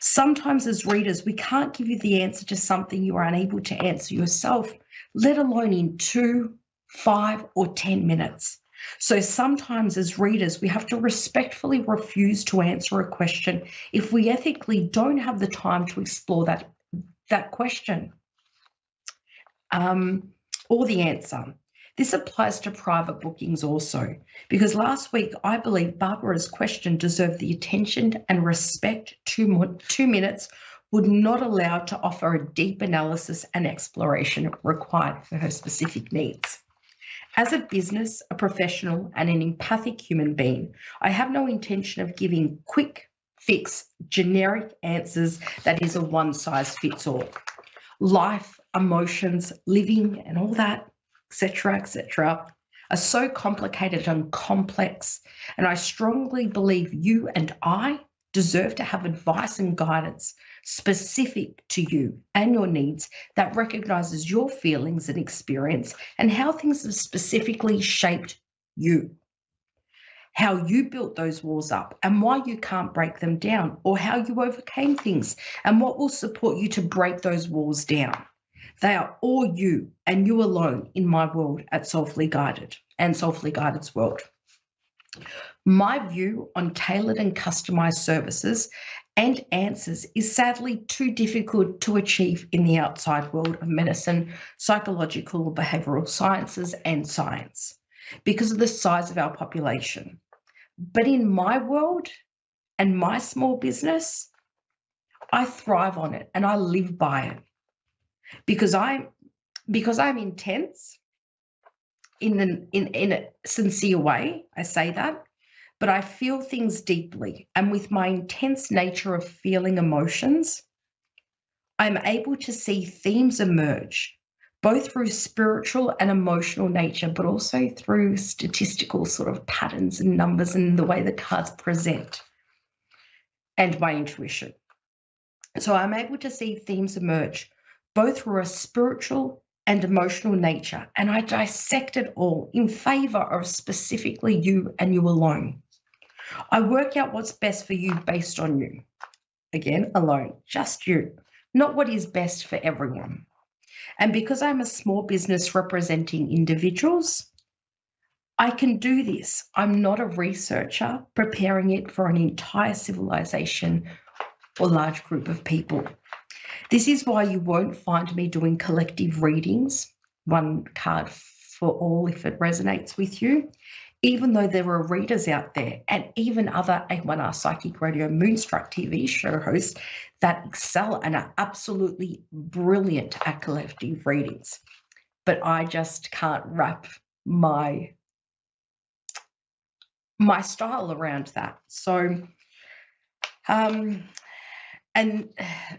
Sometimes as readers, we can't give you the answer to something you are unable to answer yourself, let alone in 2, 5, or 10 minutes. So sometimes as readers, we have to respectfully refuse to answer a question if we ethically don't have the time to explore that question or the answer. This applies to private bookings also, because last week I believe Barbara's question deserved the attention and respect 2 minutes would not allow to offer a deep analysis and exploration required for her specific needs. As a business, a professional, and an empathic human being, I have no intention of giving quick, fix, generic answers that is a one-size-fits-all. Life, emotions, living, and all that, etc., are so complicated and complex, and I strongly believe you and I deserve to have advice and guidance specific to you and your needs that recognizes your feelings and experience and how things have specifically shaped you, how you built those walls up and why you can't break them down, or how you overcame things and what will support you to break those walls down. They are all you and you alone in my world at Soulfully Guided and Soulfully Guided's world. My view on tailored and customized services and answers is sadly too difficult to achieve in the outside world of medicine, psychological or behavioral sciences, and science because of the size of our population. But in my world and my small business, I thrive on it and I live by it. Because I'm intense in a sincere way, I say that, but I feel things deeply. And with my intense nature of feeling emotions, I'm able to see themes emerge, both through spiritual and emotional nature, but also through statistical sort of patterns and numbers and the way the cards present, and my intuition. So I'm able to see themes emerge, both through a spiritual and emotional nature, and I dissect it all in favor of specifically you and you alone. I work out what's best for you based on you. Again, alone, just you, not what is best for everyone. And because I'm a small business representing individuals, I can do this. I'm not a researcher preparing it for an entire civilization or large group of people. This is why you won't find me doing collective readings, one card for all if it resonates with you, even though there are readers out there and even other A1R Psychic Radio Moonstruck TV show hosts that excel and are absolutely brilliant at collective readings. But I just can't wrap my style around that. So, and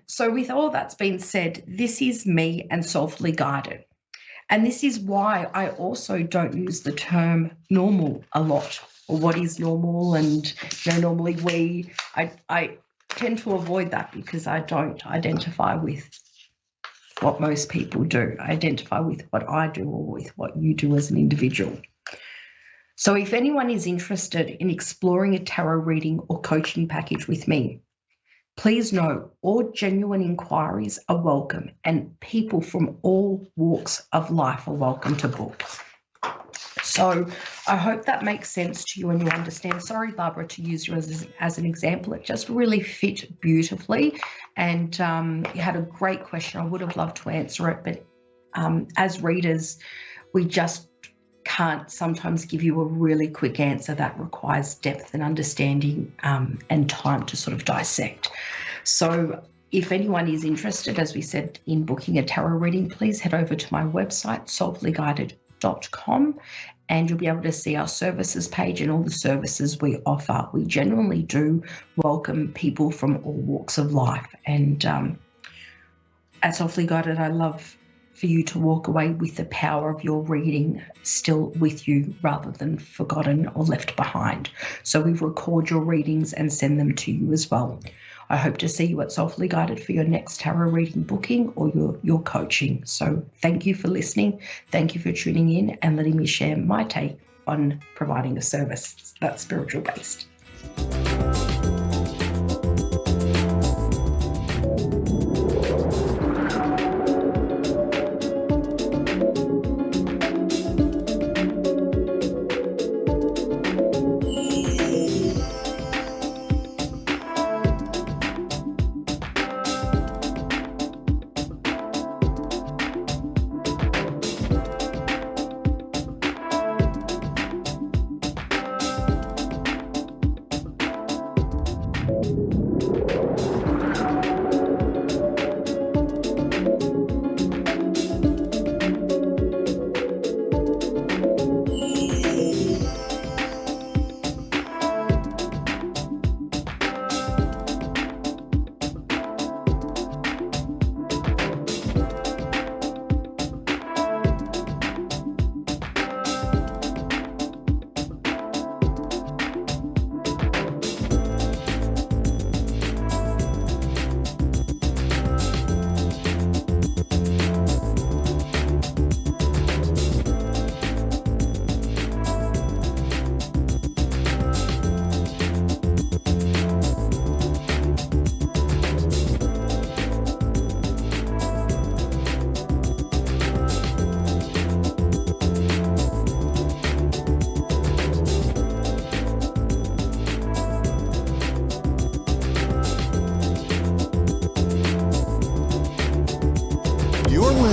so with all that's been said, this is me and softly guided. And this is why I also don't use the term normal a lot, or what is normal. And normally I tend to avoid that because I don't identify with what most people do. I identify with what I do or with what you do as an individual. So if anyone is interested in exploring a tarot reading or coaching package with me, please know all genuine inquiries are welcome and people from all walks of life are welcome to book. So I hope that makes sense to you and you understand. Sorry, Barbara, to use you as an example. It just really fit beautifully. And you had a great question. I would have loved to answer it, but as readers, we just can't sometimes give you a really quick answer that requires depth and understanding and time to sort of dissect. So if anyone is interested, as we said, in booking a tarot reading, please head over to my website, soulfullyguided.com, and you'll be able to see our services page and all the services we offer. We genuinely do welcome people from all walks of life. And at Soulfully Guided, I love for you to walk away with the power of your reading still with you rather than forgotten or left behind. So we record your readings and send them to you as well. I hope to see you at Soulfully Guided for your next tarot reading booking or your coaching. So thank you for listening. Thank you for tuning in and letting me share my take on providing a service that's spiritual based.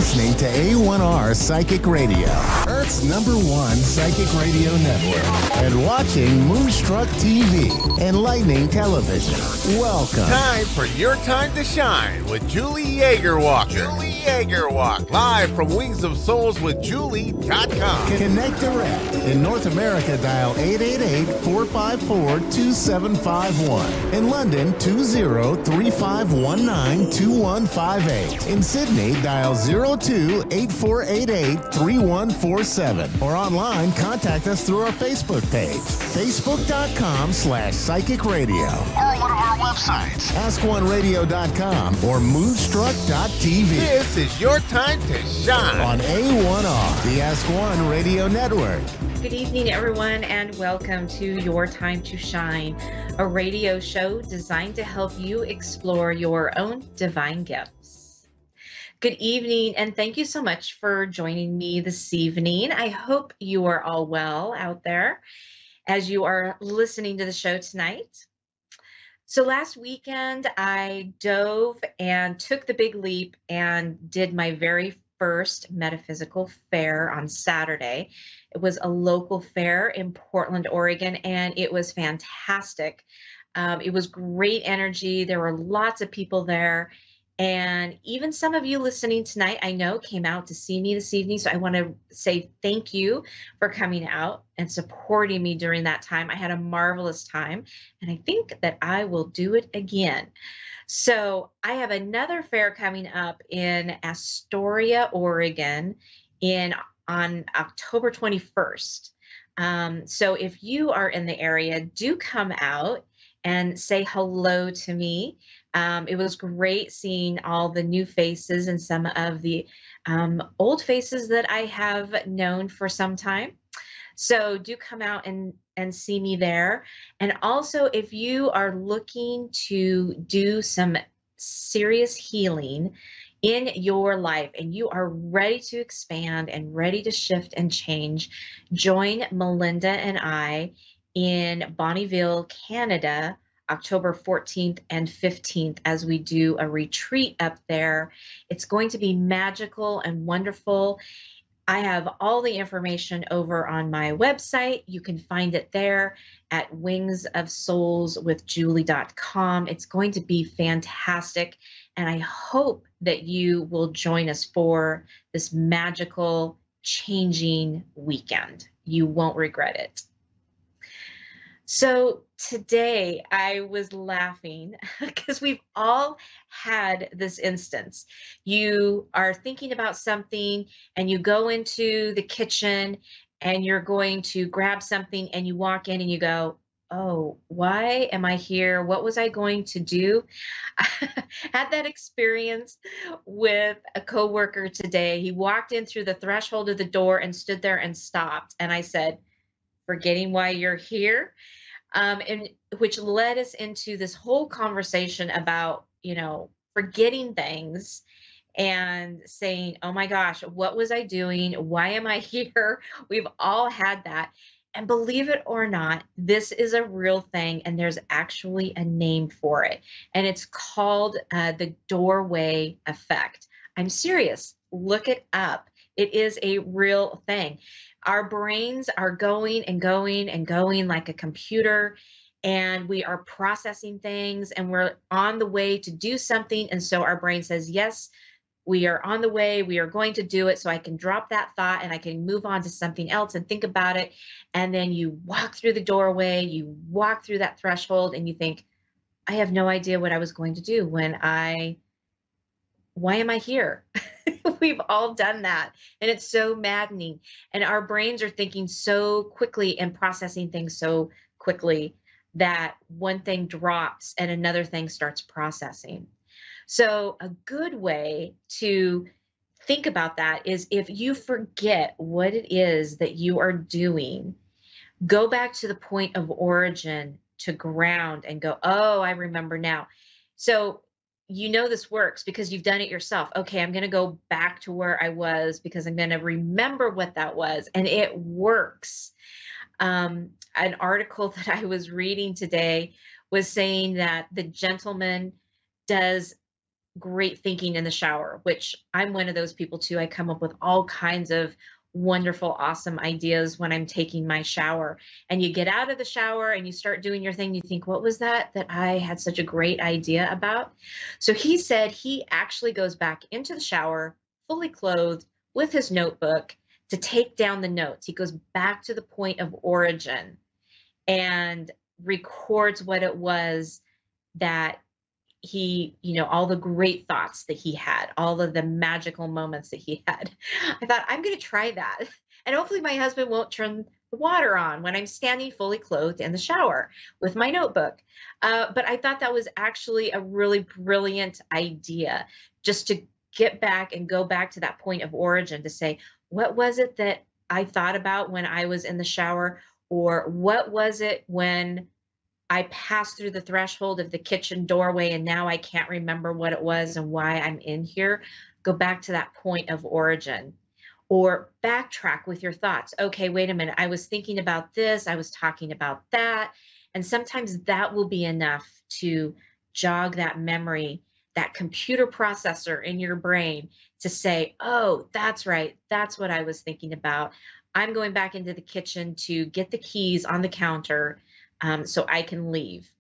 Listening to A1R Psychic Radio, Earth's #1 psychic radio network, and watching Moonstruck TV, enlightening television. Welcome. Time for your time to shine with Julie Yeager Walker. Jaeger Walk, live from Wings of Souls with Julie.com. Connect direct. In North America, dial 888-454-2751. In London, 20-3519-2158. In Sydney, dial 02-8488-3147. Or online, contact us through our Facebook page, facebook.com/psychic radio. Or one of our websites, askoneradio.com or moonstruck.tv. This is your time to shine On A1R, the Ask One Radio Network. Good evening, everyone, and welcome to Your Time to Shine, a radio show designed to help you explore your own divine gifts. Good evening, and thank you so much for joining me this evening. I hope you are all well out there as you are listening to the show tonight. So last weekend, I dove and took the big leap and did my very first metaphysical fair on Saturday. It was a local fair in Portland, Oregon, and it was fantastic. It was great energy. There were lots of people there. And even some of you listening tonight, I know, came out to see me this evening. So I want to say thank you for coming out and supporting me during that time. I had a marvelous time, and I think that I will do it again. So I have another fair coming up in Astoria, Oregon on October 21st. So if you are in the area, do come out and say hello to me. It was great seeing all the new faces and some of the old faces that I have known for some time. So do come out and see me there. And also, if you are looking to do some serious healing in your life and you are ready to expand and ready to shift and change, join Melinda and I in Bonnyville, Canada, October 14th and 15th as we do a retreat up there. It's going to be magical and wonderful. I have all the information over on my website. You can find it there at wingsofsoulswithjulie.com. It's going to be fantastic, and I hope that you will join us for this magical, changing weekend. You won't regret it. So today I was laughing because we've all had this instance. You are thinking about something and you go into the kitchen and you're going to grab something and you walk in and you go, oh, why am I here? What was I going to do? I had that experience with a coworker today. He walked in through the threshold of the door and stood there and stopped. And I said, forgetting why you're here? And which led us into this whole conversation about, forgetting things and saying, oh my gosh, what was I doing? Why am I here? We've all had that. And believe it or not, this is a real thing. And there's actually a name for it. And it's called the doorway effect. I'm serious. Look it up. It is a real thing. Our brains are going and going and going like a computer, and we are processing things and we're on the way to do something. And so our brain says, yes, we are on the way. We are going to do it. So I can drop that thought and I can move on to something else and think about it. And then you walk through the doorway, you walk through that threshold and you think, I have no idea what I was going to do why am I here? We've all done that. And it's so maddening. And our brains are thinking so quickly and processing things so quickly that one thing drops and another thing starts processing. So a good way to think about that is if you forget what it is that you are doing, go back to the point of origin, to ground, and go, oh, I remember now. So this works because you've done it yourself. Okay, I'm going to go back to where I was because I'm going to remember what that was. And it works. An article that I was reading today was saying that the gentleman does great thinking in the shower, which I'm one of those people too. I come up with all kinds of wonderful, awesome ideas when I'm taking my shower. And you get out of the shower and you start doing your thing. You think, what was that I had such a great idea about? So he said he actually goes back into the shower, fully clothed with his notebook to take down the notes. He goes back to the point of origin and records what it was that he, all the great thoughts that he had, all of the magical moments that he had. I thought, I'm going to try that. And hopefully my husband won't turn the water on when I'm standing fully clothed in the shower with my notebook. But I thought that was actually a really brilliant idea, just to get back and go back to that point of origin to say, what was it that I thought about when I was in the shower? Or what was it when I passed through the threshold of the kitchen doorway and now I can't remember what it was and why I'm in here? Go back to that point of origin, or backtrack with your thoughts. Okay, wait a minute. I was thinking about this. I was talking about that. And sometimes that will be enough to jog that memory, that computer processor in your brain to say, oh, that's right. That's what I was thinking about. I'm going back into the kitchen to get the keys on the counter so I can leave.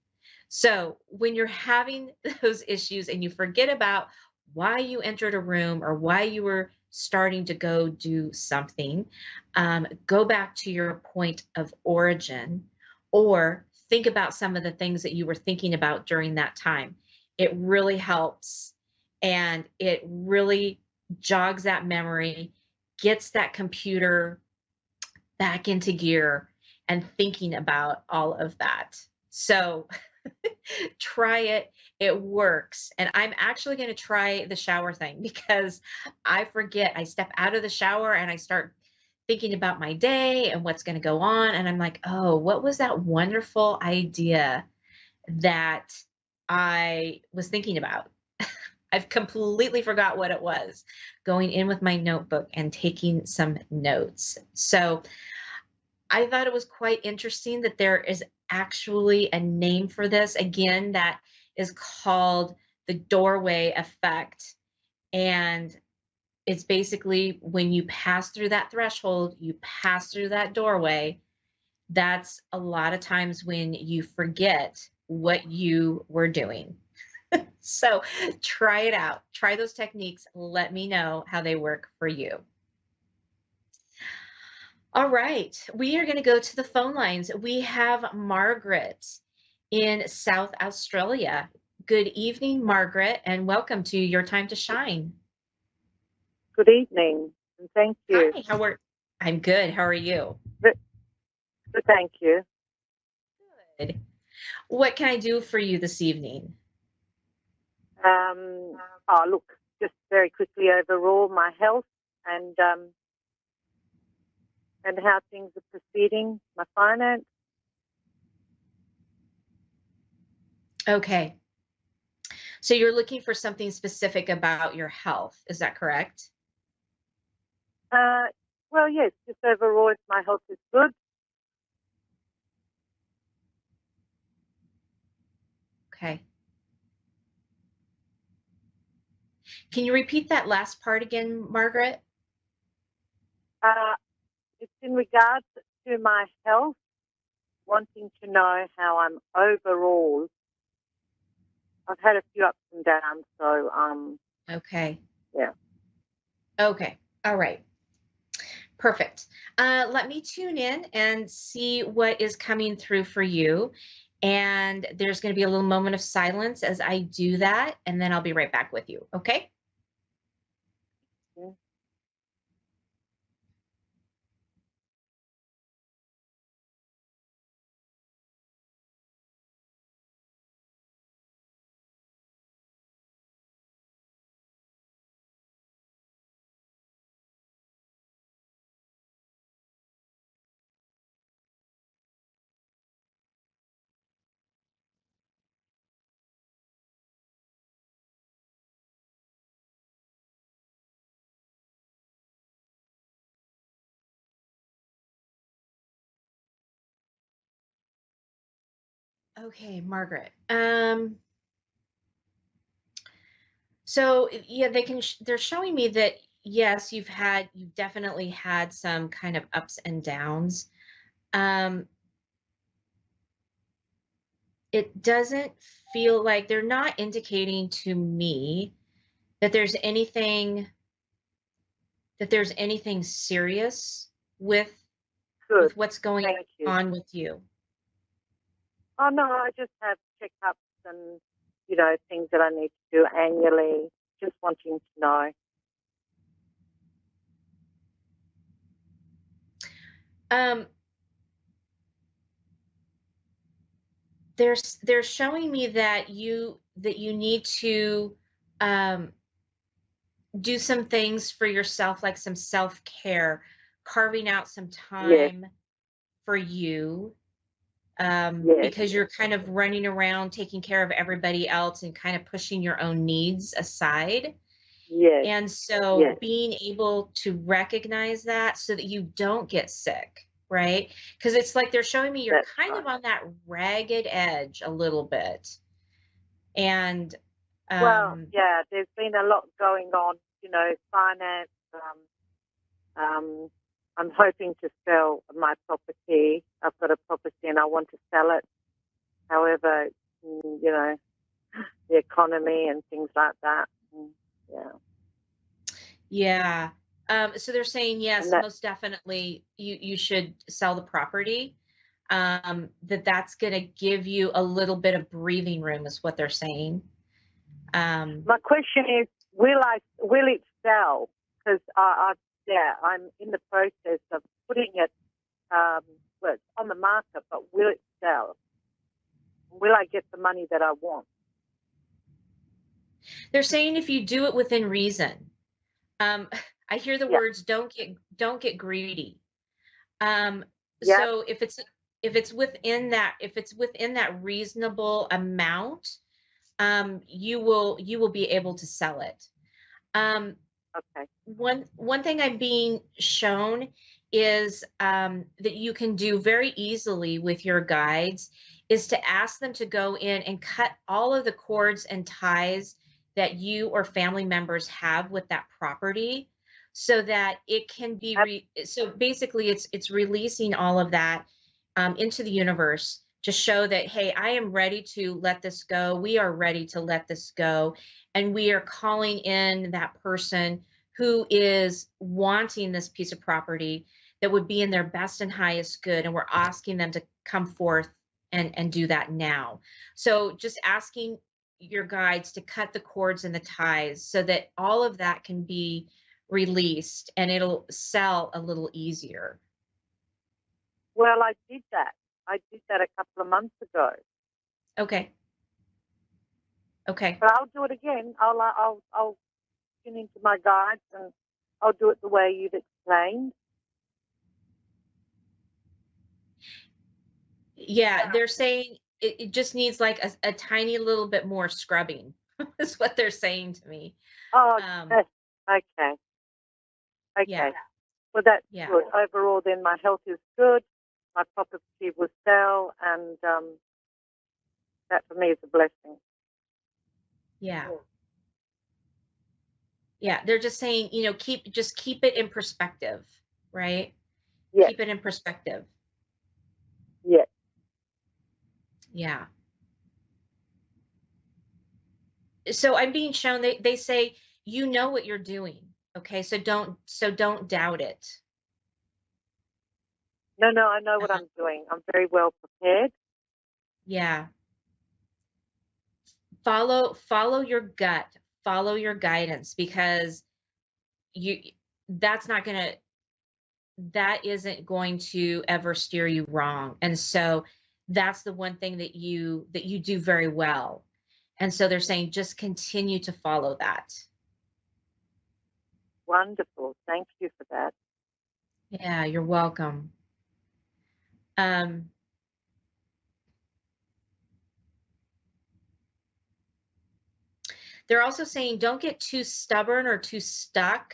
So when you're having those issues and you forget about why you entered a room or why you were starting to go do something, go back to your point of origin, or think about some of the things that you were thinking about during that time. It really helps, and it really jogs that memory, gets that computer back into gear and thinking about all of that. So try it. It works. And I'm actually going to try the shower thing because I forget. I step out of the shower and I start thinking about my day and what's going to go on. And I'm like, oh, what was that wonderful idea that I was thinking about? I've completely forgot what it was, going in with my notebook and taking some notes. So I thought it was quite interesting that there is actually a name for this, again, that is called the doorway effect. And it's basically when you pass through that threshold, you pass through that doorway, that's a lot of times when you forget what you were doing. So try it out. Try those techniques. Let me know how they work for you. All right, we are going to go to the phone lines. We have Margaret in South Australia. Good evening, Margaret, and welcome to Your Time to Shine. Good evening, and thank you. Hi, I'm good. How are you? Good, thank you. Good. What can I do for you this evening? Look, just very quickly overall, my health and how things are proceeding, my finance. Okay. So you're looking for something specific about your health, is that correct? Well, yes, just overall, if my health is good. Okay. Can you repeat that last part again, Margaret? It's in regards to my health, wanting to know how I'm overall. I've had a few ups and downs, so Okay. Yeah. Okay. All right. Perfect. Let me tune in and see what is coming through for you. And there's going to be a little moment of silence as I do that, and then I'll be right back with you. Okay? Yeah. Okay, Margaret. So yeah, they're showing me that yes, you've definitely had some kind of ups and downs. It doesn't feel like they're not indicating to me that there's anything that there's anything serious with Good. what's going Thank you. on with you. Oh, no, I just have checkups and, you know, things that I need to do annually, just wanting to know. They're showing me that you need to do some things for yourself, like some self-care, carving out some Yes, time for you, yes, because you're kind of running around taking care of everybody else and kind of pushing your own needs aside. yes, And so yes. being able to recognize that so that you don't get sick, right? Because it's like they're showing me you're That's kind of right. on that ragged edge a little bit. And Well, yeah, there's been a lot going on, you know, finance. I'm hoping to sell my property. I've got a property and I want to sell it. However, you know, the economy and things like that. Yeah. yeah. So they're saying, yes, And that, most definitely you should sell the property. That's going to give you a little bit of breathing room is what they're saying. my question is, will it sell? Because I'm in the process of putting it, well, it's on the market, but will it sell? Will I get the money that I want? They're saying if you do it within reason. I hear the Yeah. words don't get greedy. Yeah. So if it's within that reasonable amount, you will be able to sell it. Okay. One thing I'm being shown is that you can do very easily with your guides is to ask them to go in and cut all of the cords and ties that you or family members have with that property so that it can be so basically it's releasing all of that into the universe to show that, hey, I am ready to let this go. We are ready to let this go. And we are calling in that person who is wanting this piece of property that would be in their best and highest good. And we're asking them to come forth and do that now. So just asking your guides to cut the cords and the ties so that all of that can be released and it'll sell a little easier. Well, I did that. I did that a couple of months ago. Okay. Okay. But I'll do it again. I'll tune into my guides and I'll do it the way you've explained. Yeah, they're saying it just needs like a tiny little bit more scrubbing is what they're saying to me. Oh, okay. Okay. Yeah. Well, that's Yeah. good. Overall, then my health is good. My property will sell, and that for me is a blessing. Yeah. Yeah. They're just saying, keep it in perspective, right? Yes. Keep it in perspective. Yes. Yeah. So I'm being shown they say you know what you're doing. Okay. So don't doubt it. No, I know what I'm doing. I'm very well prepared. Yeah. Follow your gut, follow your guidance because that isn't going to ever steer you wrong. And so that's the one thing that you do very well. And so they're saying just continue to follow that. Wonderful. Thank you for that. Yeah, you're welcome. They're also saying don't get too stubborn or too stuck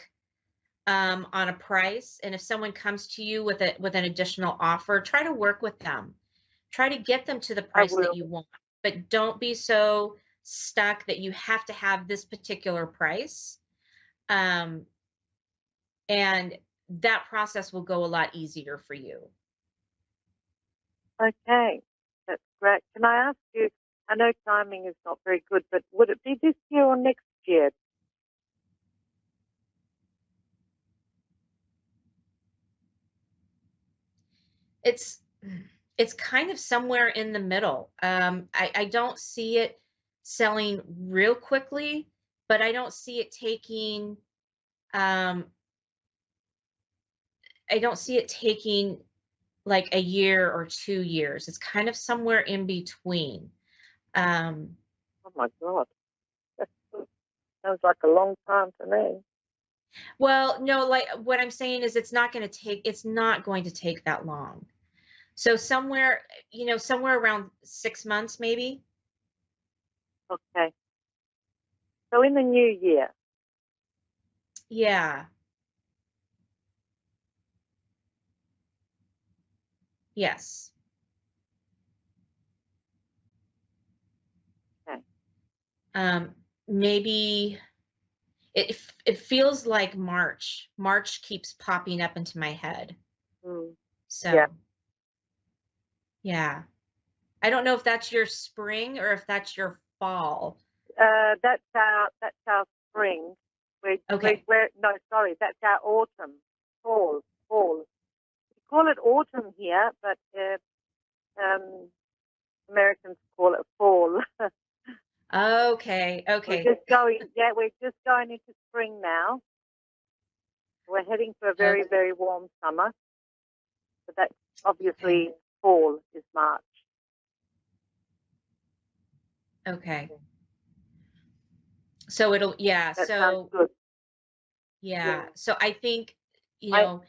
on a price. And if someone comes to you with an additional offer, try to work with them. Try to get them to the price that you want, but don't be so stuck that you have to have this particular price. And that process will go a lot easier for you. Okay, that's great. Can I ask you, I know timing is not very good, but would it be this year or next year? it's kind of somewhere in the middle. I don't see it selling real quickly, but I don't see it taking um, I don't see it taking like a year or 2 years. It's kind of somewhere in between. Um, Oh my God. That sounds like a long time to me. well, no, like what I'm saying is it's not going to take that long. So somewhere, somewhere around 6 months, maybe. Okay. So in the new year. Yeah. Yes. Okay. Maybe it feels like March. March keeps popping up into my head. Mm. So, Yeah. yeah. I don't know if that's your spring or if that's your fall. That's our spring. Okay. No, sorry, that's our autumn. Fall. We call it autumn here, but Americans call it fall. Okay. Okay. We're just going into spring now. We're heading for a very, Okay. very warm summer. But that's obviously fall is March. Okay. So That sounds good. yeah. So I think, you know,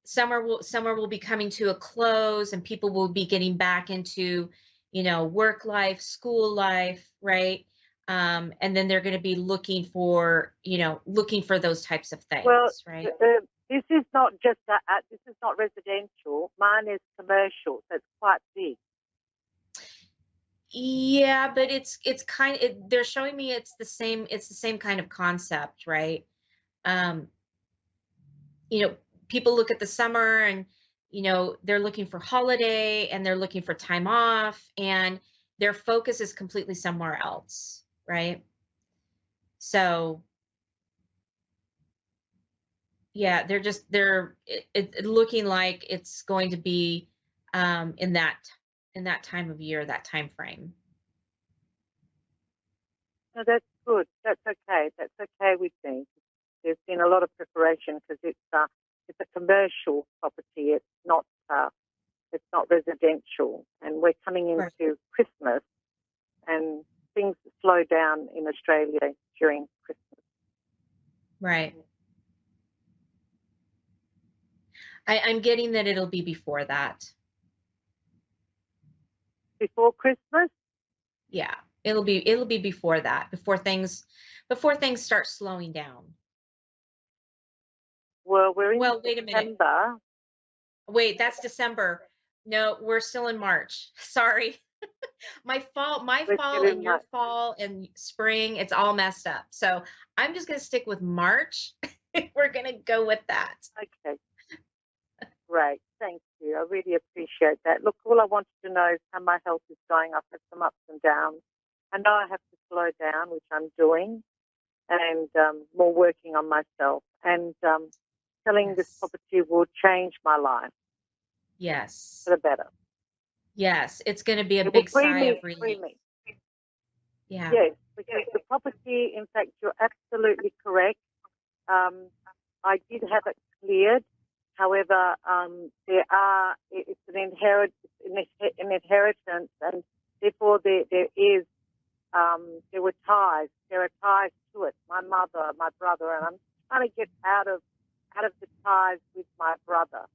summer will be coming to a close and people will be getting back into, work life, school life, right? And then they're going to be looking for those types of things, Well, right? this is not just this is not residential. Mine is commercial, so it's quite big. Yeah, but they're showing me it's the same kind of concept, right? Um, People look at the summer and, they're looking for holiday and they're looking for time off and their focus is completely somewhere else, right? So, yeah, it's looking like it's going to be in that time of year, that time frame. No, that's good. That's okay. That's okay with me. There's been a lot of preparation because it's a commercial property. It's not residential, and we're coming into Christmas, and things slow down in Australia during Christmas. Right. I'm getting that it'll be before that. Before Christmas? Yeah, it'll be before that, before things start slowing down. Well, we're in wait a minute. September. Wait, that's December. No, we're still in March. Sorry. My fall and your fall and spring, it's all messed up. So I'm just going to stick with March. We're going to go with that. Okay. Great. Thank you. I really appreciate that. Look, all I wanted to know is how my health is going. I've had some ups and downs. I know I have to slow down, which I'm doing, and more working on myself. And selling this property will change my life. Yes. For the better. Yes, it's going to be a big sigh of relief. Yeah. Yes, because the property, in fact, you're absolutely correct. I did have it cleared. However, it's an inheritance, and therefore there were ties. There are ties to it. My mother, my brother, and I'm trying to get out of the ties with my brother.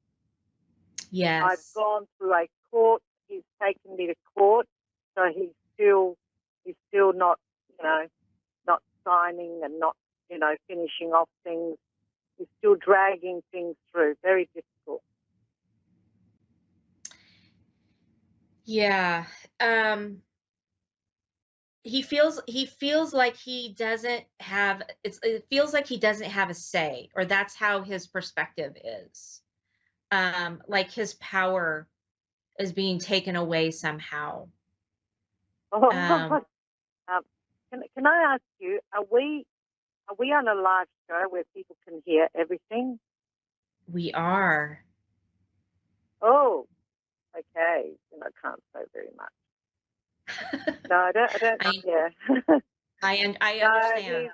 Yes. I've gone through a court. He's taken me to court, so he's still not, not signing and not, finishing off things. He's still dragging things through. Very difficult. Yeah. He feels like he doesn't have it feels like he doesn't have a say, or that's how his perspective is. Like his power is being taken away somehow. Can I ask you, are we on a live show where people can hear everything? We are. Oh, okay. Then I can't say very much. No, I don't. Yeah. I No, understand.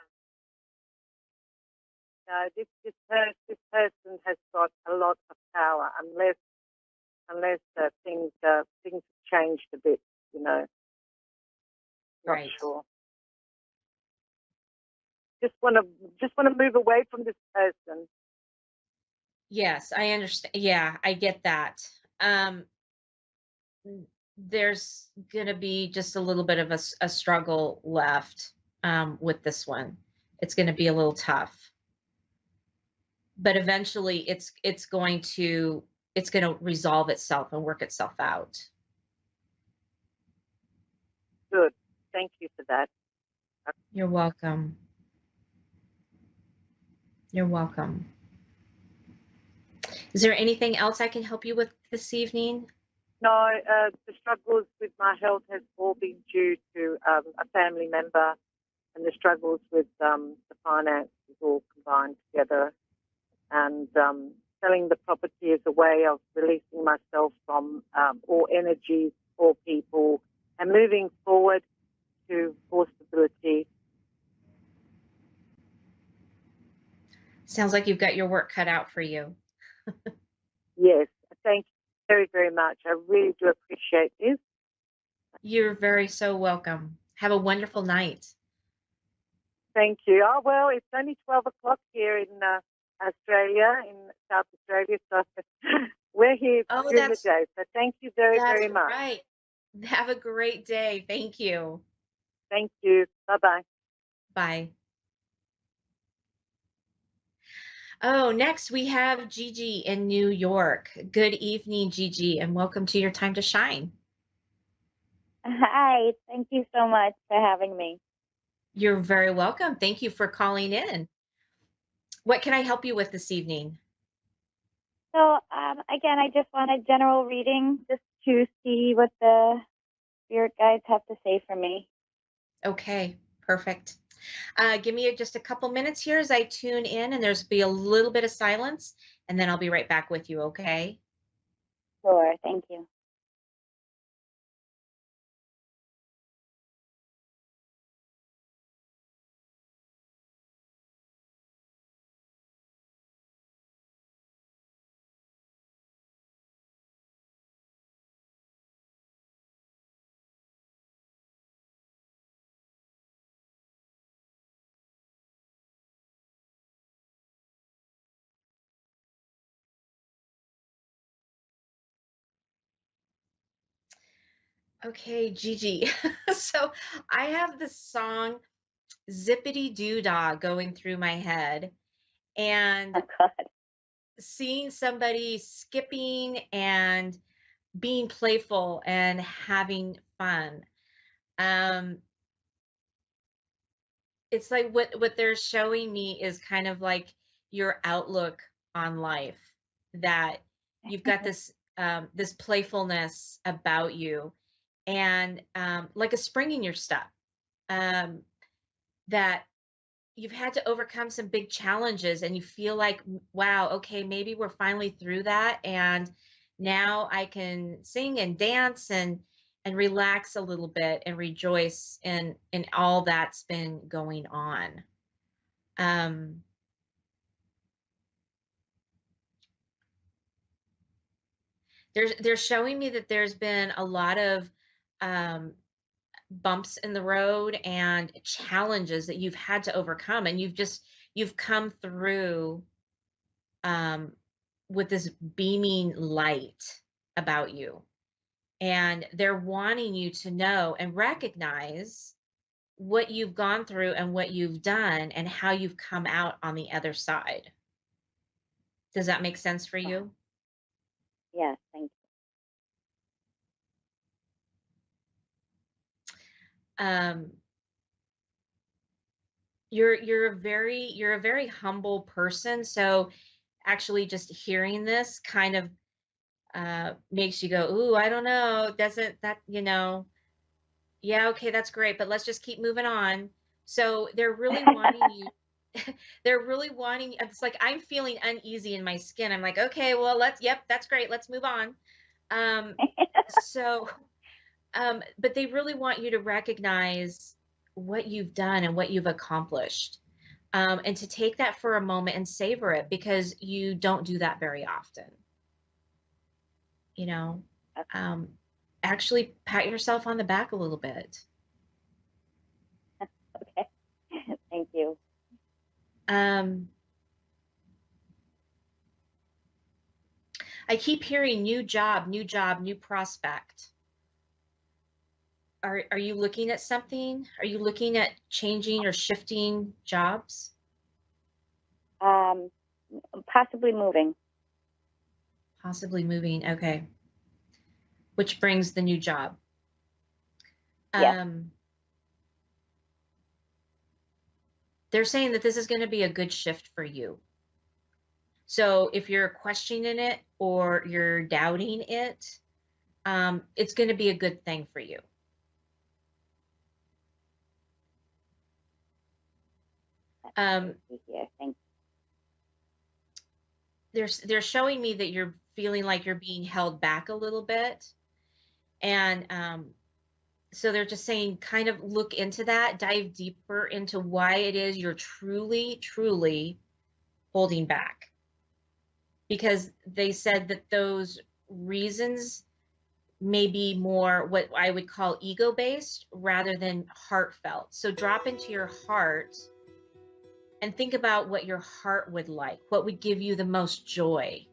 no, this person has got a lot of power, unless things have changed a bit. Not Right. sure. Just want to move away from this person. Yes, I understand. Yeah, I get that. There's going to be just a little bit of a struggle left with this one. It's going to be a little tough, but eventually it's going to resolve itself and work itself out. Good. Thank you for that. You're welcome. You're welcome. Is there anything else I can help you with this evening? No, the struggles with my health has all been due to a family member, and the struggles with the finances all combined together. And selling the property is a way of releasing myself from all energies, all people, and moving forward to more stability. Sounds like you've got your work cut out for you. Yes, thank you very, very much. I really do appreciate this. You're very so welcome. Have a wonderful night. Thank you. Oh, well, it's only 12 o'clock here in Australia, in South Australia, so we're here during the day. So thank you very, very much. That's right. Have a great day. Thank you. Thank you. Bye-bye. Bye. Oh, next we have Gigi in New York. Good evening, Gigi, and welcome to your time to shine. Hi, thank you so much for having me. You're very welcome. Thank you for calling in. What can I help you with this evening? So, again, I just want a general reading just to see what the spirit guides have to say for me. Okay, perfect. Give me just a couple minutes here as I tune in, and there's be a little bit of silence, and then I'll be right back with you, okay? Sure, thank you. Okay, Gigi. So I have the song Zippity Doo Dah going through my head, and seeing somebody skipping and being playful and having fun. It's like what they're showing me is kind of like your outlook on life, that you've got this this playfulness about you, and like a spring in your step, that you've had to overcome some big challenges and you feel like, wow, okay, maybe we're finally through that, and now I can sing and dance and relax a little bit and rejoice in all that's been going on. um they're showing me that there's been a lot of um bumps in the road and challenges that you've had to overcome, and you've come through um, with this beaming light about you. And they're wanting you to know and recognize what you've gone through and what you've done and how you've come out on the other side. Does that make sense for you? Yes, thank Um, you're a very humble person. So actually just hearing this kind of makes you go, ooh, I don't know. Doesn't that, yeah, okay, that's great, but let's just keep moving on. So they're really wanting you, they're really wanting, it's like I'm feeling uneasy in my skin. I'm like, okay, well, yep, that's great. Let's move on. So, but they really want you to recognize what you've done and what you've accomplished. And to take that for a moment and savor it, because you don't do that very often. You know, actually pat yourself on the back a little bit. Okay. Thank you. I keep hearing new job, new prospect. Are you looking at something? Are you looking at changing or shifting jobs? Possibly moving. Possibly moving. Okay. Which brings the new job. Yeah. They're saying that this is going to be a good shift for you. So if you're questioning it or you're doubting it, it's going to be a good thing for you. Thank you. They're showing me that you're feeling like you're being held back a little bit. And so they're just saying, kind of look into that, dive deeper into why it is you're truly, truly holding back. Because they said that those reasons may be more what I would call ego-based rather than heartfelt. So drop into your heart and think about what your heart would like, what would give you the most joy.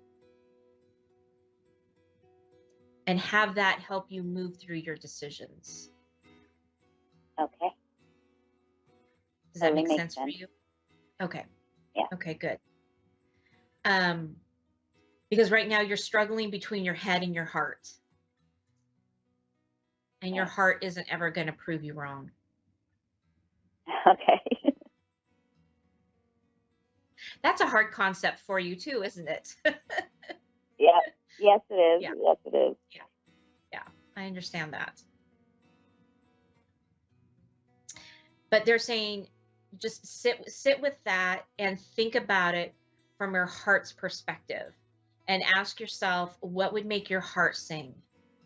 And have that help you move through your decisions. Okay. Does that make sense for you? Okay. Yeah. Okay, good. Because right now you're struggling between your head and your heart. And your heart isn't ever going to prove you wrong. Okay. That's a hard concept for you too, isn't it? Yeah. Yes, it is. Yeah. Yes, it is. Yeah, I understand that. But they're saying just sit with that and think about it from your heart's perspective and ask yourself, what would make your heart sing?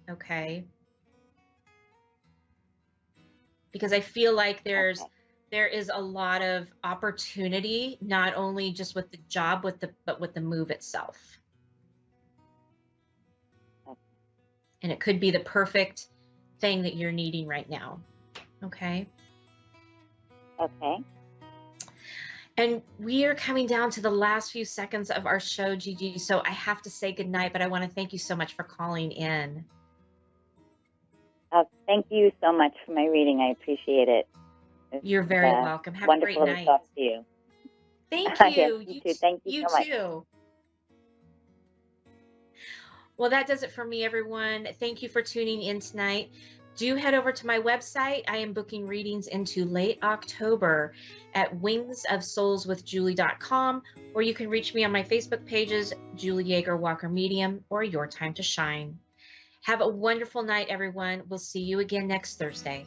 Okay? Because I feel like there is a lot of opportunity, not only just with the job, but with the move itself. And it could be the perfect thing that you're needing right now. Okay? Okay. And we are coming down to the last few seconds of our show, Gigi. So I have to say goodnight, but I want to thank you so much for calling in. Thank you so much for my reading. I appreciate it. You're very welcome. Have a great wonderful night. to talk to you. Thank Yes, you. you too. Thank you so much. too. Well, that does it for me, everyone. Thank you for tuning in tonight. Do head over to my website. I am booking readings into late October at wingsofsoulswithjulie.com, or you can reach me on my Facebook pages, Julie Yeager Walker Medium, or Your Time to Shine. Have a wonderful night, everyone. We'll see you again next Thursday.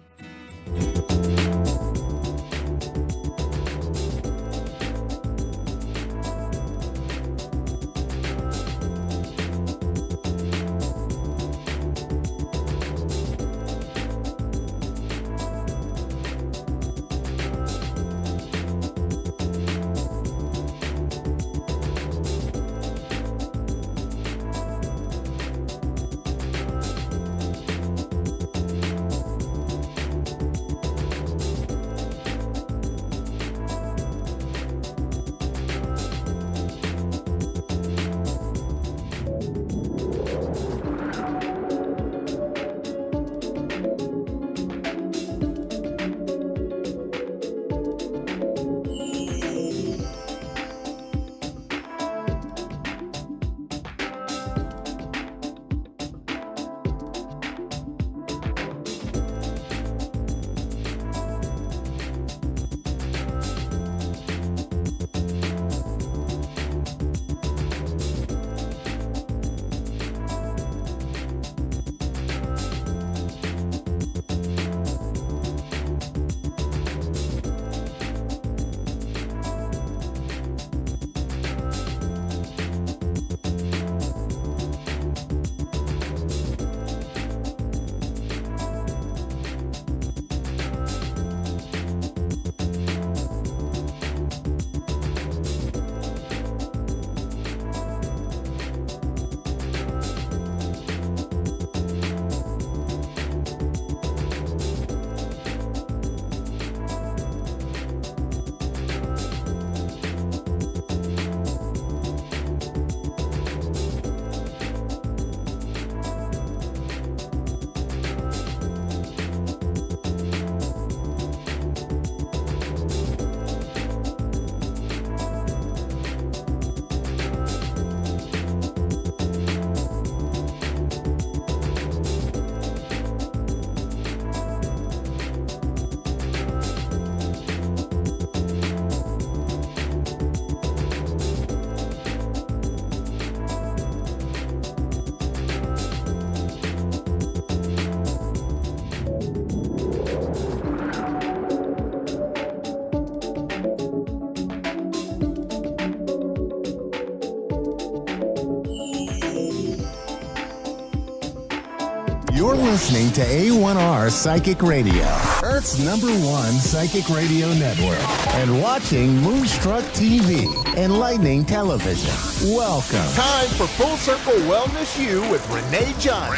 You're listening to A1R Psychic Radio, Earth's #1 psychic radio network, and watching Moonstruck TV, enlightening television. Welcome. Time for Full Circle Wellness U with Renee John.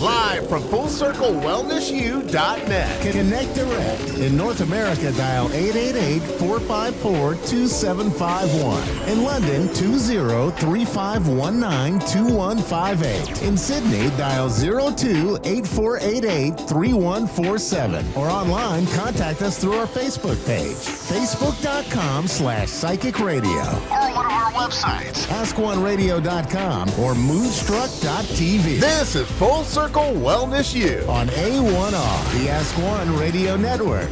Live from FullCircleWellnessU.net. Connect direct. In North America, dial 888-454-2751. In London, 20-3519-2158. In Sydney, dial 02-8488-3147. Or online, contact us through our Facebook page, facebook.com/psychic radio. Or one of our websites, AskOneRadio.com or Moonstruck.tv. This is Full Circle Wellness U on A1R, the Ask One Radio Network.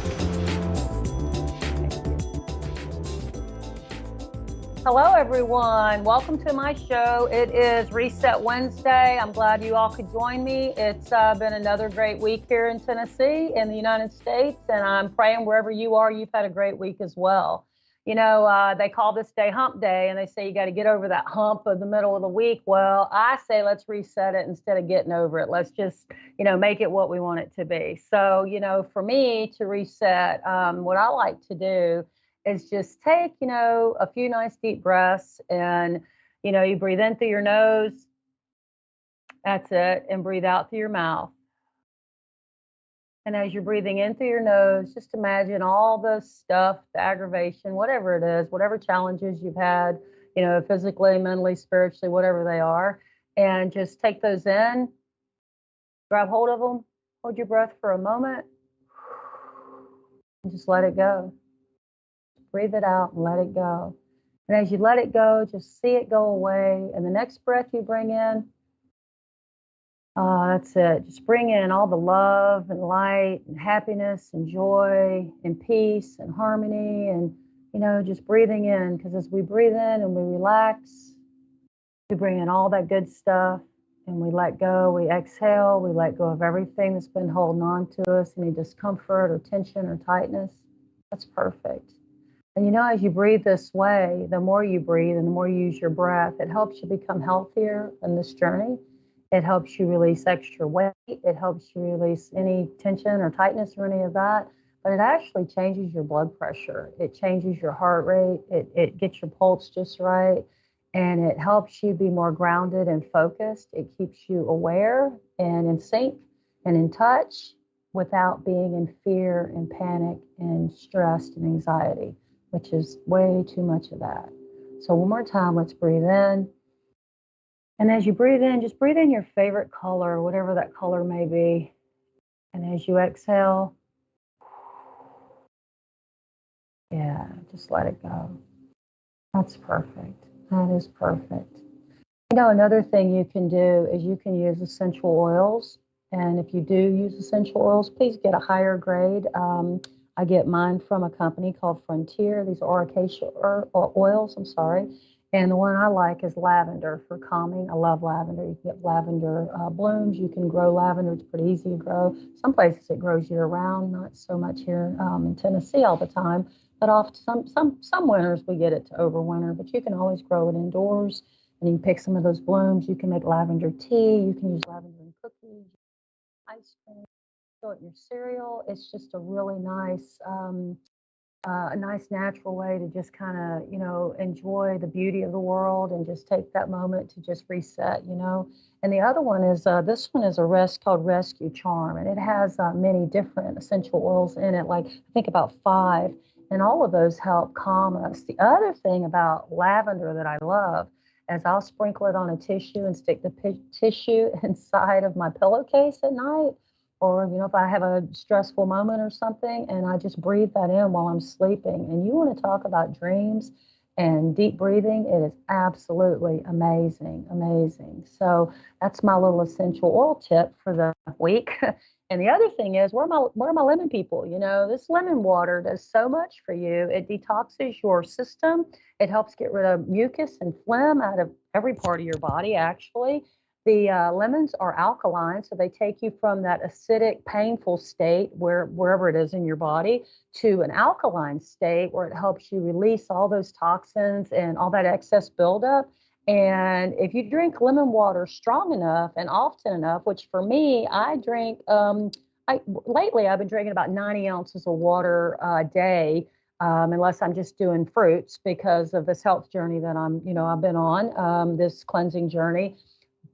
Hello, everyone. Welcome to my show. It is Reset Wednesday. I'm glad you all could join me. It's been another great week here in Tennessee, in the United States, and I'm praying wherever you are, you've had a great week as well. You know, they call this day Hump Day, and they say you got to get over that hump of the middle of the week. Well, I say let's reset it instead of getting over it. Let's just, make it what we want it to be. So, for me to reset, what I like to do is just take, a few nice deep breaths, and, you breathe in through your nose. That's it. And breathe out through your mouth. And as you're breathing in through your nose, just imagine all the stuff, the aggravation, whatever it is, whatever challenges you've had, physically, mentally, spiritually, whatever they are, and just take those in, grab hold of them, hold your breath for a moment, and just let it go. Breathe it out and let it go. And as you let it go, just see it go away. And the next breath you bring in, that's it. Just bring in all the love and light and happiness and joy and peace and harmony, and, just breathing in, because as we breathe in and we relax, we bring in all that good stuff and we let go. We exhale. We let go of everything that's been holding on to us, any discomfort or tension or tightness. That's perfect. And as you breathe this way, the more you breathe and the more you use your breath, it helps you become healthier in this journey. It helps you release extra weight. It helps you release any tension or tightness or any of that. But it actually changes your blood pressure. It changes your heart rate. It gets your pulse just right. And it helps you be more grounded and focused. It keeps you aware and in sync and in touch without being in fear and panic and stressed and anxiety, which is way too much of that. So one more time, let's breathe in. And as you breathe in, just breathe in your favorite color, whatever that color may be. And as you exhale, just let it go. That's perfect. That is perfect. Another thing you can do is you can use essential oils. And if you do use essential oils, please get a higher grade. I get mine from a company called Frontier. These are acacia oils, And the one I like is lavender for calming. I love lavender. You can get lavender blooms. You can grow lavender. It's pretty easy to grow. Some places it grows year round, not so much here in Tennessee all the time. But off some winters we get it to overwinter. But you can always grow it indoors. And you can pick some of those blooms. You can make lavender tea. You can use lavender in cookies, ice cream, throw it in your cereal. It's just a really nice a nice natural way to just kind of, enjoy the beauty of the world and just take that moment to just reset, And the other one is, this one is called Rescue Charm, and it has many different essential oils in it, like I think about 5, and all of those help calm us. The other thing about lavender that I love is I'll sprinkle it on a tissue and stick the tissue inside of my pillowcase at night. Or, if I have a stressful moment or something, and I just breathe that in while I'm sleeping. And you want to talk about dreams and deep breathing, it is absolutely amazing, amazing. So that's my little essential oil tip for the week. And the other thing is, where are my lemon people? This lemon water does so much for you. It detoxes your system. It helps get rid of mucus and phlegm out of every part of your body, actually. The lemons are alkaline, so they take you from that acidic, painful state wherever it is in your body to an alkaline state where it helps you release all those toxins and all that excess buildup. And if you drink lemon water strong enough and often enough, which for me, I drink, lately I've been drinking about 90 ounces of water a day, unless I'm just doing fruits because of this health journey that I've been on, this cleansing journey.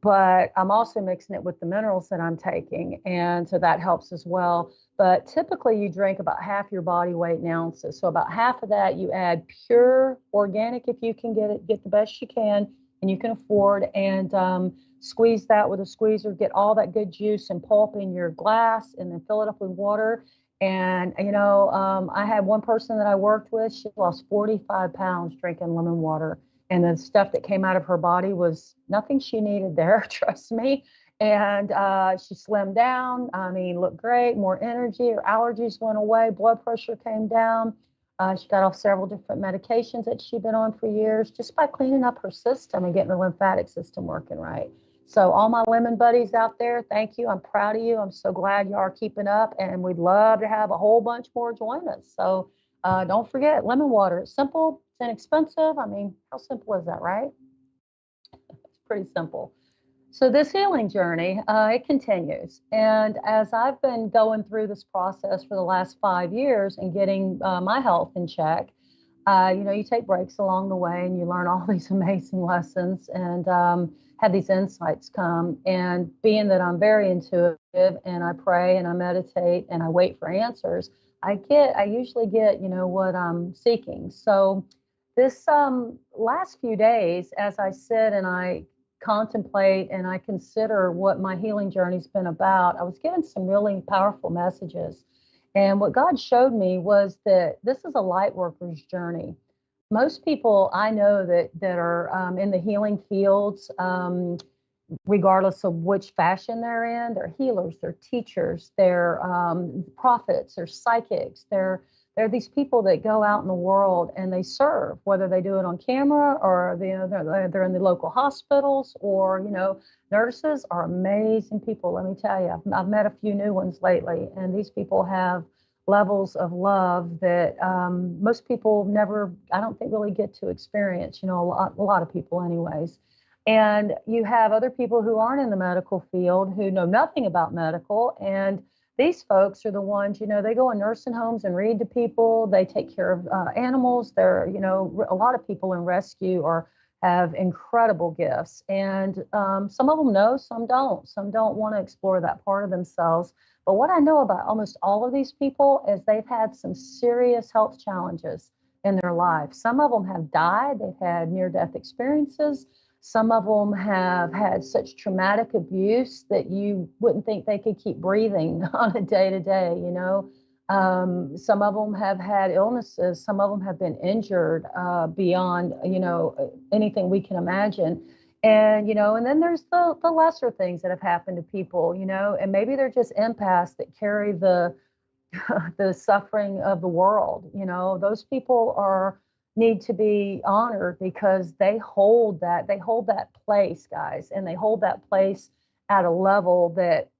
But I'm also mixing it with the minerals that I'm taking. And so that helps as well. But typically you drink about half your body weight in ounces. So about half of that you add pure organic if you can get the best you can and you can afford, and squeeze that with a squeezer, get all that good juice and pulp in your glass, and then fill it up with water. And, I had one person that I worked with, she lost 45 pounds drinking lemon water. And the stuff that came out of her body was nothing she needed there, trust me. And she slimmed down. I mean, looked great, more energy. Her allergies went away. Blood pressure came down. She got off several different medications that she'd been on for years just by cleaning up her system and getting her lymphatic system working right. So all my lemon buddies out there, thank you. I'm proud of you. I'm so glad you are keeping up, and we'd love to have a whole bunch more join us. So don't forget lemon water. It's simple. It's inexpensive. I mean, how simple is that, right? It's pretty simple. So this healing journey, it continues. And as I've been going through this process for the last 5 years and getting my health in check, you take breaks along the way and you learn all these amazing lessons and have these insights come. And being that I'm very intuitive and I pray and I meditate and I wait for answers, I usually get, what I'm seeking. So this last few days, as I sit and I contemplate and I consider what my healing journey's been about, I was given some really powerful messages. And what God showed me was that this is a light worker's journey. Most people I know that are in the healing fields, regardless of which fashion they're in, they're healers, they're teachers, they're prophets, they're psychics, they're these people that go out in the world and they serve, whether they do it on camera or they're in the local hospitals, or nurses are amazing people. Let me tell you, I've met a few new ones lately, and these people have levels of love that most people never, I don't think, really get to experience. A lot of people, anyways. And you have other people who aren't in the medical field who know nothing about medical, and these folks are the ones, they go in nursing homes and read to people. They take care of animals. They're, a lot of people in rescue have incredible gifts. And some of them know, some don't. Some don't want to explore that part of themselves. But what I know about almost all of these people is they've had some serious health challenges in their life. Some of them have died. They've had near-death experiences. Some of them have had such traumatic abuse that you wouldn't think they could keep breathing on a day-to-day, Some of them have had illnesses. Some of them have been injured beyond, anything we can imagine. And, and then there's the lesser things that have happened to people, and maybe they're just empaths that carry the the suffering of the world. Those people need to be honored because they hold that place, guys, and they hold that place at a level that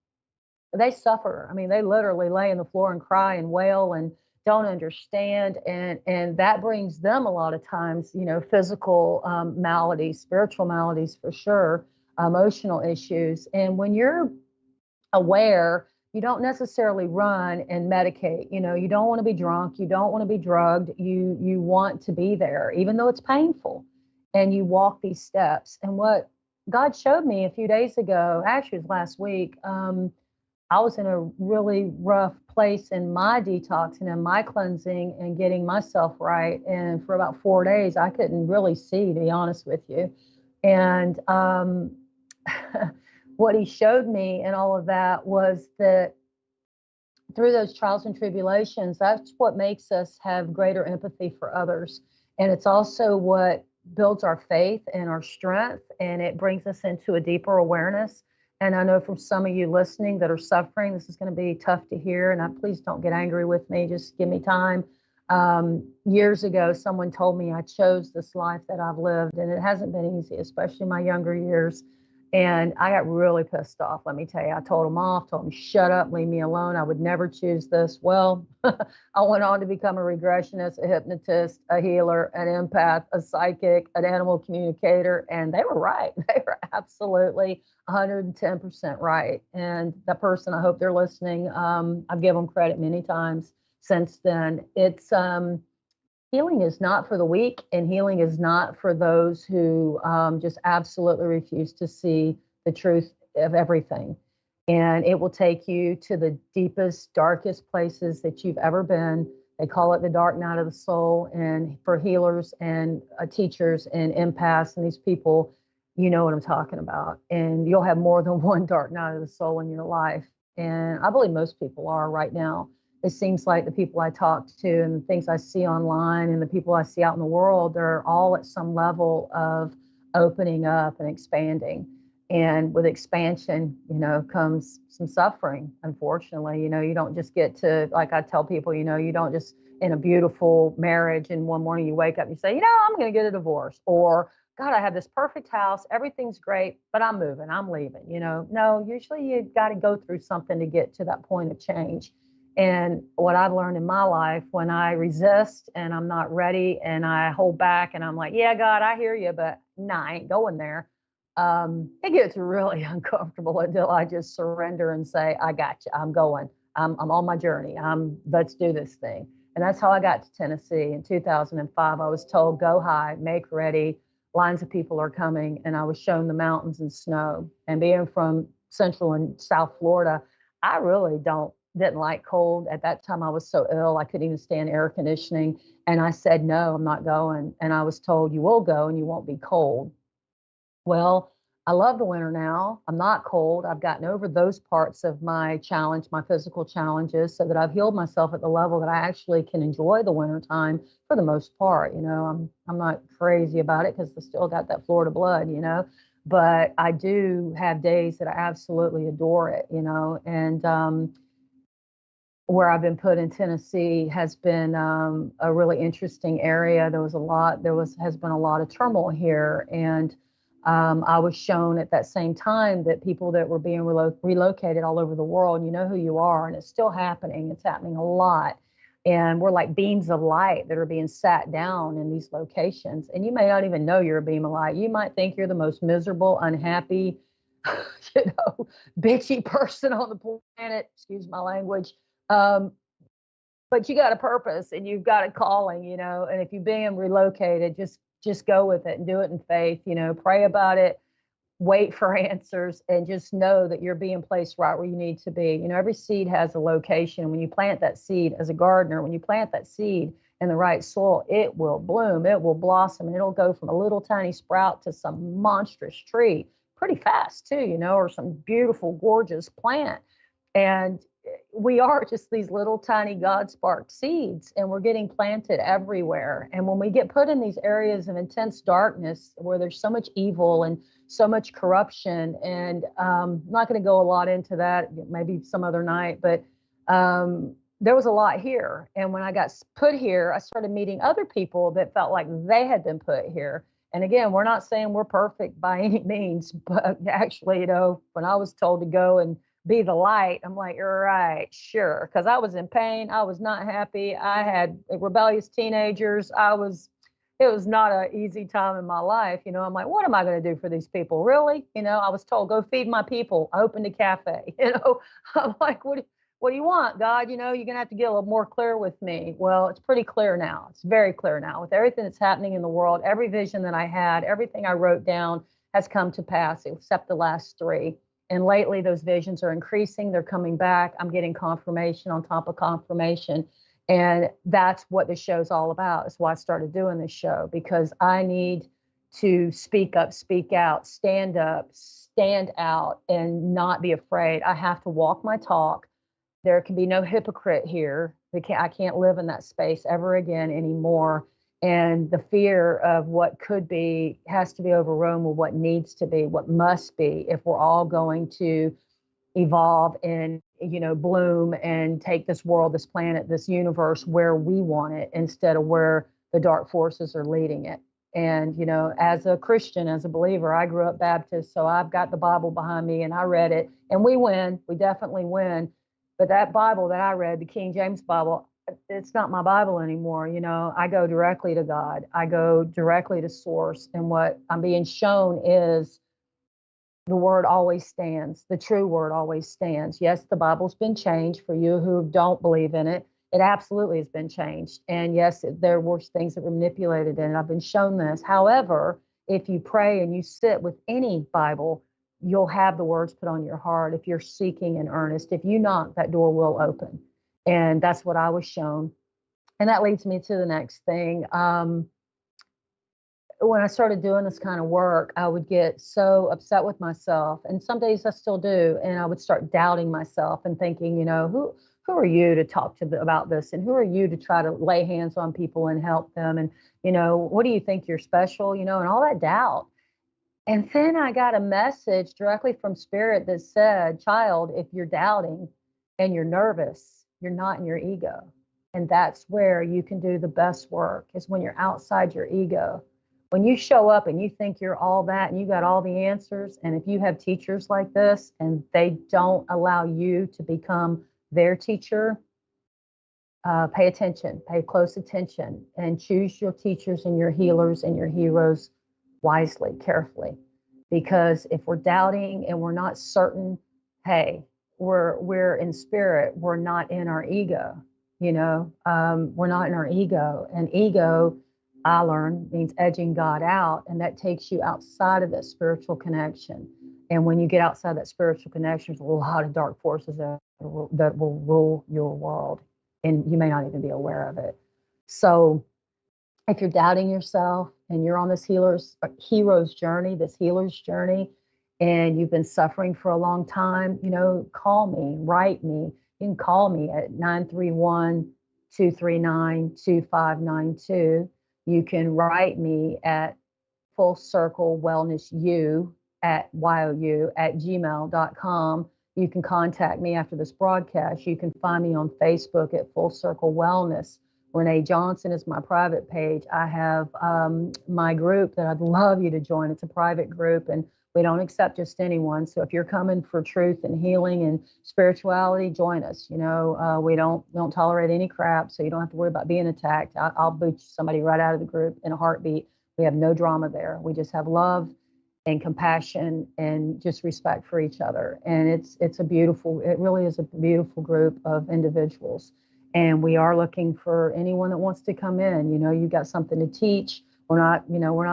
they suffer. I mean, they literally lay on the floor and cry and wail and don't understand, and that brings them a lot of times, physical maladies, spiritual maladies for sure, emotional issues. And when you're aware, you don't necessarily run and medicate. You don't want to be drunk, you don't want to be drugged, you want to be there even though it's painful, and you walk these steps. And what God showed me a few days ago, actually it was last week, I was in a really rough place in my detox and in my cleansing and getting myself right, and for about 4 days I couldn't really see, to be honest with you. And what he showed me and all of that was that through those trials and tribulations, that's what makes us have greater empathy for others. And it's also what builds our faith and our strength, and it brings us into a deeper awareness. And I know from some of you listening that are suffering, this is going to be tough to hear, and please don't get angry with me, just give me time. Years ago, someone told me I chose this life that I've lived, and it hasn't been easy, especially my younger years. And I got really pissed off, let me tell you. I told him off, told him, shut up, leave me alone. I would never choose this. Well, I went on to become a regressionist, a hypnotist, a healer, an empath, a psychic, an animal communicator. And they were right. They were absolutely 110% right. And that person, I hope they're listening. I've given them credit many times since then. It's healing is not for the weak, and healing is not for those who just absolutely refuse to see the truth of everything. And it will take you to the deepest, darkest places that you've ever been. They call it the dark night of the soul. And for healers and teachers and empaths and these people, you know what I'm talking about. And you'll have more than one dark night of the soul in your life. And I believe most people are right now. It seems like the people I talk to and the things I see online and the people I see out in the world, they're all at some level of opening up and expanding. And with expansion, comes some suffering, unfortunately. You don't just get to, like I tell people, you don't just in a beautiful marriage and one morning you wake up and you say, I'm going to get a divorce. Or, God, I have this perfect house. Everything's great, but I'm moving. I'm leaving. No, usually you got to go through something to get to that point of change. And what I've learned in my life, when I resist and I'm not ready and I hold back and I'm like, yeah, God, I hear you, but nah, I ain't going there. It gets really uncomfortable until I just surrender and say, I got you. I'm going. I'm on my journey. Let's do this thing. And that's how I got to Tennessee in 2005. I was told, go high, make ready. Lines of people are coming. And I was shown the mountains and snow. And being from Central and South Florida, I really didn't like cold. At that time, I was so ill, I couldn't even stand air conditioning. And I said, no, I'm not going. And I was told, you will go and you won't be cold. Well, I love the winter now. I'm not cold. I've gotten over those parts of my challenge, my physical challenges, so that I've healed myself at the level that I actually can enjoy the winter time for the most part. I'm not crazy about it because I still got that Florida blood, but I do have days that I absolutely adore it, and where I've been put in Tennessee has been a really interesting area. Has been a lot of turmoil here. And I was shown at that same time that people that were being relocated all over the world, and you know who you are, and it's still happening. It's happening a lot. And we're like beams of light that are being sat down in these locations. And you may not even know you're a beam of light. You might think you're the most miserable, unhappy, bitchy person on the planet. Excuse my language. But you got a purpose and you've got a calling, and if you're being relocated, just go with it and do it in faith, pray about it, wait for answers, and just know that you're being placed right where you need to be. Every seed has a location. When you plant that seed as a gardener, when you plant that seed in the right soil, it will bloom, it will blossom, and it'll go from a little tiny sprout to some monstrous tree pretty fast too, or some beautiful, gorgeous plant. And we are just these little tiny God sparked seeds, and we're getting planted everywhere. And when we get put in these areas of intense darkness where there's so much evil and so much corruption, and I'm not going to go a lot into that, maybe some other night, but there was a lot here. And when I got put here, I started meeting other people that felt like they had been put here. And again, we're not saying we're perfect by any means, but actually, when I was told to go and be the light, I'm like, you're right, sure. Because I was in pain. I was not happy. I had rebellious teenagers. It was not an easy time in my life. I'm like, what am I going to do for these people? Really? I was told, go feed my people. I opened a cafe. I'm like, what do you want, God? You're going to have to get a little more clear with me. Well, it's pretty clear now. It's very clear now with everything that's happening in the world. Every vision that I had, everything I wrote down has come to pass, except the last 3. And lately, those visions are increasing. They're coming back. I'm getting confirmation on top of confirmation. And that's what this show's all about. That's why I started doing this show, because I need to speak up, speak out, stand up, stand out, and not be afraid. I have to walk my talk. There can be no hypocrite here. I can't live in that space ever again anymore. And the fear of what could be has to be overrun with what needs to be, what must be, if we're all going to evolve and, bloom and take this world, this planet, this universe where we want it, instead of where the dark forces are leading it. And, you know, as a Christian, as a believer, I grew up Baptist, so I've got the Bible behind me and I read it and we win. We definitely win. But that Bible that I read, the King James Bible, it's not my Bible anymore. You know, I go directly to God. I go directly to source. And what I'm being shown is the word always stands. The true word always stands. Yes, the Bible's been changed for you who don't believe in it. It absolutely has been changed. And yes, there were things that were manipulated in it. I've been shown this. However, if you pray and you sit with any Bible, you'll have the words put on your heart if you're seeking in earnest. If you knock, that door will open. And that's what I was shown. And that leads me to the next thing. When I started doing this kind of work, I would get so upset with myself, and some days I still do, and I would start doubting myself and thinking, you know, who are you to talk to about this, and who are you to try to lay hands on people and help them, and you know, what do you think you're special, you know, and all that doubt. And then I got a message directly from Spirit that said, child, if you're doubting and you're nervous, you're not in your ego. And that's where you can do the best work, is when you're outside your ego. When you show up and you think you're all that and you got all the answers, and if you have teachers like this and they don't allow you to become their teacher, pay attention, pay close attention, and choose your teachers and your healers and your heroes wisely, carefully. Because if we're doubting and we're not certain, hey, we're in spirit, we're not in our ego. You know, we're not in our ego. And ego, I learned, means edging God out, and that takes you outside of that spiritual connection. And when you get outside that spiritual connection, there's a lot of dark forces that will rule your world, and you may not even be aware of it. So if you're doubting yourself and you're on this hero's journey, this healer's journey, and you've been suffering for a long time, you know, call me, write me. You can call me at 931-239-2592. You can write me at full circle wellness you at gmail.com. You can contact me after this broadcast. You can find me on Facebook at Full Circle Wellness. Renee Johnson is my private page. I have my group that I'd love you to join. It's a private group, and we don't accept just anyone. So if you're coming for truth and healing and spirituality, join us. You know, we don't tolerate any crap, so you don't have to worry about being attacked. I'll boot somebody right out of the group in a heartbeat. We have no drama there. We just have love and compassion and just respect for each other. And it really is a beautiful group of individuals. And we are looking for anyone that wants to come in. You know, you got something to teach. We're not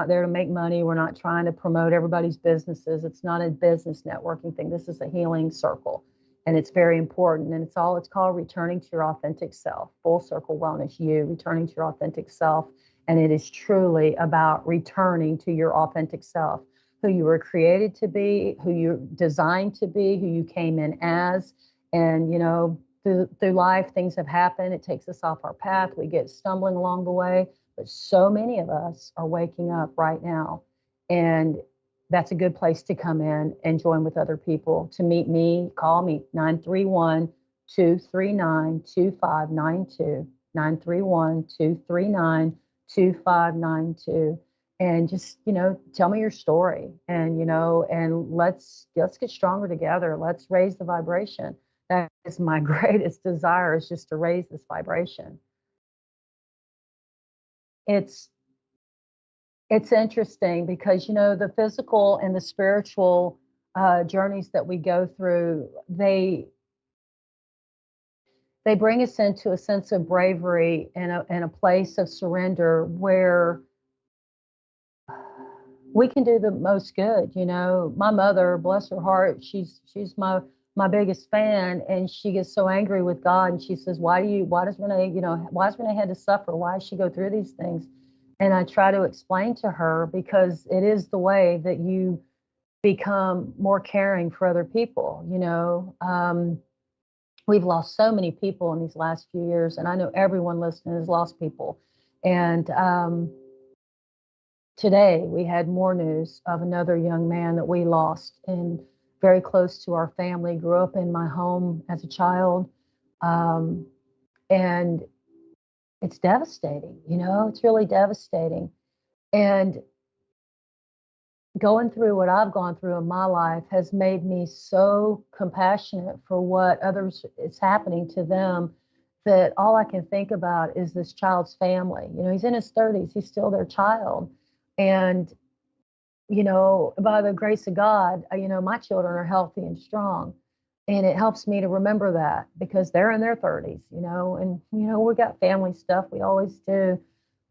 there to make money. We're not trying to promote everybody's businesses. It's not a business networking thing. This is a healing circle. And it's very important. And it's called returning to your authentic self. Full Circle Wellness, returning to your authentic self. And it is truly about returning to your authentic self, who you were created to be, who you're designed to be, who you came in as. And, you know, through life, things have happened. It takes us off our path. We get stumbling along the way. But so many of us are waking up right now. And that's a good place to come in and join with other people. To meet me, call me 931-239-2592, 931-239-2592. And just, you know, tell me your story, and, you know, and let's get stronger together. Let's raise the vibration. That is my greatest desire, is just to raise this vibration. It's interesting because, you know, the physical and the spiritual journeys that we go through, they bring us into a sense of bravery and a place of surrender where we can do the most good. You know, my mother, bless her heart, she's my biggest fan, and she gets so angry with God, and she says, why does Renee have to suffer? Why does she go through these things? And I try to explain to her, because it is the way that you become more caring for other people. You know, we've lost so many people in these last few years, and I know everyone listening has lost people. And today we had more news of another young man that we lost, and very close to our family, grew up in my home as a child. And it's devastating, you know, it's really devastating. And going through what I've gone through in my life has made me so compassionate for what others is happening to them, that all I can think about is this child's family. You know, he's in his 30s, he's still their child. And, you know, by the grace of God, you know, my children are healthy and strong. And it helps me to remember that, because they're in their 30s, you know, and, you know, we got family stuff, we always do.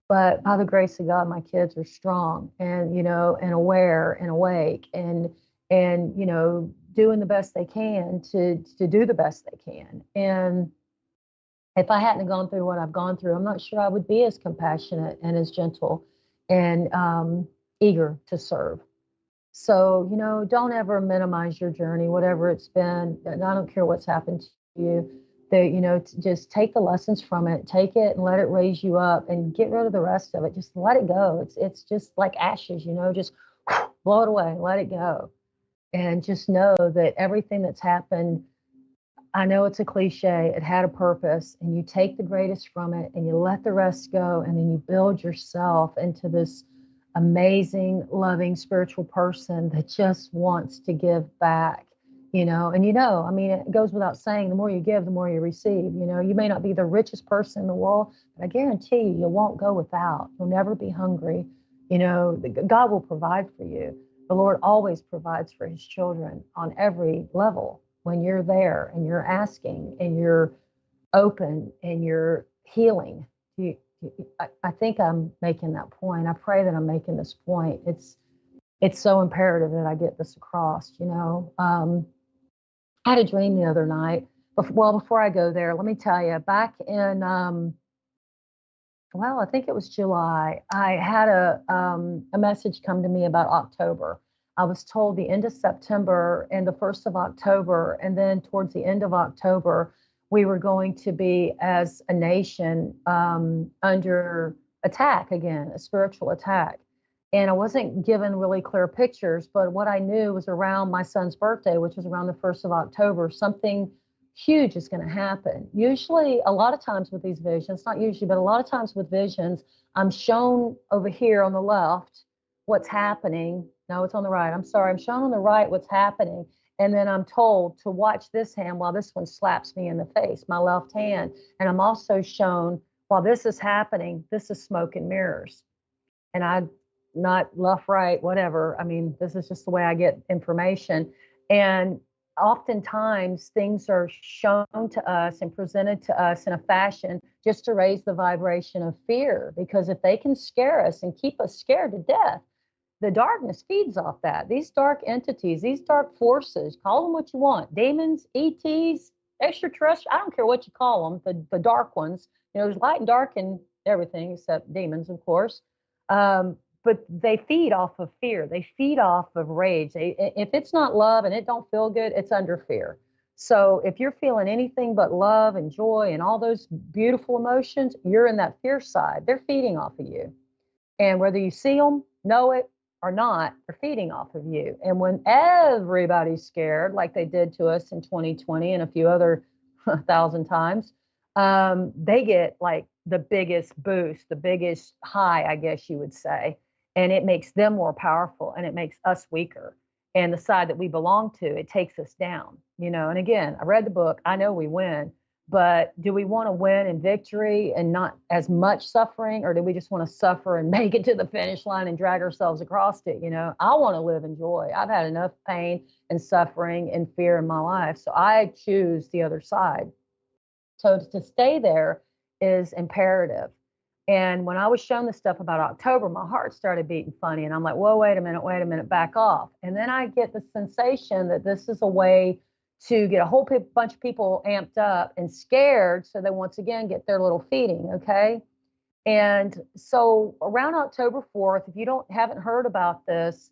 But by the grace of God, my kids are strong and, you know, and aware and awake and, you know, doing the best they can to do the best they can. And if I hadn't gone through what I've gone through, I'm not sure I would be as compassionate and as gentle and eager to serve. So, you know, don't ever minimize your journey, whatever it's been. And I don't care what's happened to you. That, you know, just take the lessons from it, take it and let it raise you up, and get rid of the rest of it. Just let it go. It's just like ashes, you know, just blow it away, let it go. And just know that everything that's happened, I know it's a cliche, it had a purpose, and you take the greatest from it and you let the rest go, and then you build yourself into this amazing, loving, spiritual person that just wants to give back, you know. And, you know, I mean, it goes without saying, the more you give, the more you receive. You know, you may not be the richest person in the world, but I guarantee you, you won't go without. You'll never be hungry. You know, God will provide for you. The Lord always provides for his children on every level when you're there and you're asking and you're open and you're healing. I think I'm making that point. I pray that I'm making this point. It's so imperative that I get this across, you know. I had a dream the other night. Well, before I go there, let me tell you, back in, well, I think it was July, I had a message come to me about October. I was told the end of September and the 1st of October, and then towards the end of October, we were going to be, as a nation, under attack again, a spiritual attack. And I wasn't given really clear pictures, but what I knew was around my son's birthday, which was around the 1st of October, something huge is going to happen. Usually, a lot of times with these visions, not usually, but a lot of times with visions, I'm shown over here on the left what's happening. No, it's on the right. I'm sorry. I'm shown on the right what's happening. And then I'm told to watch this hand while this one slaps me in the face, my left hand. And I'm also shown, while this is happening, this is smoke and mirrors. And I, not left, right, whatever. I mean, this is just the way I get information. And oftentimes things are shown to us and presented to us in a fashion just to raise the vibration of fear. Because if they can scare us and keep us scared to death, the darkness feeds off that. These dark entities, these dark forces, call them what you want, demons, ETs, extraterrestrial, I don't care what you call them, the dark ones. You know, there's light and dark and everything except demons, of course. But they feed off of fear. They feed off of rage. If it's not love and it don't feel good, it's under fear. So if you're feeling anything but love and joy and all those beautiful emotions, you're in that fear side. They're feeding off of you. And whether you see them, know it, or not, they're feeding off of you. And when everybody's scared, like they did to us in 2020 and a few other 1,000 times, they get like the biggest boost, the biggest high, I guess you would say. And it makes them more powerful and it makes us weaker. And the side that we belong to, it takes us down, you know. And again, I read the book, I know we win, but do we want to win in victory and not as much suffering, or do we just want to suffer and make it to the finish line and drag ourselves across it? You know, I want to live in joy. I've had enough pain and suffering and fear in my life. So I choose the other side. So to stay there is imperative. And when I was shown the stuff about October, my heart started beating funny. And I'm like, whoa, wait a minute, back off. And then I get the sensation that this is a way to get a whole bunch of people amped up and scared. So they once again get their little feeding. Okay. And so around October 4th, if you haven't heard about this,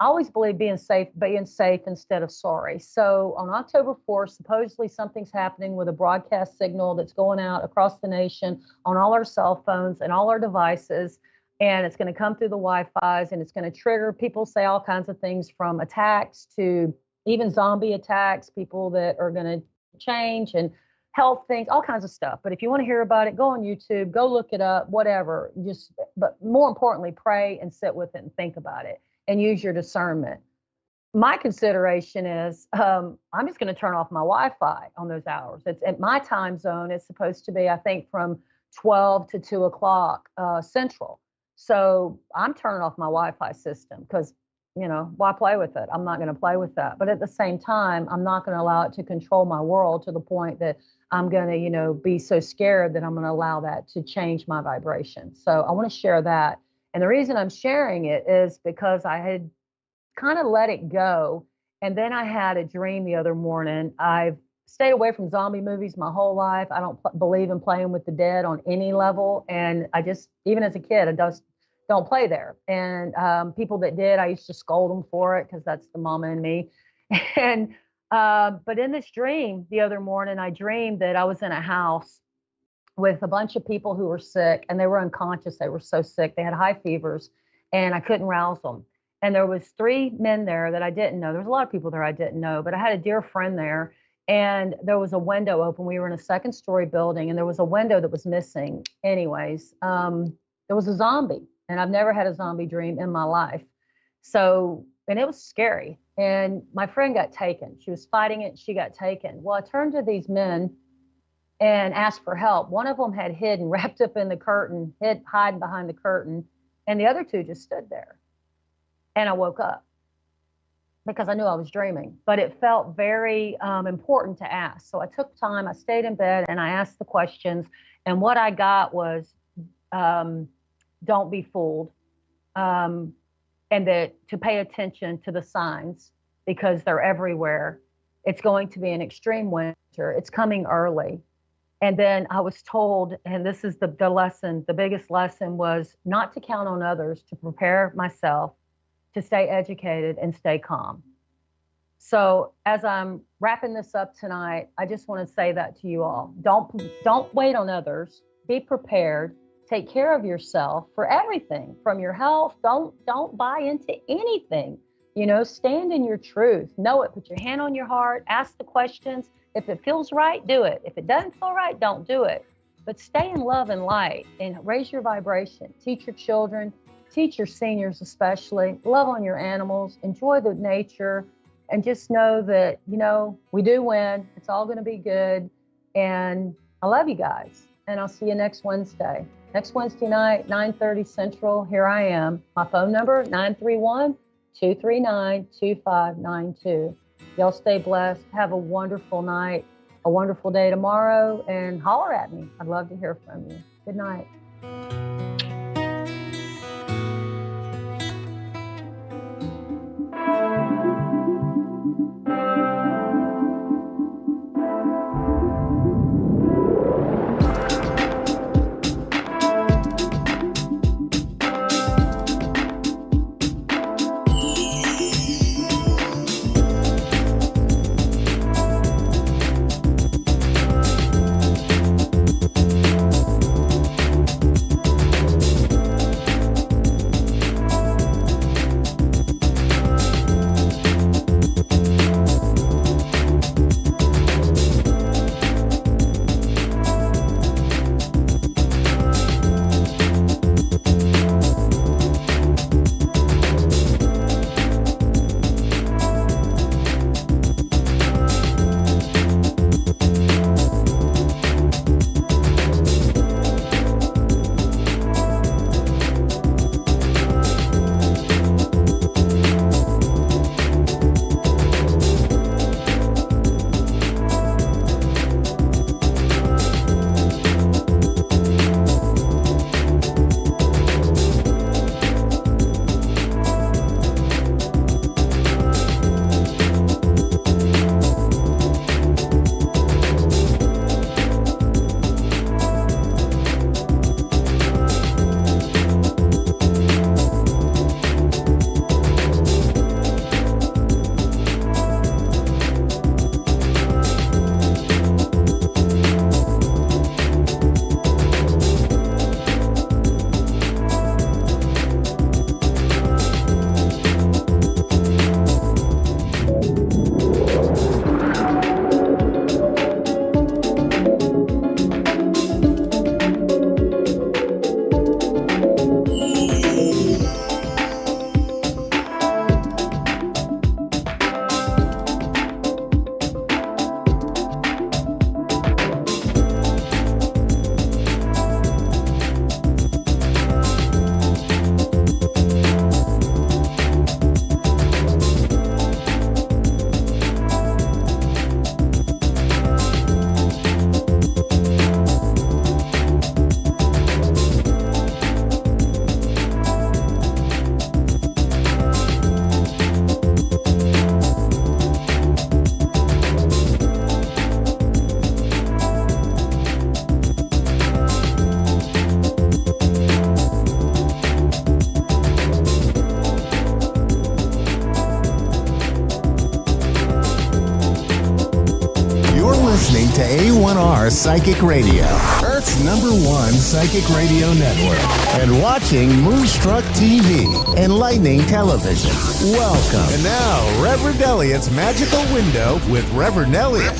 I always believe being safe instead of sorry. So on October 4th, supposedly something's happening with a broadcast signal that's going out across the nation on all our cell phones and all our devices. And it's going to come through the Wi-Fi's and it's going to trigger, people say all kinds of things from attacks to even zombie attacks, people that are going to change. And health things, all kinds of stuff. But if you want to hear about it, go on YouTube, go look it up, whatever. But more importantly, pray and sit with it and think about it and use your discernment. My consideration is I'm just going to turn off my Wi-Fi on those hours. It's at my time zone. It's supposed to be, I think, from 12 to 2 o'clock Central. So I'm turning off my Wi-Fi system because, why play with it? I'm not going to play with that. But at the same time, I'm not going to allow it to control my world to the point that I'm going to, be so scared that I'm going to allow that to change my vibration. So I want to share that. And the reason I'm sharing it is because I had kind of let it go. And then I had a dream the other morning. I've stayed away from zombie movies my whole life. I don't believe in playing with the dead on any level. And I just, even as a kid, I just don't play there. And people that did, I used to scold them for it because that's the mama in me. And but in this dream the other morning, I dreamed that I was in a house with a bunch of people who were sick, and they were unconscious. They were so sick. They had high fevers, and I couldn't rouse them. And there was 3 men there that I didn't know. There was a lot of people there I didn't know, but I had a dear friend there, and there was a window open. We were in a 2nd-story building, and there was a window that was missing. Anyways, there was a zombie, and I've never had a zombie dream in my life. So, and it was scary. And my friend got taken. She was fighting it. She got taken. Well, I turned to these men and asked for help. One of them had hidden, wrapped up in the curtain, hiding behind the curtain, and the other 2 just stood there. And I woke up because I knew I was dreaming, but it felt very important to ask. So I took time, I stayed in bed, and I asked the questions. And what I got was, don't be fooled. And that to pay attention to the signs because they're everywhere. It's going to be an extreme winter. It's coming early. And then I was told, and this is the lesson, the biggest lesson was not to count on others, to prepare myself, to stay educated and stay calm. So as I'm wrapping this up tonight, I just want to say that to you all. Don't wait on others. Be prepared. Take care of yourself for everything, from your health. Don't buy into anything. Stand in your truth. Know it. Put your hand on your heart. Ask the questions. If it feels right, do it. If it doesn't feel right, don't do it. But stay in love and light and raise your vibration. Teach your children. Teach your seniors especially. Love on your animals. Enjoy the nature. And just know that, we do win. It's all going to be good. And I love you guys. And I'll see you next Wednesday. Next Wednesday night, 9:30 Central. Here I am. My phone number, 931-239-2592. Y'all stay blessed. Have a wonderful night, a wonderful day tomorrow, and holler at me. I'd love to hear from you. Good night. to A1R Psychic Radio, Earth's #1 psychic radio network, and watching Moonstruck TV, enlightening television. Welcome. And now, Reverend Elliot's Magical Window with Reverend Elliot.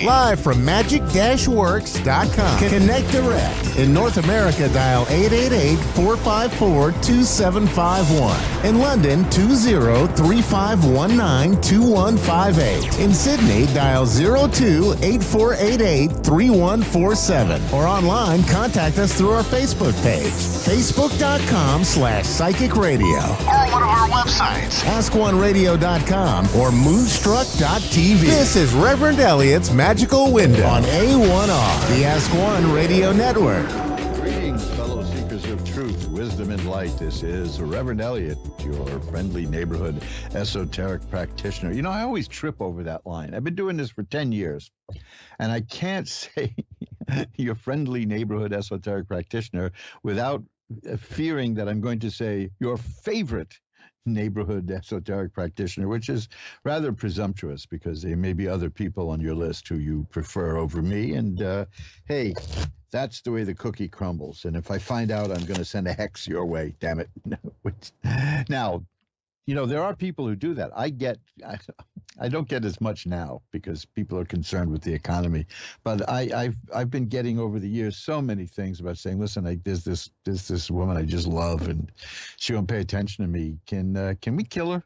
Live from magic-works.com. Connect direct. In North America, dial 888-454-2751. In London, 20-3519-2158. In Sydney, dial 02-8488-3147. Or online, contact us through our Facebook page, facebook.com/psychic radio. Or one of our websites, askoneradio.com or moonstruck.tv. This is Reverend Elliot's Magical Window on A1R, the Ask One Radio Network. Greetings, fellow seekers of truth, wisdom, and light. This is Reverend Elliot, your friendly neighborhood esoteric practitioner. You know, I always trip over that line. I've been doing this for 10 years, and I can't say your friendly neighborhood esoteric practitioner without fearing that I'm going to say your favorite neighborhood esoteric practitioner, which is rather presumptuous because there may be other people on your list who you prefer over me. And hey, that's the way the cookie crumbles. And if I find out, I'm going to send a hex your way, damn it. Now, you know, there are people who do that. I don't get as much now because people are concerned with the economy. But I've been getting over the years so many things about saying, listen, there's this woman I just love, and she won't pay attention to me. Can we kill her?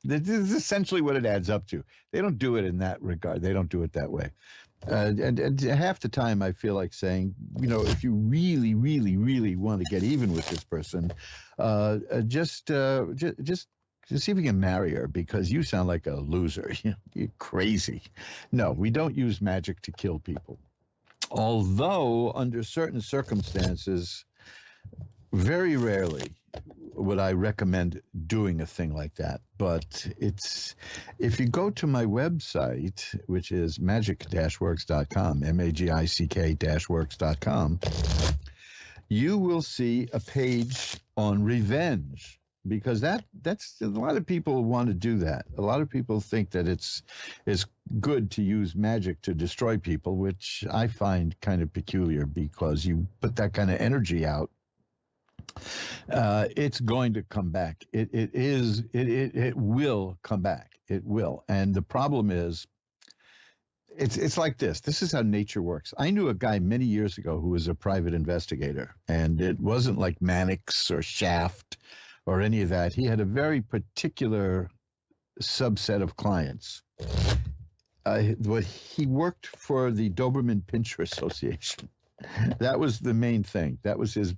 This is essentially what it adds up to. They don't do it in that regard. They don't do it that way. And half the time I feel like saying, you know, if you really, really, really want to get even with this person, just see if you can marry her, because you sound like a loser. You're crazy. No, we don't use magic to kill people. Although, under certain circumstances, very rarely would I recommend doing a thing like that. But if you go to my website, which is magic-works.com, magic-works.com, you will see a page on revenge. Because that's a lot of people want to do that. A lot of people think that it's good to use magic to destroy people, which I find kind of peculiar, because you put that kind of energy out, it's going to come back. It will come back. It will. And the problem is, it's like this. This is how nature works. I knew a guy many years ago who was a private investigator, and it wasn't like Mannix or Shaft or any of that. He had a very particular subset of clients. He worked for the Doberman Pinscher Association. That was the main thing. That was his.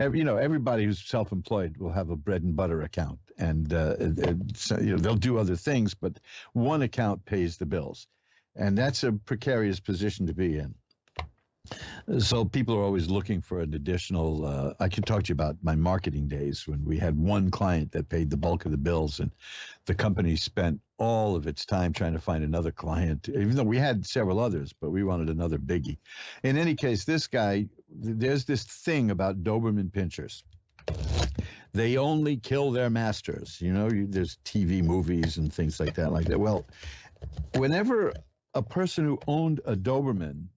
You know, everybody who's self-employed will have a bread and butter account, and so, you know, they'll do other things, but one account pays the bills, and that's a precarious position to be in. So people are always looking for an additional, I can talk to you about my marketing days when we had one client that paid the bulk of the bills, and the company spent all of its time trying to find another client, even though we had several others, but we wanted another biggie. In any case, this guy, there's this thing about Doberman Pinschers. They only kill their masters. You know, there's TV movies and things like that. Well, whenever a person who owned a Doberman,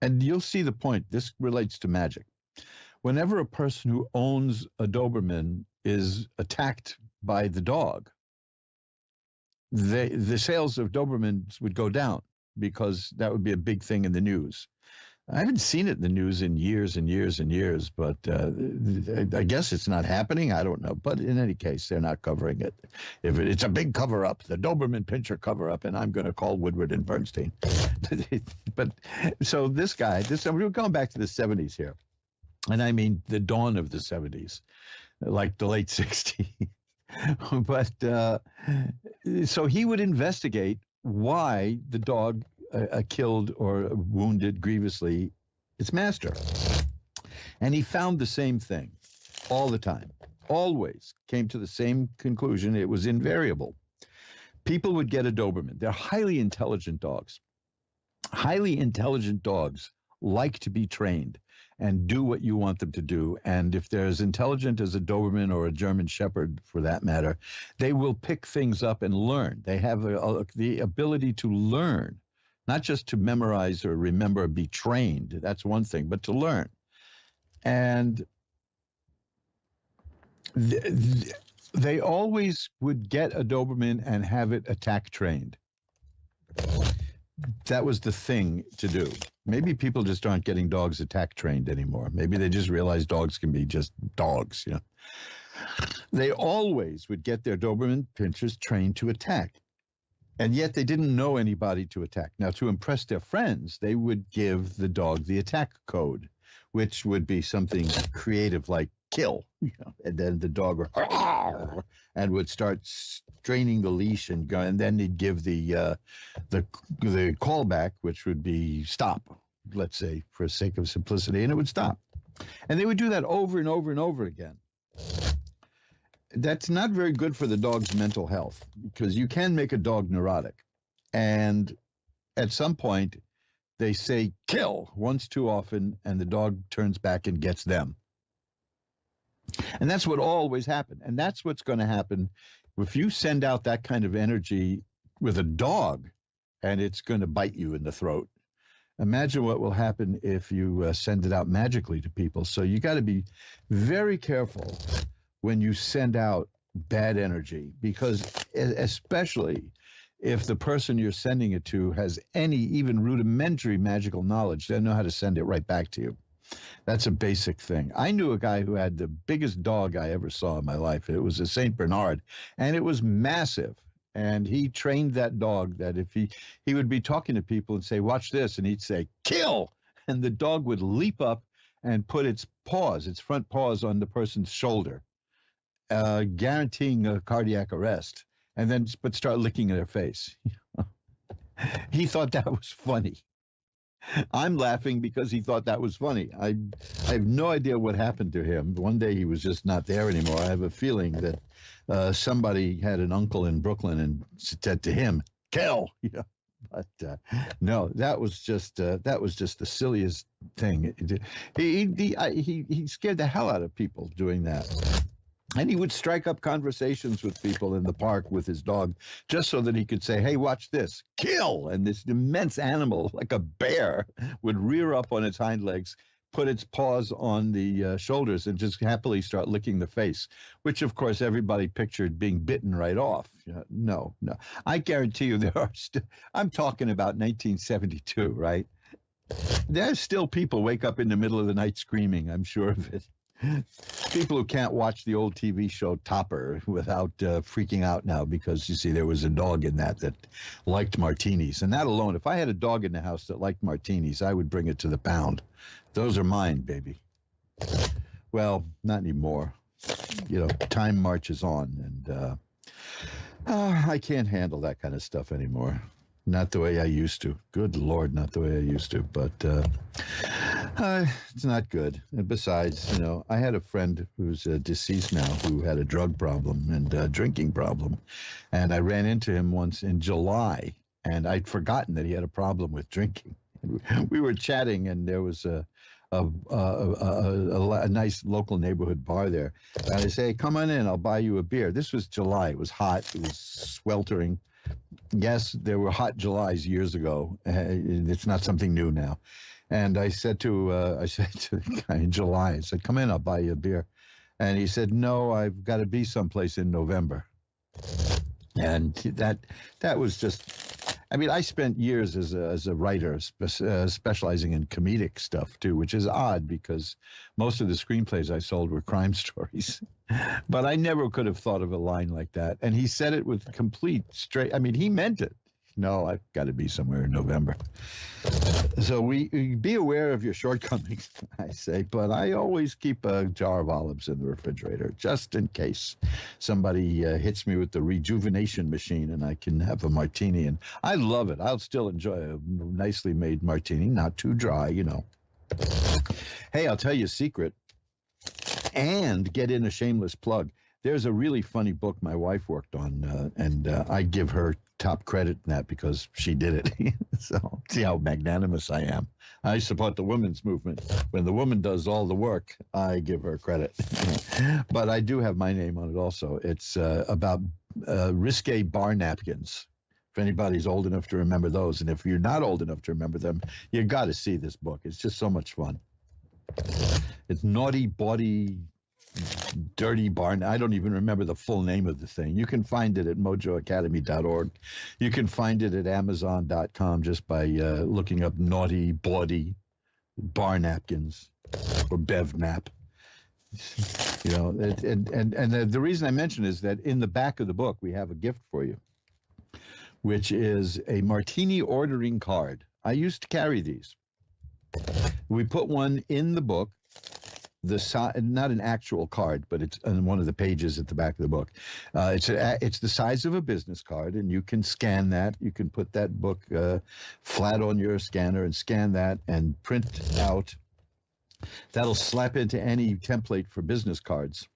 and you'll see the point, this relates to magic. Whenever a person who owns a Doberman is attacked by the dog, the sales of Dobermans would go down, because that would be a big thing in the news. I haven't seen it in the news in years and years and years, but I guess it's not happening. I don't know. But in any case, they're not covering it. If it's a big cover-up, the Doberman Pinscher cover-up, and I'm going to call Woodward and Bernstein. But so this guy, we're going back to the 70s here. And I mean the dawn of the 70s, like the late 60s. But so he would investigate why the dog killed or wounded grievously its master. And he found the same thing all the time, always came to the same conclusion. It was invariable. People would get a Doberman. They're highly intelligent dogs. Highly intelligent dogs like to be trained and do what you want them to do. And if they're as intelligent as a Doberman or a German Shepherd, for that matter, they will pick things up and learn. They have the ability to learn not just to memorize or remember or be trained. That's one thing, but to learn. And they always would get a Doberman and have it attack trained. That was the thing to do. Maybe people just aren't getting dogs attack trained anymore. Maybe they just realize dogs can be just dogs, you know. They always would get their Doberman pinschers trained to attack. And yet they didn't know anybody to attack. Now, to impress their friends, they would give the dog the attack code, which would be something creative like kill. You know, and then the dog would, and would start straining the leash and go, and then they'd give the callback, which would be stop, let's say, for sake of simplicity, and it would stop. And they would do that over and over and over again. That's not very good for the dog's mental health, because you can make a dog neurotic. And at some point, they say kill once too often, and the dog turns back and gets them. And that's what always happened. And that's what's going to happen if you send out that kind of energy with a dog, and it's going to bite you in the throat. Imagine what will happen if you send it out magically to people. So you got to be very careful when you send out bad energy, because especially if the person you're sending it to has any even rudimentary magical knowledge, they know how to send it right back to you. That's a basic thing. I knew a guy who had the biggest dog I ever saw in my life. It was a St. Bernard, and it was massive. And he trained that dog that if he would be talking to people and say, watch this, and he'd say, kill, and the dog would leap up and put its front paws on the person's shoulder, guaranteeing a cardiac arrest, and then but start licking their face. He thought that was funny. I'm laughing because he thought that was funny. I have no idea what happened to him. One day he was just not there anymore. I have a feeling that somebody had an uncle in Brooklyn and said to him, kill. Yeah. But no, that was just the silliest thing. He scared the hell out of people doing that. And he would strike up conversations with people in the park with his dog just so that he could say, hey, watch this, kill. And this immense animal, like a bear, would rear up on its hind legs, put its paws on the shoulders, and just happily start licking the face, which, of course, everybody pictured being bitten right off. No. I guarantee you there are I'm talking about 1972, right? There's still people wake up in the middle of the night screaming, I'm sure of it. People who can't watch the old TV show Topper without freaking out now because, you see, there was a dog in that liked martinis. And that alone, if I had a dog in the house that liked martinis, I would bring it to the pound. Those are mine, baby. Well, not anymore. You know, time marches on, and I can't handle that kind of stuff anymore. Not the way I used to. Good Lord, not the way I used to. But it's not good. And besides, you know, I had a friend who's deceased now who had a drug problem and a drinking problem. And I ran into him once in July, and I'd forgotten that he had a problem with drinking. We were chatting, and there was a nice local neighborhood bar there. And I say, come on in, I'll buy you a beer. This was July. It was hot. It was sweltering. Yes, there were hot Julys years ago. It's not something new now. And I said to the guy in July, I said, come in, I'll buy you a beer. And he said, no, I've got to be someplace in November. And that was just, I mean, I spent years as a writer specializing in comedic stuff too, which is odd because most of the screenplays I sold were crime stories. But I never could have thought of a line like that. And he said it with complete straight, I mean, he meant it. No, I've got to be somewhere in November. So we be aware of your shortcomings, I say, but I always keep a jar of olives in the refrigerator just in case somebody hits me with the rejuvenation machine and I can have a martini. And I love it. I'll still enjoy a nicely made martini, not too dry, you know. Hey, I'll tell you a secret and get in a shameless plug. There's a really funny book my wife worked on, and I give her top credit in that because she did it. So see how magnanimous I am. I support the women's movement. When the woman does all the work, I give her credit. But I do have my name on it also. It's about risque bar napkins If anybody's old enough to remember those, and if you're not old enough to remember them, you got to see this book. It's just so much fun. It's Naughty, Bawdy, Dirty Barn. I don't even remember the full name of the thing. You can find it at mojoacademy.org. You can find it at amazon.com just by looking up Naughty, Bawdy, Bar Napkins, or Bev Nap. You know, and the reason I mention is that in the back of the book, we have a gift for you, which is a martini ordering card. I used to carry these. We put one in the book, not an actual card, but it's on one of the pages at the back of the book. It's the size of a business card, and you can scan that. You can put that book flat on your scanner and scan that and print out. That'll slap into any template for business cards,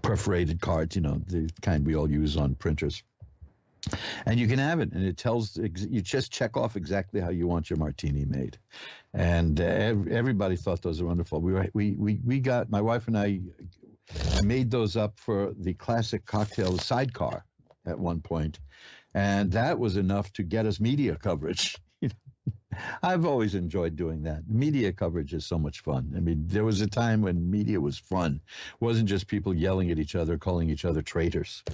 perforated cards, you know, the kind we all use on printers. And you can have it, and it tells, you just check off exactly how you want your martini made. And everybody thought those were wonderful. We got, my wife and I made those up for the classic cocktail sidecar at one point, and that was enough to get us media coverage. I've always enjoyed doing that. Media coverage is so much fun. I mean, there was a time when media was fun. It wasn't just people yelling at each other, calling each other traitors.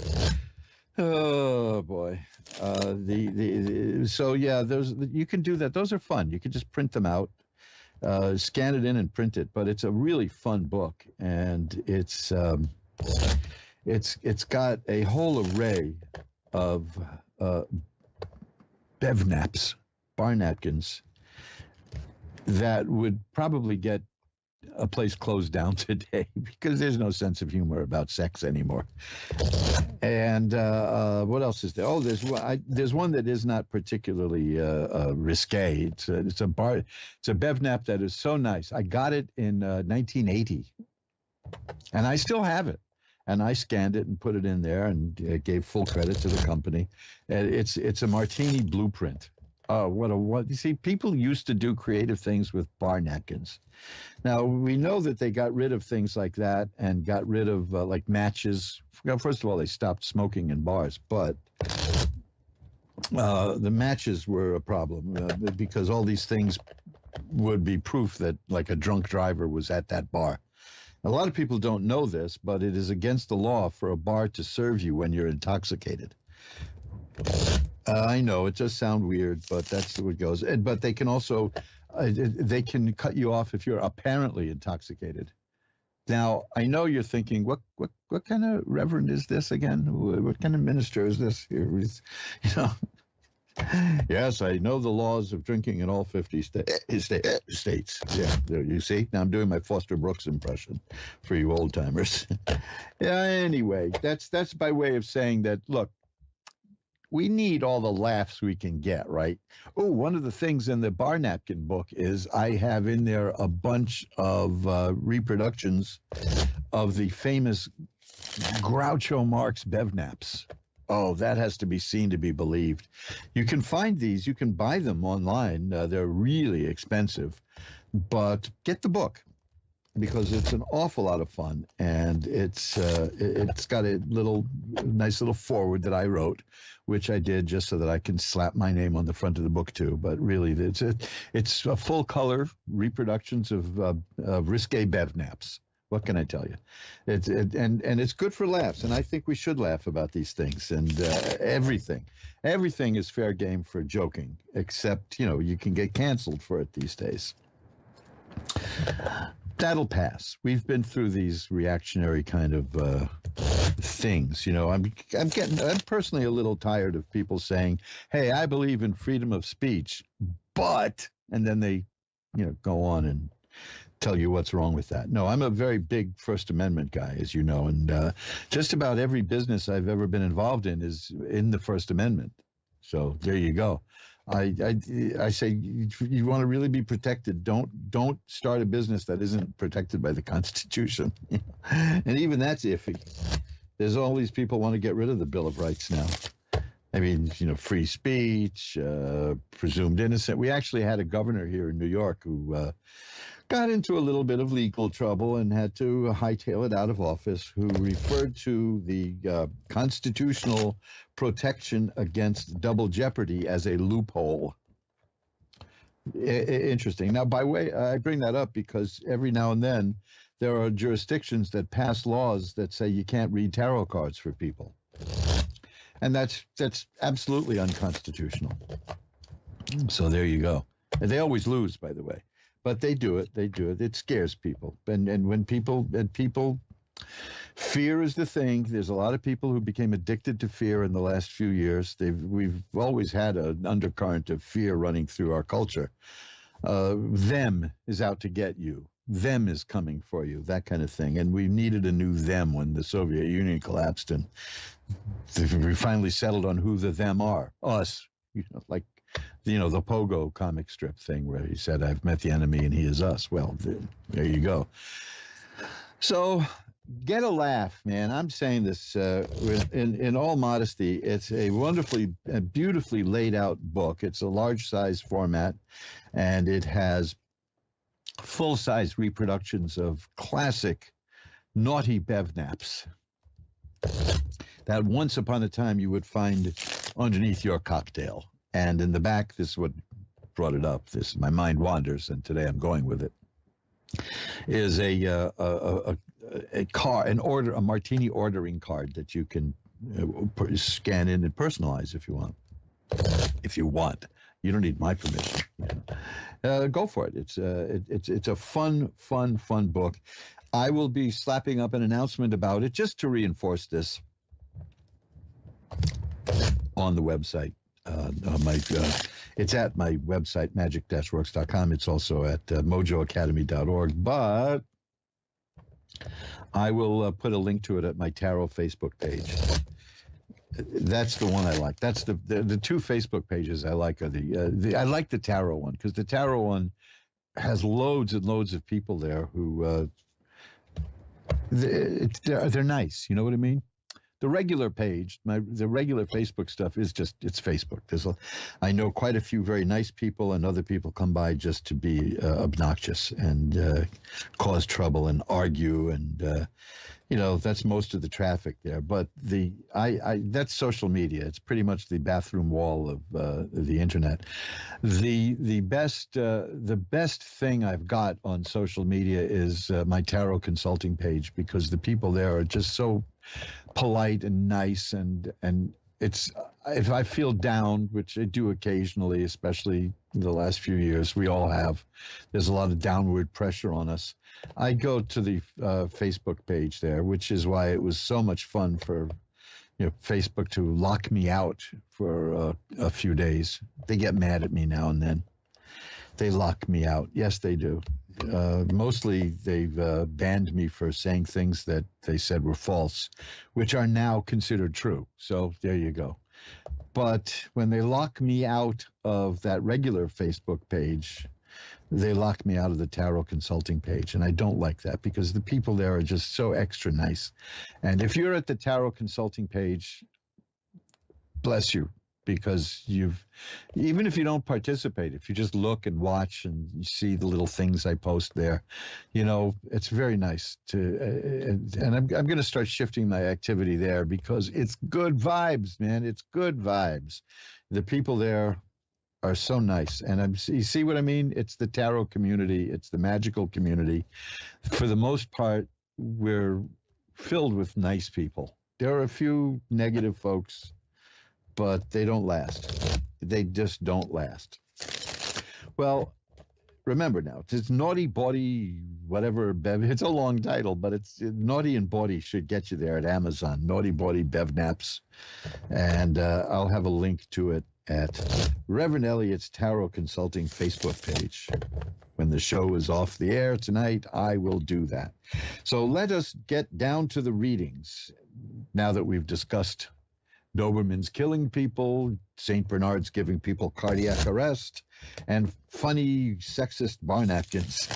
Oh boy. So yeah, you can do that. Those are fun. You can just print them out, scan it in and print it. But it's a really fun book, and it's got a whole array of bev naps, bar napkins, that would probably get a place closed down today because there's no sense of humor about sex anymore. And what else is there? Oh, there's one that is not particularly risque. It's a bev nap that is so nice. I got it in 1980, and I still have it. And I scanned it and put it in there and gave full credit to the company. It's a martini blueprint. Oh, what you see, people used to do creative things with bar napkins. Now, we know that they got rid of things like that and got rid of like matches. First of all, they stopped smoking in bars, but the matches were a problem because all these things would be proof that like a drunk driver was at that bar. A lot of people don't know this, but it is against the law for a bar to serve you when you're intoxicated. I know, it does sound weird, but that's the way it goes. But they can also, they can cut you off if you're apparently intoxicated. Now, I know you're thinking, what kind of reverend is this again? What kind of minister is this here? You know, yes, I know the laws of drinking in all 50 states. Yeah, there you see. Now I'm doing my Foster Brooks impression for you old timers. Yeah. Anyway, that's by way of saying that. Look, we need all the laughs we can get, right? Oh, one of the things in the bar napkin book is I have in there a bunch of reproductions of the famous Groucho Marx bev naps. Oh, that has to be seen to be believed. You can find these. You can buy them online. They're really expensive, but get the book because it's an awful lot of fun, and it's got a nice little foreword that I wrote, which I did just so that I can slap my name on the front of the book too. But really, it's a full color reproductions of risque bev naps. What can I tell you? And it's good for laughs, and I think we should laugh about these things. And everything is fair game for joking, except you can get canceled for it these days. That'll pass. We've been through these reactionary kind of things. I'm personally a little tired of people saying, "Hey, I believe in freedom of speech," but, and then they, go on and tell you what's wrong with that. No, I'm a very big First Amendment guy, as you know, and just about every business I've ever been involved in is in the First Amendment. So there you go. I say, you want to really be protected, don't start a business that isn't protected by the Constitution. And even that's iffy. There's all these people want to get rid of the Bill of Rights now. I mean, free speech, presumed innocent. We actually had a governor here in New York who got into a little bit of legal trouble and had to hightail it out of office, who referred to the constitutional protection against double jeopardy as a loophole. Interesting. Now, I bring that up because every now and then there are jurisdictions that pass laws that say you can't read tarot cards for people. And that's absolutely unconstitutional. So there you go. And they always lose, by the way. But they do it. They do it. It scares people. And when people, fear is the thing. There's a lot of people who became addicted to fear in the last few years. We've always had an undercurrent of fear running through our culture. Them is out to get you. Them is coming for you, that kind of thing. And we needed a new them when the Soviet Union collapsed, and we finally settled on who the them are. Us, like, the Pogo comic strip thing where he said, I've met the enemy and he is us. Well, there you go. So get a laugh, man. I'm saying this in all modesty. It's a wonderfully and beautifully laid out book. It's a large size format, and it has full-size reproductions of classic naughty Bevnaps that once upon a time you would find underneath your cocktail. And in the back, this is what brought it up. My mind wanders, and today I'm going with it. Is a martini ordering card that you can scan in and personalize if you want. If you want, you don't need my permission. Go for it. It's a fun book. I will be slapping up an announcement about it just to reinforce this on the website. It's at my website, magic-works.com. It's also at mojoacademy.org, but I will put a link to it at my tarot Facebook page. That's the one I like. That's the two Facebook pages I like are I like the tarot one, because the tarot one has loads and loads of people there who they're nice. You know what I mean? The regular page, the regular Facebook stuff is just, it's Facebook. I know quite a few very nice people, and other people come by just to be obnoxious and cause trouble and argue, and that's most of the traffic there. But that's social media. It's pretty much the bathroom wall of the internet. The best thing I've got on social media is my tarot consulting page, because the people there are just so polite and nice, and it's, if I feel down, which I do occasionally, especially in the last few years, we all have, there's a lot of downward pressure on us. I go to the Facebook page there, which is why it was so much fun for Facebook to lock me out for a few days. They get mad at me now and then. They lock me out. Yes, they do. Mostly they've banned me for saying things that they said were false, which are now considered true. So there you go. But when they lock me out of that regular Facebook page, they lock me out of the tarot consulting page. And I don't like that, because the people there are just so extra nice. And if you're at the tarot consulting page, bless you. Because even if you don't participate, if you just look and watch and you see the little things I post there, it's very nice to, and I'm going to start shifting my activity there, because it's good vibes, man. It's good vibes. The people there are so nice. And you see what I mean? It's the tarot community. It's the magical community. For the most part, we're filled with nice people. There are a few negative folks, but they don't last. They just don't last. Well, remember now, it's Naughty Body, whatever, Bev. It's a long title, but it's Naughty and Body should get you there at Amazon. Naughty Body Bevnaps. And I'll have a link to it at Reverend Elliot's Tarot Consulting Facebook page. When the show is off the air tonight, I will do that. So let us get down to the readings now that we've discussed Doberman's killing people, St. Bernard's giving people cardiac arrest, and funny sexist bar napkins.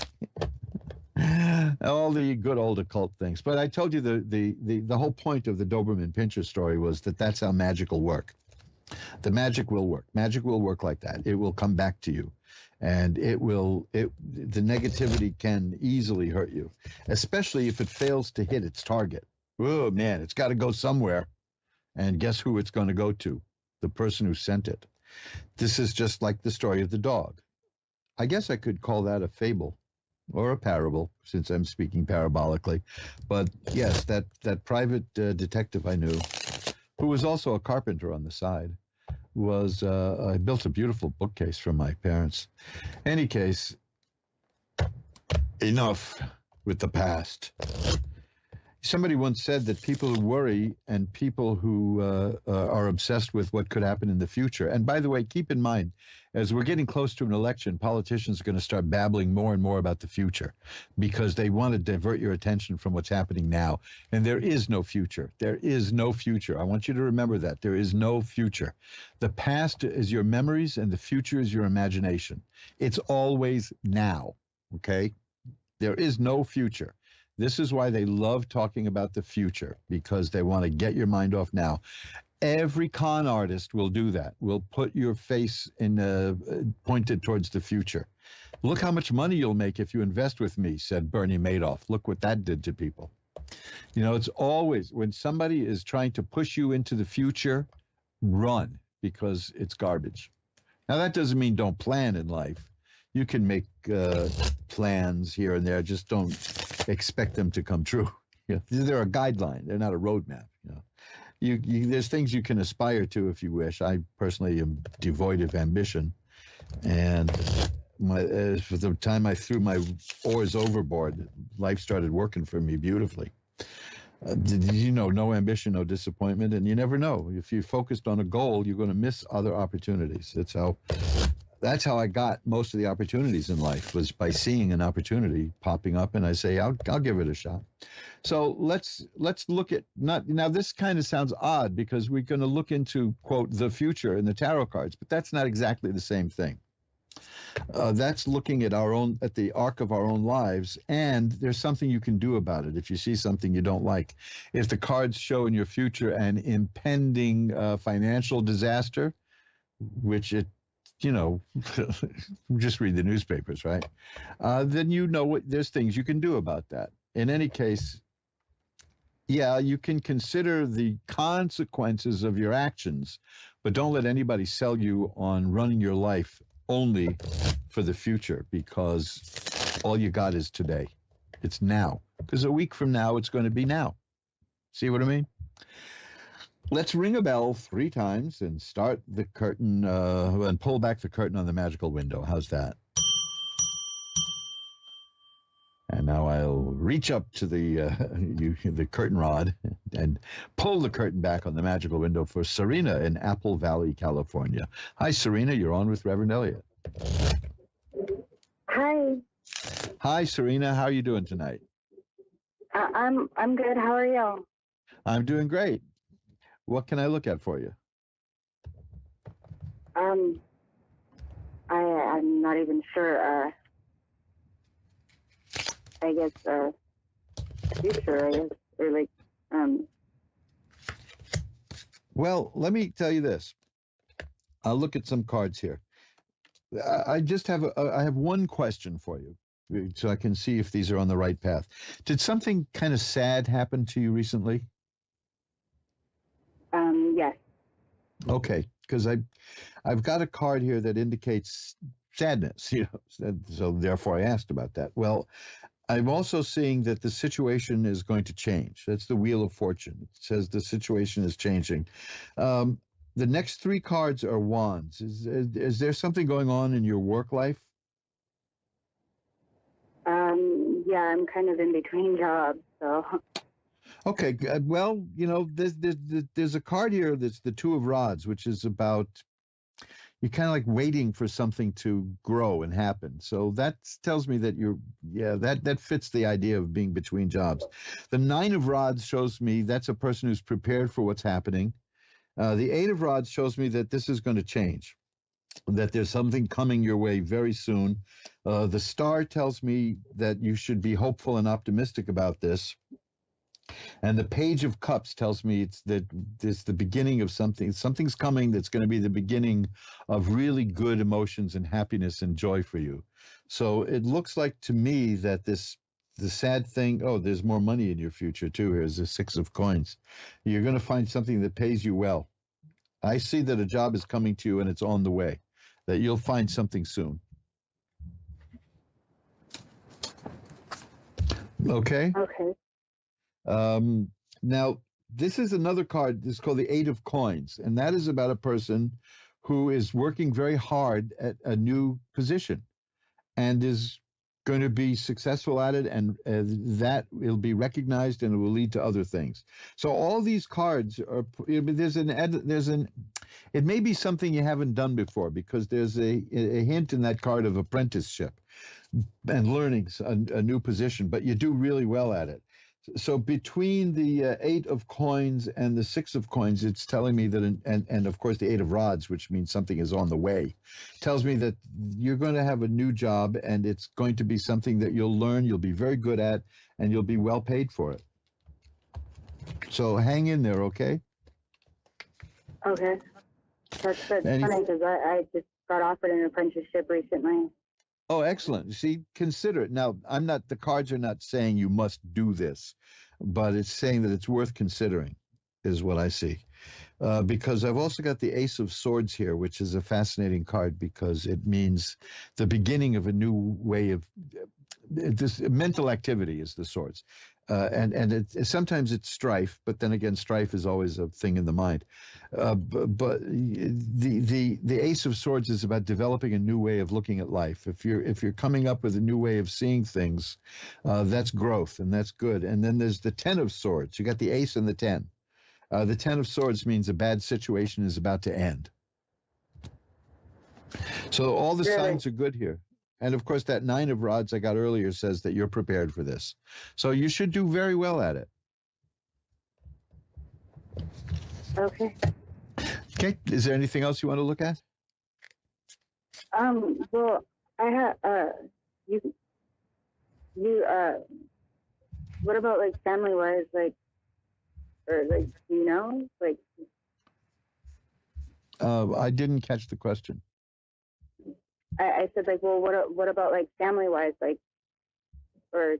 All the good old occult things. But I told you the whole point of the Doberman Pinscher story was that that's how magic will work. The magic will work. Magic will work like that. It will come back to you. And the negativity can easily hurt you, especially if it fails to hit its target. Oh, man, it's got to go somewhere. And guess who it's going to go to? The person who sent it. This is just like the story of the dog. I guess I could call that a fable or a parable, since I'm speaking parabolically. But yes, that private detective I knew, who was also a carpenter on the side, I built a beautiful bookcase for my parents. Any case, enough with the past. Somebody once said that people who worry and people who are obsessed with what could happen in the future. And by the way, keep in mind, as we're getting close to an election, politicians are going to start babbling more and more about the future because they want to divert your attention from what's happening now. And there is no future. There is no future. I want you to remember that. There is no future. The past is your memories and the future is your imagination. It's always now, okay? There is no future. This is why they love talking about the future, because they want to get your mind off now. Every con artist will do that. Will put your face pointed towards the future. Look how much money you'll make if you invest with me, said Bernie Madoff. Look what that did to people. You know, it's always when somebody is trying to push you into the future, run, because it's garbage. Now, that doesn't mean don't plan in life. You can make plans here and there. Just don't expect them to come true. You know, they're a guideline. They're not a roadmap. You know, there's things you can aspire to if you wish. I personally am devoid of ambition, and for the time I threw my oars overboard, life started working for me beautifully. You know, no ambition, no disappointment, and you never know. If you're focused on a goal, you're going to miss other opportunities. That's how I got most of the opportunities in life, was by seeing an opportunity popping up, and I say, I'll give it a shot. So let's look at now. This kind of sounds odd because we're going to look into, quote, the future in the tarot cards, but that's not exactly the same thing. That's looking at the arc of our own lives, and there's something you can do about it if you see something you don't like. If the cards show in your future an impending financial disaster, which it, you know, just read the newspapers, right? Then you know there's things you can do about that. In any case, yeah, you can consider the consequences of your actions, but don't let anybody sell you on running your life only for the future, because all you got is today. It's now. Because a week from now, it's going to be now. See what I mean? Let's ring a bell 3 times and start the curtain and pull back the curtain on the magical window. How's that? And now I'll reach up to the curtain rod and pull the curtain back on the magical window for Serena in Apple Valley, California. Hi, Serena. You're on with Reverend Elliot. Hi. Hi, Serena. How are you doing tonight? I'm good. How are you? I'm doing great. What can I look at for you? I'm not even sure. I guess future. I guess, or like Well, let me tell you this. I'll look at some cards here. I just have I have one question for you, so I can see if these are on the right path. Did something kind of sad happen to you recently? Yes. Okay, because I've got a card here that indicates sadness, you know, so therefore I asked about that. Well, I'm also seeing that the situation is going to change. That's the Wheel of Fortune. It says the situation is changing. The next 3 cards are wands. Is there something going on in your work life? Yeah, I'm kind of in between jobs, so. Okay, well, you know, there's a card here that's the 2 of Rods, which is about you're kind of like waiting for something to grow and happen. So that tells me that that fits the idea of being between jobs. The 9 of Rods shows me that's a person who's prepared for what's happening. The 8 of Rods shows me that this is going to change, that there's something coming your way very soon. The Star tells me that you should be hopeful and optimistic about this. And the Page of Cups tells me it's the beginning of something. Something's coming that's going to be the beginning of really good emotions and happiness and joy for you. So it looks like to me that the sad thing, oh, there's more money in your future too. Here's the Six of Coins. You're going to find something that pays you well. I see that a job is coming to you and it's on the way, that you'll find something soon. Okay? Okay. Now, this is another card. This is called the Eight of Coins, and that is about a person who is working very hard at a new position and is going to be successful at it, and that will be recognized and it will lead to other things. So all these cards are, it may be something you haven't done before, because there's a hint in that card of apprenticeship and learning a new position, but you do really well at it. So between the Eight of Coins and the Six of Coins, it's telling me that, and of course the Eight of Rods, which means something is on the way, tells me that you're going to have a new job, and it's going to be something that you'll learn, you'll be very good at, and you'll be well paid for it. So hang in there, okay? Okay. That's funny because I just got offered an apprenticeship recently. Oh, excellent. See, consider it. Now, the cards are not saying you must do this, but it's saying that it's worth considering, is what I see. Because I've also got the Ace of Swords here, which is a fascinating card because it means the beginning of a new way of this mental activity is the swords. And sometimes it's strife, but then again, strife is always a thing in the mind. But the Ace of Swords is about developing a new way of looking at life. If you're coming up with a new way of seeing things, that's growth, and that's good. And then there's the Ten of Swords. You got the Ace and the 10. The Ten of Swords means a bad situation is about to end. So all the signs are good here. And of course, that Nine of Rods I got earlier says that you're prepared for this. So you should do very well at it. Okay. Okay. Is there anything else you want to look at? Well, I have, what about like family-wise, like, or like, you know, like? I didn't catch the question. I said, like, well, what about like family-wise, like, or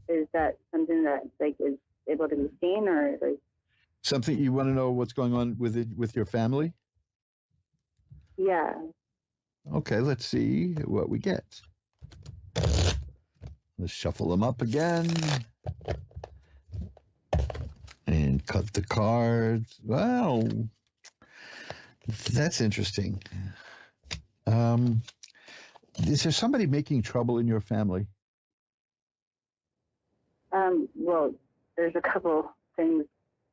is that something that like is able to be seen, or like? Something you want to know what's going on with your family? Yeah. Okay, let's see what we get. Let's shuffle them up again. And cut the cards. Well, that's interesting. Is there somebody making trouble in your family? Well, there's a couple things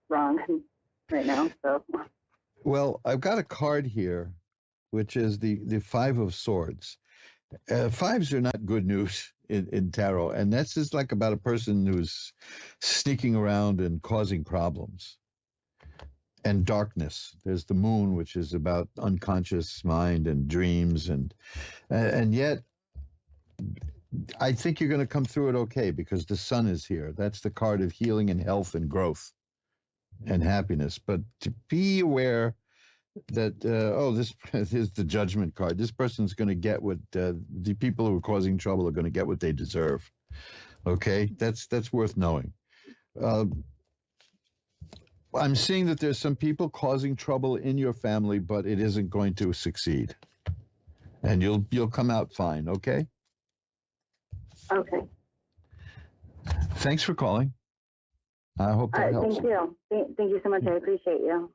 wrong right now, so. Well, I've got a card here, which is the Five of Swords. Fives are not good news in tarot, and that's just like about a person who's sneaking around and causing problems. And darkness. There's the Moon, which is about unconscious mind and dreams, and yet I think you're going to come through it okay because the Sun is here. That's the card of healing and health and growth and happiness. But to be aware that this is the Judgment card. This person's going to get what the people who are causing trouble are going to get what they deserve. Okay, that's worth knowing. I'm seeing that there's some people causing trouble in your family, but it isn't going to succeed. And you'll come out fine, okay? Okay. Thanks for calling. I hope that helps. Thank you. Thank you so much. I appreciate you.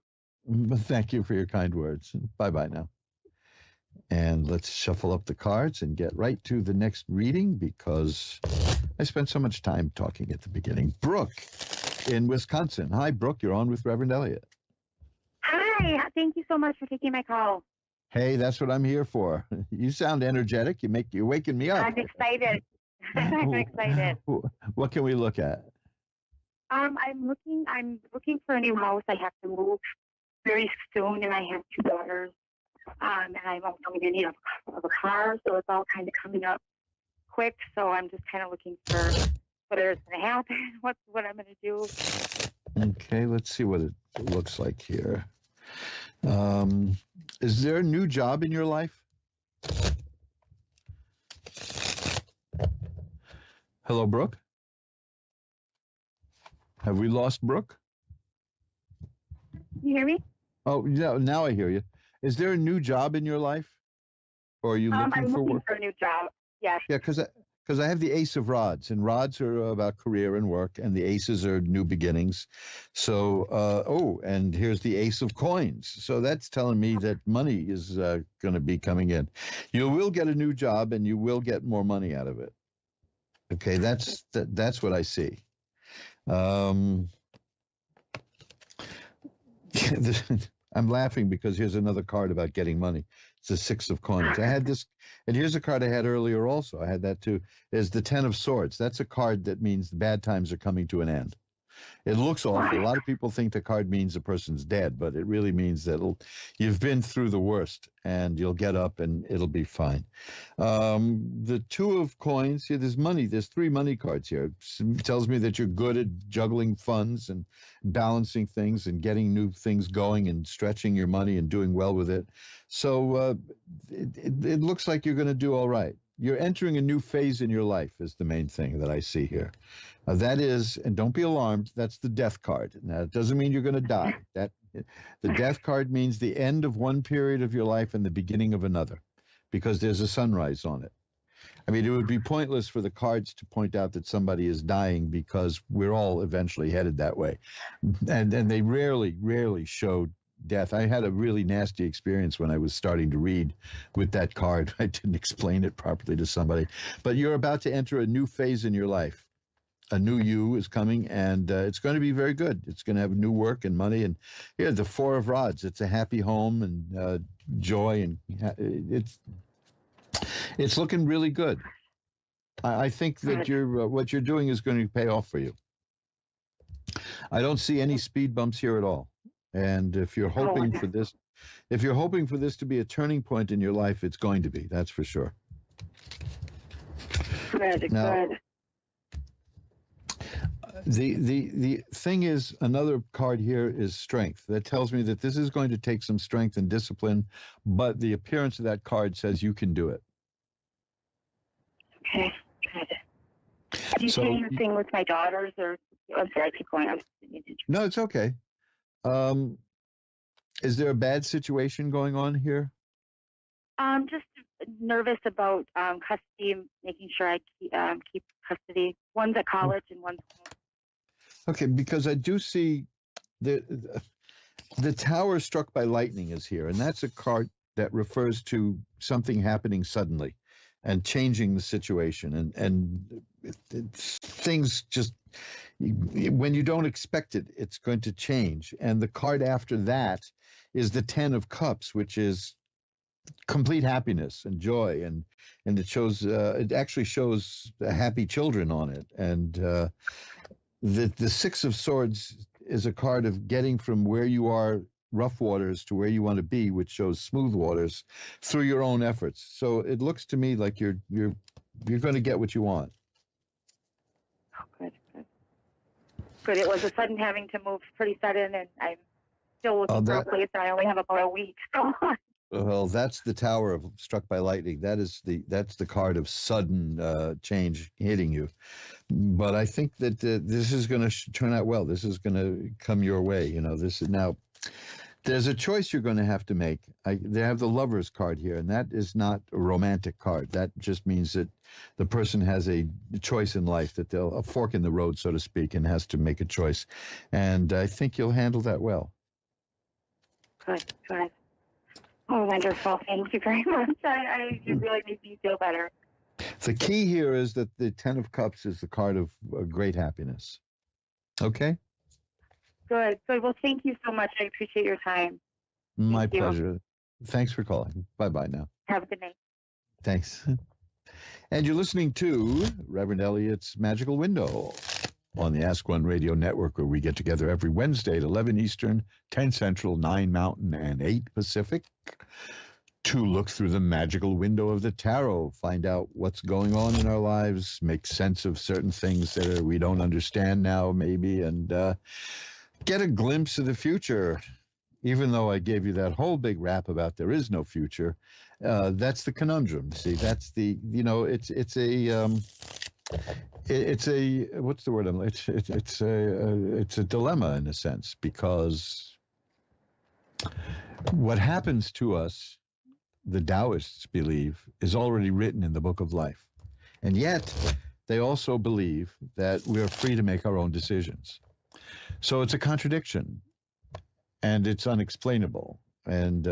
Thank you for your kind words. Bye-bye now. And let's shuffle up the cards and get right to the next reading because I spent so much time talking at the beginning. Brooke in Wisconsin. Hi, Brooke. You're on with Reverend Elliott. Hi. Thank you so much for taking my call. Hey, that's what I'm here for. You sound energetic. You're waking me up. I'm excited. I'm excited. What can we look at? I'm looking for a new house. I have to move very soon, and I have two daughters. And I'm also going to need a car, so it's all kind of coming up quick. So I'm just kind of looking for whether it's going to happen, what I'm going to do. Okay, let's see what it looks like here. Is there a new job in your life? Hello, Brooke? Have we lost Brooke? You hear me? Oh, yeah, now I hear you. Is there a new job in your life? Or are you looking I'm for looking work? for a new job. Yes. Yeah, because I have the Ace of Rods, and rods are about career and work, and the aces are new beginnings. So, and here's the Ace of Coins. So that's telling me that money is going to be coming in. You will get a new job, and you will get more money out of it. Okay, that's what I see. I'm laughing because here's another card about getting money. It's the Six of Coins. I had this, and here's a card I had earlier also. I had that too. Is the Ten of Swords. That's a card that means the bad times are coming to an end. It looks awful. A lot of people think the card means the person's dead, but it really means that you've been through the worst, and you'll get up and it'll be fine. The Two of Coins, here, there's money. There's 3 money cards here. It tells me that you're good at juggling funds and balancing things and getting new things going and stretching your money and doing well with it. So it looks like you're going to do all right. You're entering a new phase in your life is the main thing that I see here. That is, and don't be alarmed, that's the Death card. Now, it doesn't mean you're going to die. The Death card means the end of one period of your life and the beginning of another, because there's a sunrise on it. I mean, it would be pointless for the cards to point out that somebody is dying, because we're all eventually headed that way. And they rarely showed death. I had a really nasty experience when I was starting to read with that card. I didn't explain it properly to somebody. But you're about to enter a new phase in your life. A new you is coming, and it's going to be very good. It's going to have new work and money. And here, the Four of Rods. It's a happy home and joy, and it's looking really good. I think that what you're doing is going to pay off for you. I don't see any speed bumps here at all. And if you're hoping for this, to be a turning point in your life, it's going to be. That's for sure. Good. The thing is, another card here is strength. That tells me that this is going to take some strength and discipline, but the appearance of that card says you can do it. Okay, good. Do you see anything with my daughters, or I'm sorry, keep going. No, it's okay. Is there a bad situation going on here? I'm just nervous about custody, making sure I keep custody. One's at college and one's home. Okay, because I do see the tower struck by lightning is here, and that's a card that refers to something happening suddenly and changing the situation, and things just, when you don't expect it, it's going to change. And the card after that is the Ten of Cups, which is complete happiness and joy, and it shows it actually shows happy children on it. And the Six of Swords is a card of getting from where you are, rough waters, to where you want to be, which shows smooth waters, through your own efforts. So it looks to me like you're going to get what you want. Oh, good. It was a sudden having to move, pretty sudden, and I'm still looking for a place, and I only have about a week. So. Well, that's the Tower of Struck by Lightning. That's the card of sudden change hitting you. But I think that this is going to turn out well. This is going to come your way. Now, there's a choice you're going to have to make. They have the Lover's card here, and that is not a romantic card. That just means that the person has a choice in life, that they'll a fork in the road, so to speak, and has to make a choice. And I think you'll handle that well. Good. Oh, wonderful. Thank you very much. You really made me feel better. The key here is that the Ten of Cups is the card of great happiness. Okay? Good. Well, thank you so much. I appreciate your time. My pleasure. Thanks for calling. Bye-bye now. Have a good night. Thanks. And you're listening to Reverend Elliott's Magical Window on the Ask One Radio Network, where we get together every Wednesday at 11 Eastern, 10 Central, 9 Mountain, and 8 Pacific. to look through the magical window of the tarot, find out what's going on in our lives, make sense of certain things that we don't understand now, maybe, and get a glimpse of the future. Even though I gave you that whole big rap about there is no future, that's the conundrum. See, that's the, it's a what's the word? It's a dilemma in a sense, because what happens to us, the Taoists believe, is already written in the book of life. And yet, they also believe that we are free to make our own decisions. So it's a contradiction, and it's unexplainable. And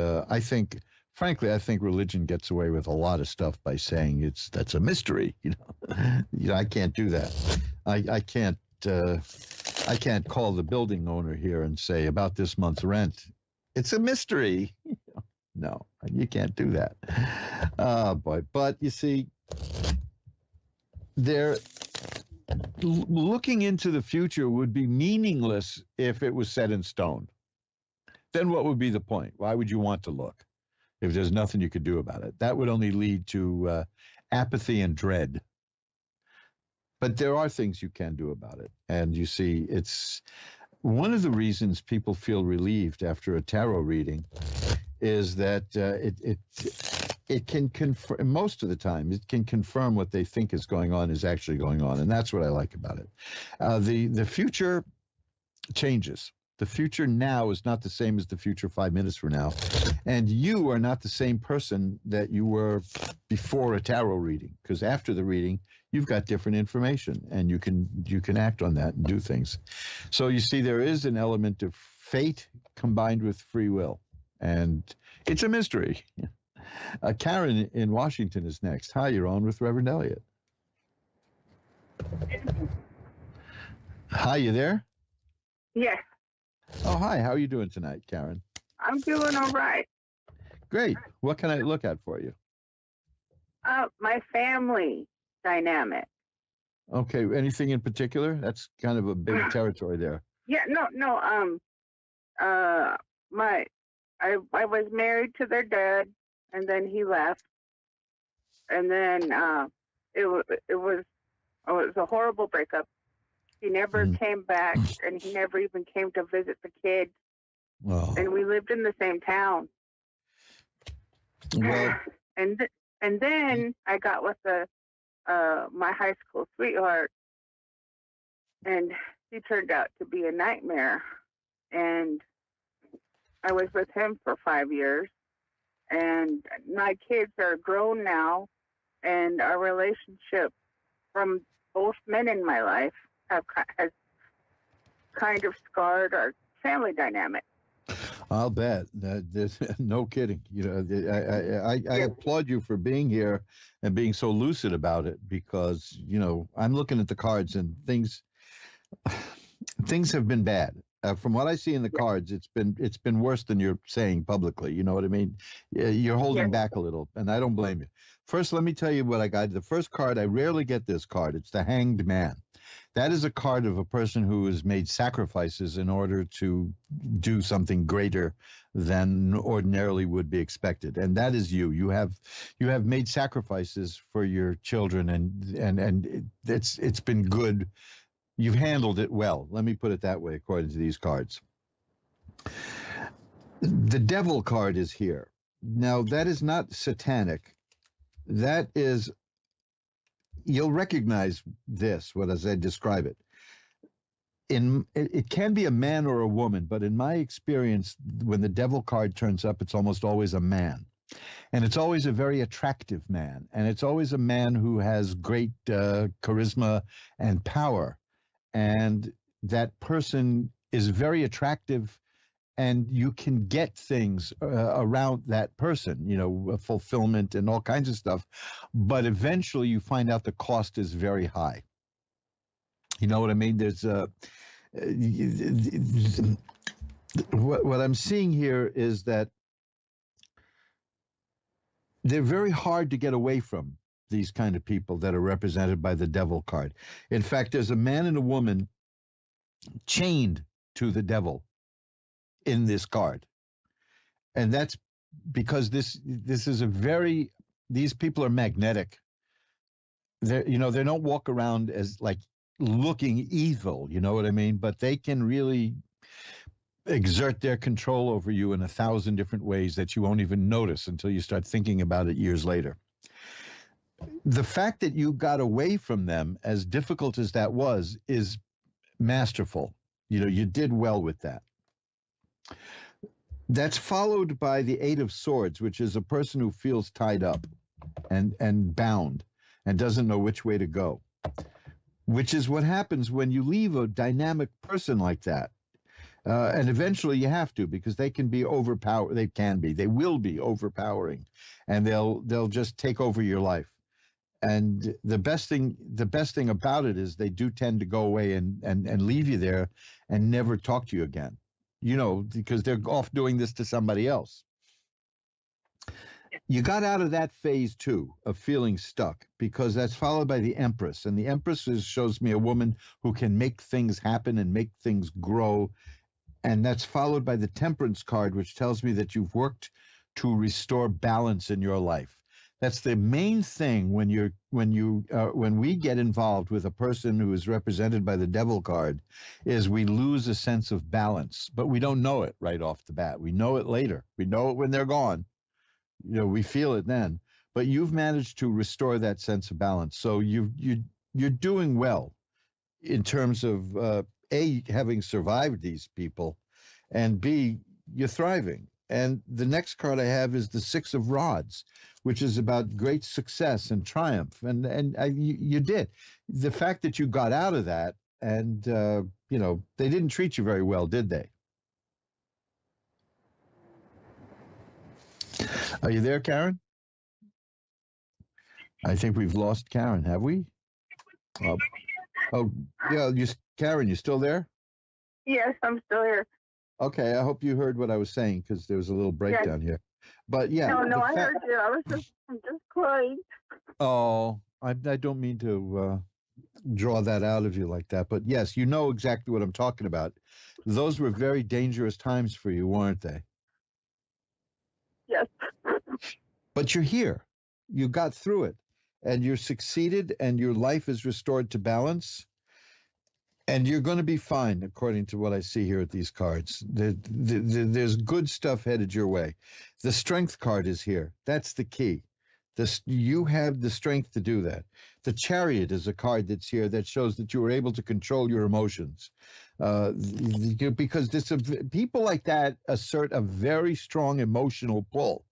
frankly, I think religion gets away with a lot of stuff by saying that's a mystery. I can't do that. I can't call the building owner here and say about this month's rent, it's a mystery. No, you can't do that. Oh, boy. But you see, looking into the future would be meaningless if it was set in stone. Then what would be the point? Why would you want to look if there's nothing you could do about it? That would only lead to apathy and dread. But there are things you can do about it. And you see, it's one of the reasons people feel relieved after a tarot reading is that it can confirm, most of the time, it can confirm what they think is going on is actually going on. And that's what I like about it. The future changes. The future now is not the same as the future 5 minutes from now. And you are not the same person that you were before a tarot reading, because after the reading, you've got different information and you can act on that and do things. So you see, there is an element of fate combined with free will. And it's a mystery. Karen in Washington is next. Hi, you're on with Reverend Elliot. Hi, you there? Yes, Oh, hi. How are you doing tonight, Karen? I'm doing all right. Great. What can I look at for you? My family dynamic. Okay. Anything in particular? That's kind of a big territory there. Yeah, no. I was married to their dad, and then he left, and then it was a horrible breakup. He never came back, and he never even came to visit the kids. Oh. And we lived in the same town. Well, and then I got with my high school sweetheart, and he turned out to be a nightmare. And I was with him for 5 years, and my kids are grown now, and our relationship from both men in my life has kind of scarred our family dynamic. I'll bet. There's no kidding. I applaud you for being here and being so lucid about it, because I'm looking at the cards and things have been bad. From what I see in the cards, it's been worse than you're saying publicly. You know what I mean? You're holding back a little, and I don't blame you. First, let me tell you what I got. The first card, I rarely get this card. It's the Hanged Man. That is a card of a person who has made sacrifices in order to do something greater than ordinarily would be expected. And that is you. You have made sacrifices for your children, and it's been good. You've handled it well. Let me put it that way, according to these cards. The Devil card is here. Now, that is not satanic. That is, you'll recognize this, as I describe it. It can be a man or a woman, but in my experience, when the Devil card turns up, it's almost always a man. And it's always a very attractive man. And it's always a man who has great charisma and power. And that person is very attractive, and you can get things around that person, fulfillment and all kinds of stuff. But eventually you find out the cost is very high. You know what I mean? There's what I'm seeing here is that they're very hard to get away from, these kind of people that are represented by the Devil card. In fact, there's a man and a woman chained to the devil in this card. And that's because this is these people are magnetic. They they don't walk around as like looking evil, you know what I mean? But they can really exert their control over you in 1,000 different ways that you won't even notice until you start thinking about it years later. The fact that you got away from them, as difficult as that was, is masterful. You did well with that. That's followed by the Eight of Swords, which is a person who feels tied up and bound and doesn't know which way to go, which is what happens when you leave a dynamic person like that. And eventually you have to, because they can be overpowered. They will be overpowering, and they'll just take over your life. And the best thing about it is they do tend to go away and leave you there and never talk to you again, because they're off doing this to somebody else. You got out of that phase too of feeling stuck, because that's followed by the Empress. And the Empress shows me a woman who can make things happen and make things grow. And that's followed by the Temperance card, which tells me that you've worked to restore balance in your life. That's the main thing when we get involved with a person who is represented by the Devil card, is we lose a sense of balance, but we don't know it right off the bat. We know it later. We know it when they're gone. We feel it then. But you've managed to restore that sense of balance. So you're doing well in terms of A, having survived these people, and B, you're thriving. And the next card I have is the Six of Rods, which is about great success and triumph. And you did. The fact that you got out of that, and they didn't treat you very well, did they? Are you there, Karen? I think we've lost Karen, have we? Yeah, Karen, you still there? Yes, I'm still here. Okay, I hope you heard what I was saying, because there was a little breakdown here. But yeah. No, I heard you. I'm just crying. Oh, I don't mean to draw that out of you like that. But yes, you know exactly what I'm talking about. Those were very dangerous times for you, weren't they? Yes. But you're here. You got through it. And you succeeded, and your life is restored to balance. And you're going to be fine, according to what I see here at these cards. There's good stuff headed your way. The Strength card is here. That's the key. You have the strength to do that. The Chariot is a card that's here that shows that you were able to control your emotions. Because people like that assert a very strong emotional pull.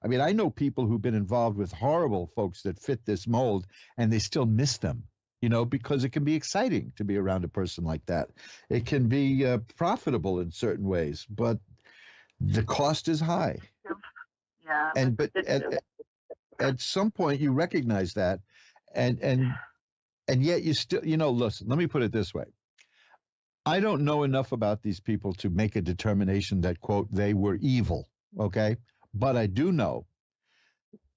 I mean, I know people who've been involved with horrible folks that fit this mold, and they still miss them, because it can be exciting to be around a person like that. It can be profitable in certain ways, but the cost is high. Yeah. But at some point you recognize that, and yet you still, listen, let me put it this way. I don't know enough about these people to make a determination that, quote, they were evil, okay? But I do know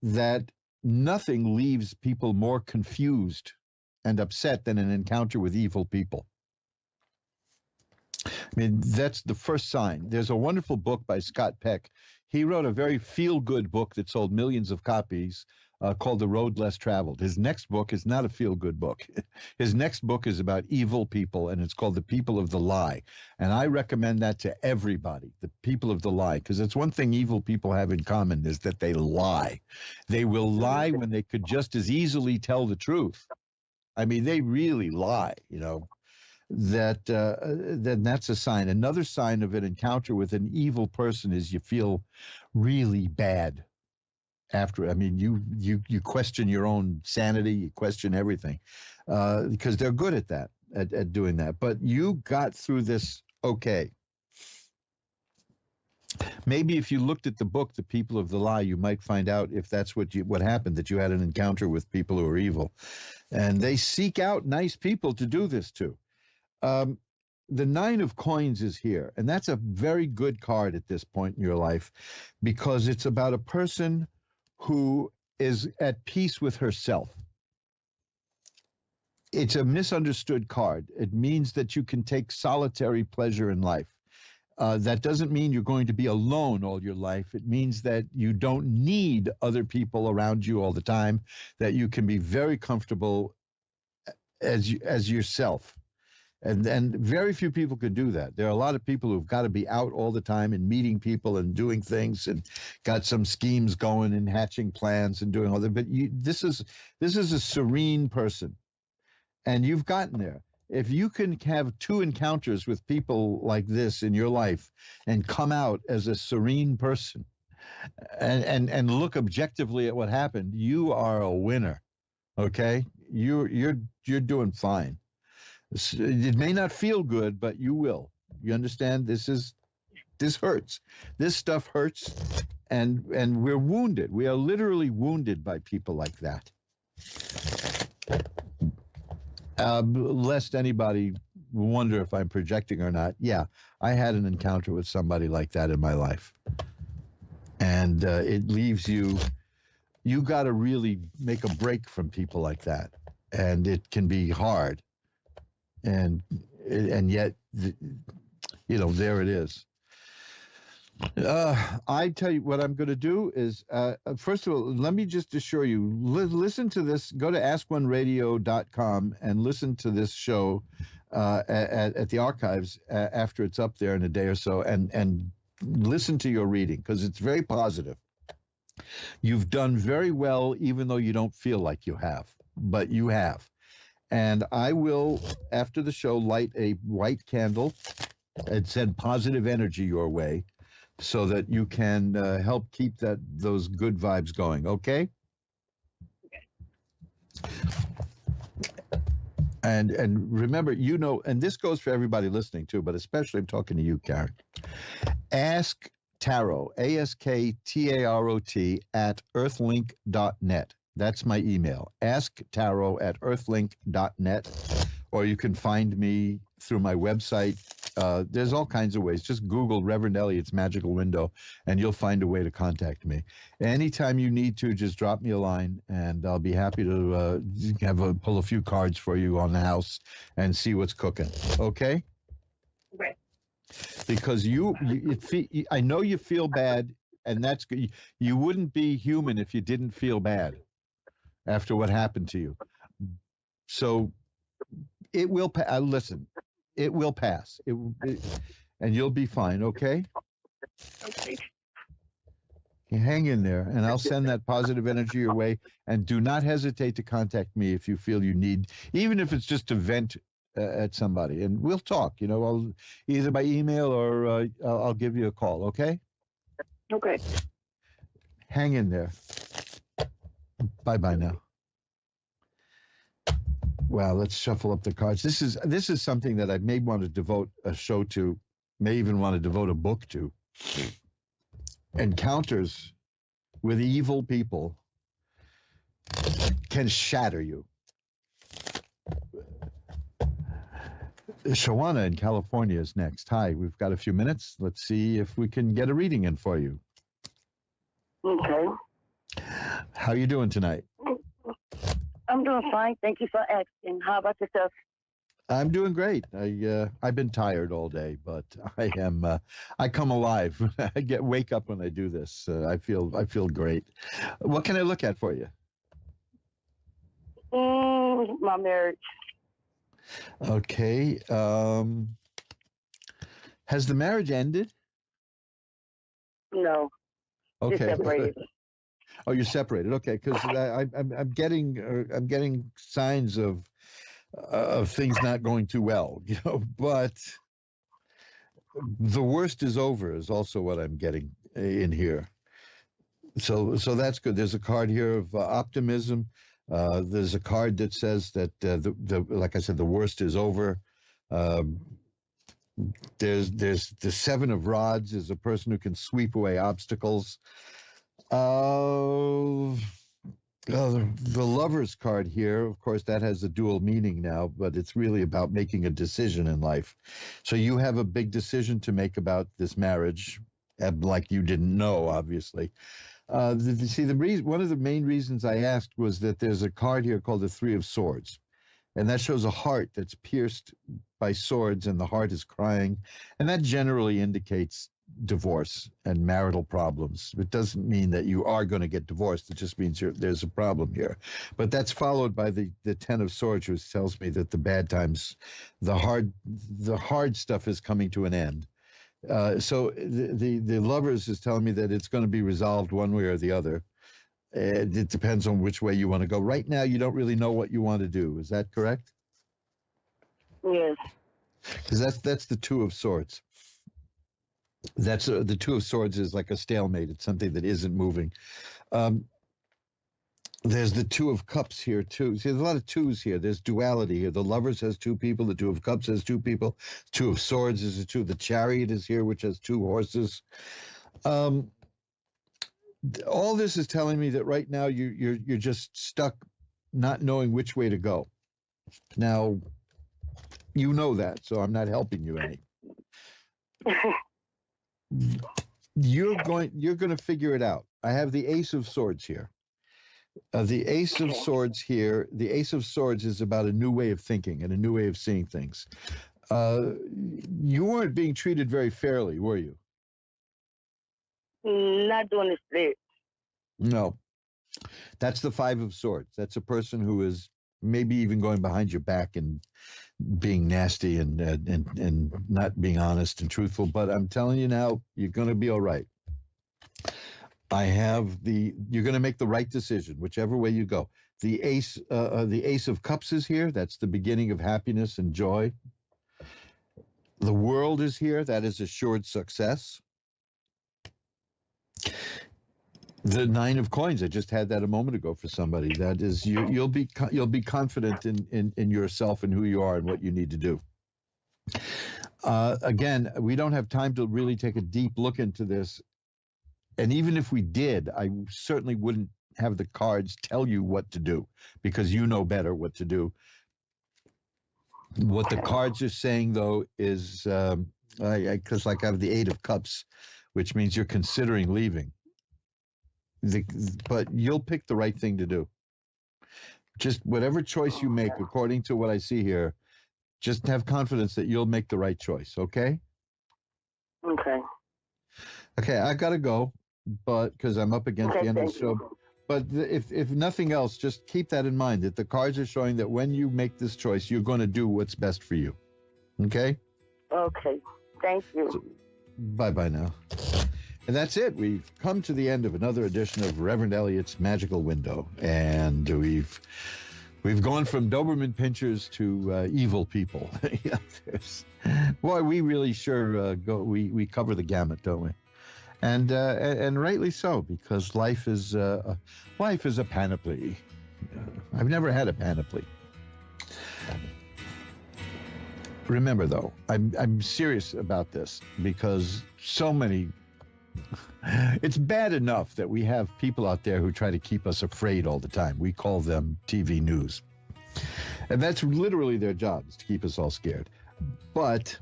that nothing leaves people more confused and upset than an encounter with evil people. I mean, that's the first sign. There's a wonderful book by Scott Peck. He wrote a very feel-good book that sold millions of copies called The Road Less Traveled. His next book is not a feel-good book. His next book is about evil people, and it's called The People of the Lie. And I recommend that to everybody, The People of the Lie, because it's one thing evil people have in common is that they lie. They will lie when they could just as easily tell the truth. I mean, they really lie, then that's a sign. Another sign of an encounter with an evil person is you feel really bad after. I mean, you question your own sanity, you question everything, because they're good at that, at doing that. But you got through this okay. Maybe if you looked at the book, The People of the Lie, you might find out if that's what happened, that you had an encounter with people who are evil. And they seek out nice people to do this to. The Nine of Coins is here, and that's a very good card at this point in your life, because it's about a person who is at peace with herself. It's a misunderstood card. It means that you can take solitary pleasure in life. That doesn't mean you're going to be alone all your life. It means that you don't need other people around you all the time, that you can be very comfortable as yourself. And very few people can do that. There are a lot of people who've got to be out all the time and meeting people and doing things and got some schemes going and hatching plans and doing all that. But this is a serene person, and you've gotten there. If you can have 2 encounters with people like this in your life and come out as a serene person and look objectively at what happened, you are a winner. Okay, you're doing fine. It may not feel good, but you will. You understand? This hurts. This stuff hurts, and we're wounded. We are literally wounded by people like that. Lest anybody wonder if I'm projecting or not, yeah, I had an encounter with somebody like that in my life, and it leaves you. You got to really make a break from people like that, and it can be hard. And yet, there it is. I tell you what I'm going to do is, first of all, let me just assure you, listen to this, go to askoneradio.com and listen to this show at the archives after it's up there in a day or so, and listen to your reading, because it's very positive. You've done very well, even though you don't feel like you have, but you have. And I will, after the show, light a white candle and send positive energy your way so that you can help keep those good vibes going, okay? And remember, and this goes for everybody listening too, but especially I'm talking to you, Karen. Ask Tarot, AskTarot at earthlink.net. That's my email, asktarot@earthlink.net, or you can find me through my website. There's all kinds of ways. Just Google Reverend Elliott's Magical Window, and you'll find a way to contact me. Anytime you need to, just drop me a line, and I'll be happy to pull a few cards for you on the house and see what's cooking. Okay? Right. Because I know you feel bad, and that's good. You wouldn't be human if you didn't feel bad after what happened to you. So it will listen, it will pass. And you'll be fine, okay? Okay. You hang in there, and I'll send that positive energy your way. And do not hesitate to contact me if you feel you need, even if it's just to vent at somebody. And we'll talk, I'll either by email or I'll give you a call, okay? Okay. Hang in there. Bye-bye now. Wow, let's shuffle up the cards. This is something that I may want to devote a show to, may even want to devote a book to. Encounters with evil people can shatter you. Shawana in California is next. Hi, we've got a few minutes. Let's see if we can get a reading in for you. Okay. How are you doing tonight? I'm doing fine. Thank you for asking. How about yourself? I'm doing great. I've been tired all day, but I come alive. I wake up when I do this. I feel great. What can I look at for you? My marriage. Okay. Has the marriage ended? No. Okay. We're separated. Oh, you're separated. Okay, because I'm getting signs of things not going too well, But the worst is over is also what I'm getting in here. So that's good. There's a card here of optimism. There's a card that says that like I said, the worst is over. There's the Seven of Rods is a person who can sweep away obstacles. The Lover's card here, of course, that has a dual meaning now, but it's really about making a decision in life. So you have a big decision to make about this marriage, like you didn't know, obviously. One of the main reasons I asked was that there's a card here called the Three of Swords. And that shows a heart that's pierced by swords and the heart is crying. And that generally indicates divorce and marital problems. It doesn't mean that you are going to get divorced. It just means there's a problem here. But that's followed by the 10 of Swords, which tells me that the bad times, the hard stuff is coming to an end. So the Lovers is telling me that it's going to be resolved one way or the other. It depends on which way you want to go. Right now, you don't really know what you want to do. Is that correct? Yes. Because that's the Two of Swords. That's the Two of Swords is like a stalemate. It's something that isn't moving. There's the Two of Cups here too. See, there's a lot of twos here. There's duality here. The Lovers has two people. The Two of Cups has two people. Two of Swords is a two. The Chariot is here, which has two horses. All this is telling me that right now you're just stuck, not knowing which way to go. Now, you know that, so I'm not helping you any. You're going to figure it out. I have the Ace of Swords here. The Ace of Swords here. The Ace of Swords is about a new way of thinking and a new way of seeing things. You weren't being treated very fairly, were you? Not doing the split. No. That's the Five of Swords. That's a person who is maybe even going behind your back and being nasty and not being honest and truthful. But I'm telling you now, you're going to be all right. You're going to make the right decision, whichever way you go. The Ace of Cups is here. That's the beginning of happiness and joy. The World is here. That is assured success. The Nine of Coins, I just had that a moment ago for somebody. That is, you'll be confident in yourself and who you are and what you need to do. Again, we don't have time to really take a deep look into this. And even if we did, I certainly wouldn't have the cards tell you what to do because you know better what to do. What the cards are saying, though, is, because like I have the Eight of Cups, which means you're considering leaving. But you'll pick the right thing to do. Just whatever choice you make, according to what I see here, just have confidence that you'll make the right choice, okay? Okay. Okay, I got to go, but because I'm up against the end of the show. But if nothing else, just keep that in mind, that the cards are showing that when you make this choice, you're going to do what's best for you. Okay? Okay. Thank you. So, bye-bye now. And that's it. We've come to the end of another edition of Reverend Elliot's Magical Window. And we've gone from Doberman pinchers to evil people. Boy, we really sure we cover the gamut, don't we? And rightly so, because life is a panoply. I've never had a panoply. Remember, though, I'm serious about this because so many. It's bad enough that we have people out there who try to keep us afraid all the time. We call them TV news. And that's literally their job, is to keep us all scared. But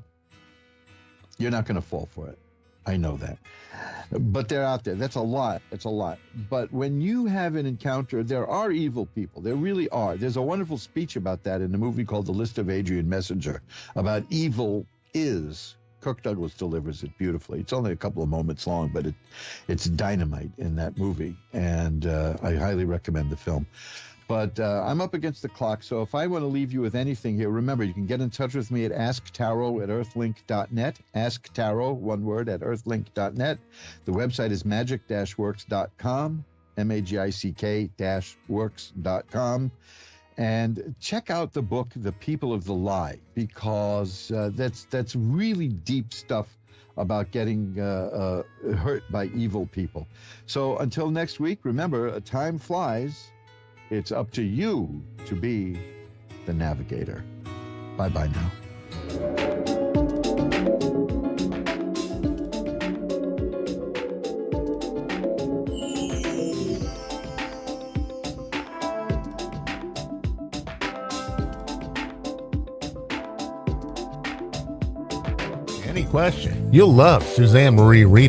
you're not going to fall for it. I know that. But they're out there. That's a lot. It's a lot. But when you have an encounter, there are evil people. There really are. There's a wonderful speech about that in the movie called The List of Adrian Messenger, about evil is. Kirk Douglas delivers it beautifully. It's only a couple of moments long, but it's dynamite in that movie, and I highly recommend the film. But I'm up against the clock, so if I want to leave you with anything here, remember, you can get in touch with me at asktarot@earthlink.net, asktarot, one word, at earthlink.net. The website is magic-works.com, magic-works.com. And check out the book, The People of the Lie, because that's really deep stuff about getting hurt by evil people. So until next week, remember, time flies. It's up to you to be the navigator. Bye-bye now. Any question, you'll love Suzanne Marie reading.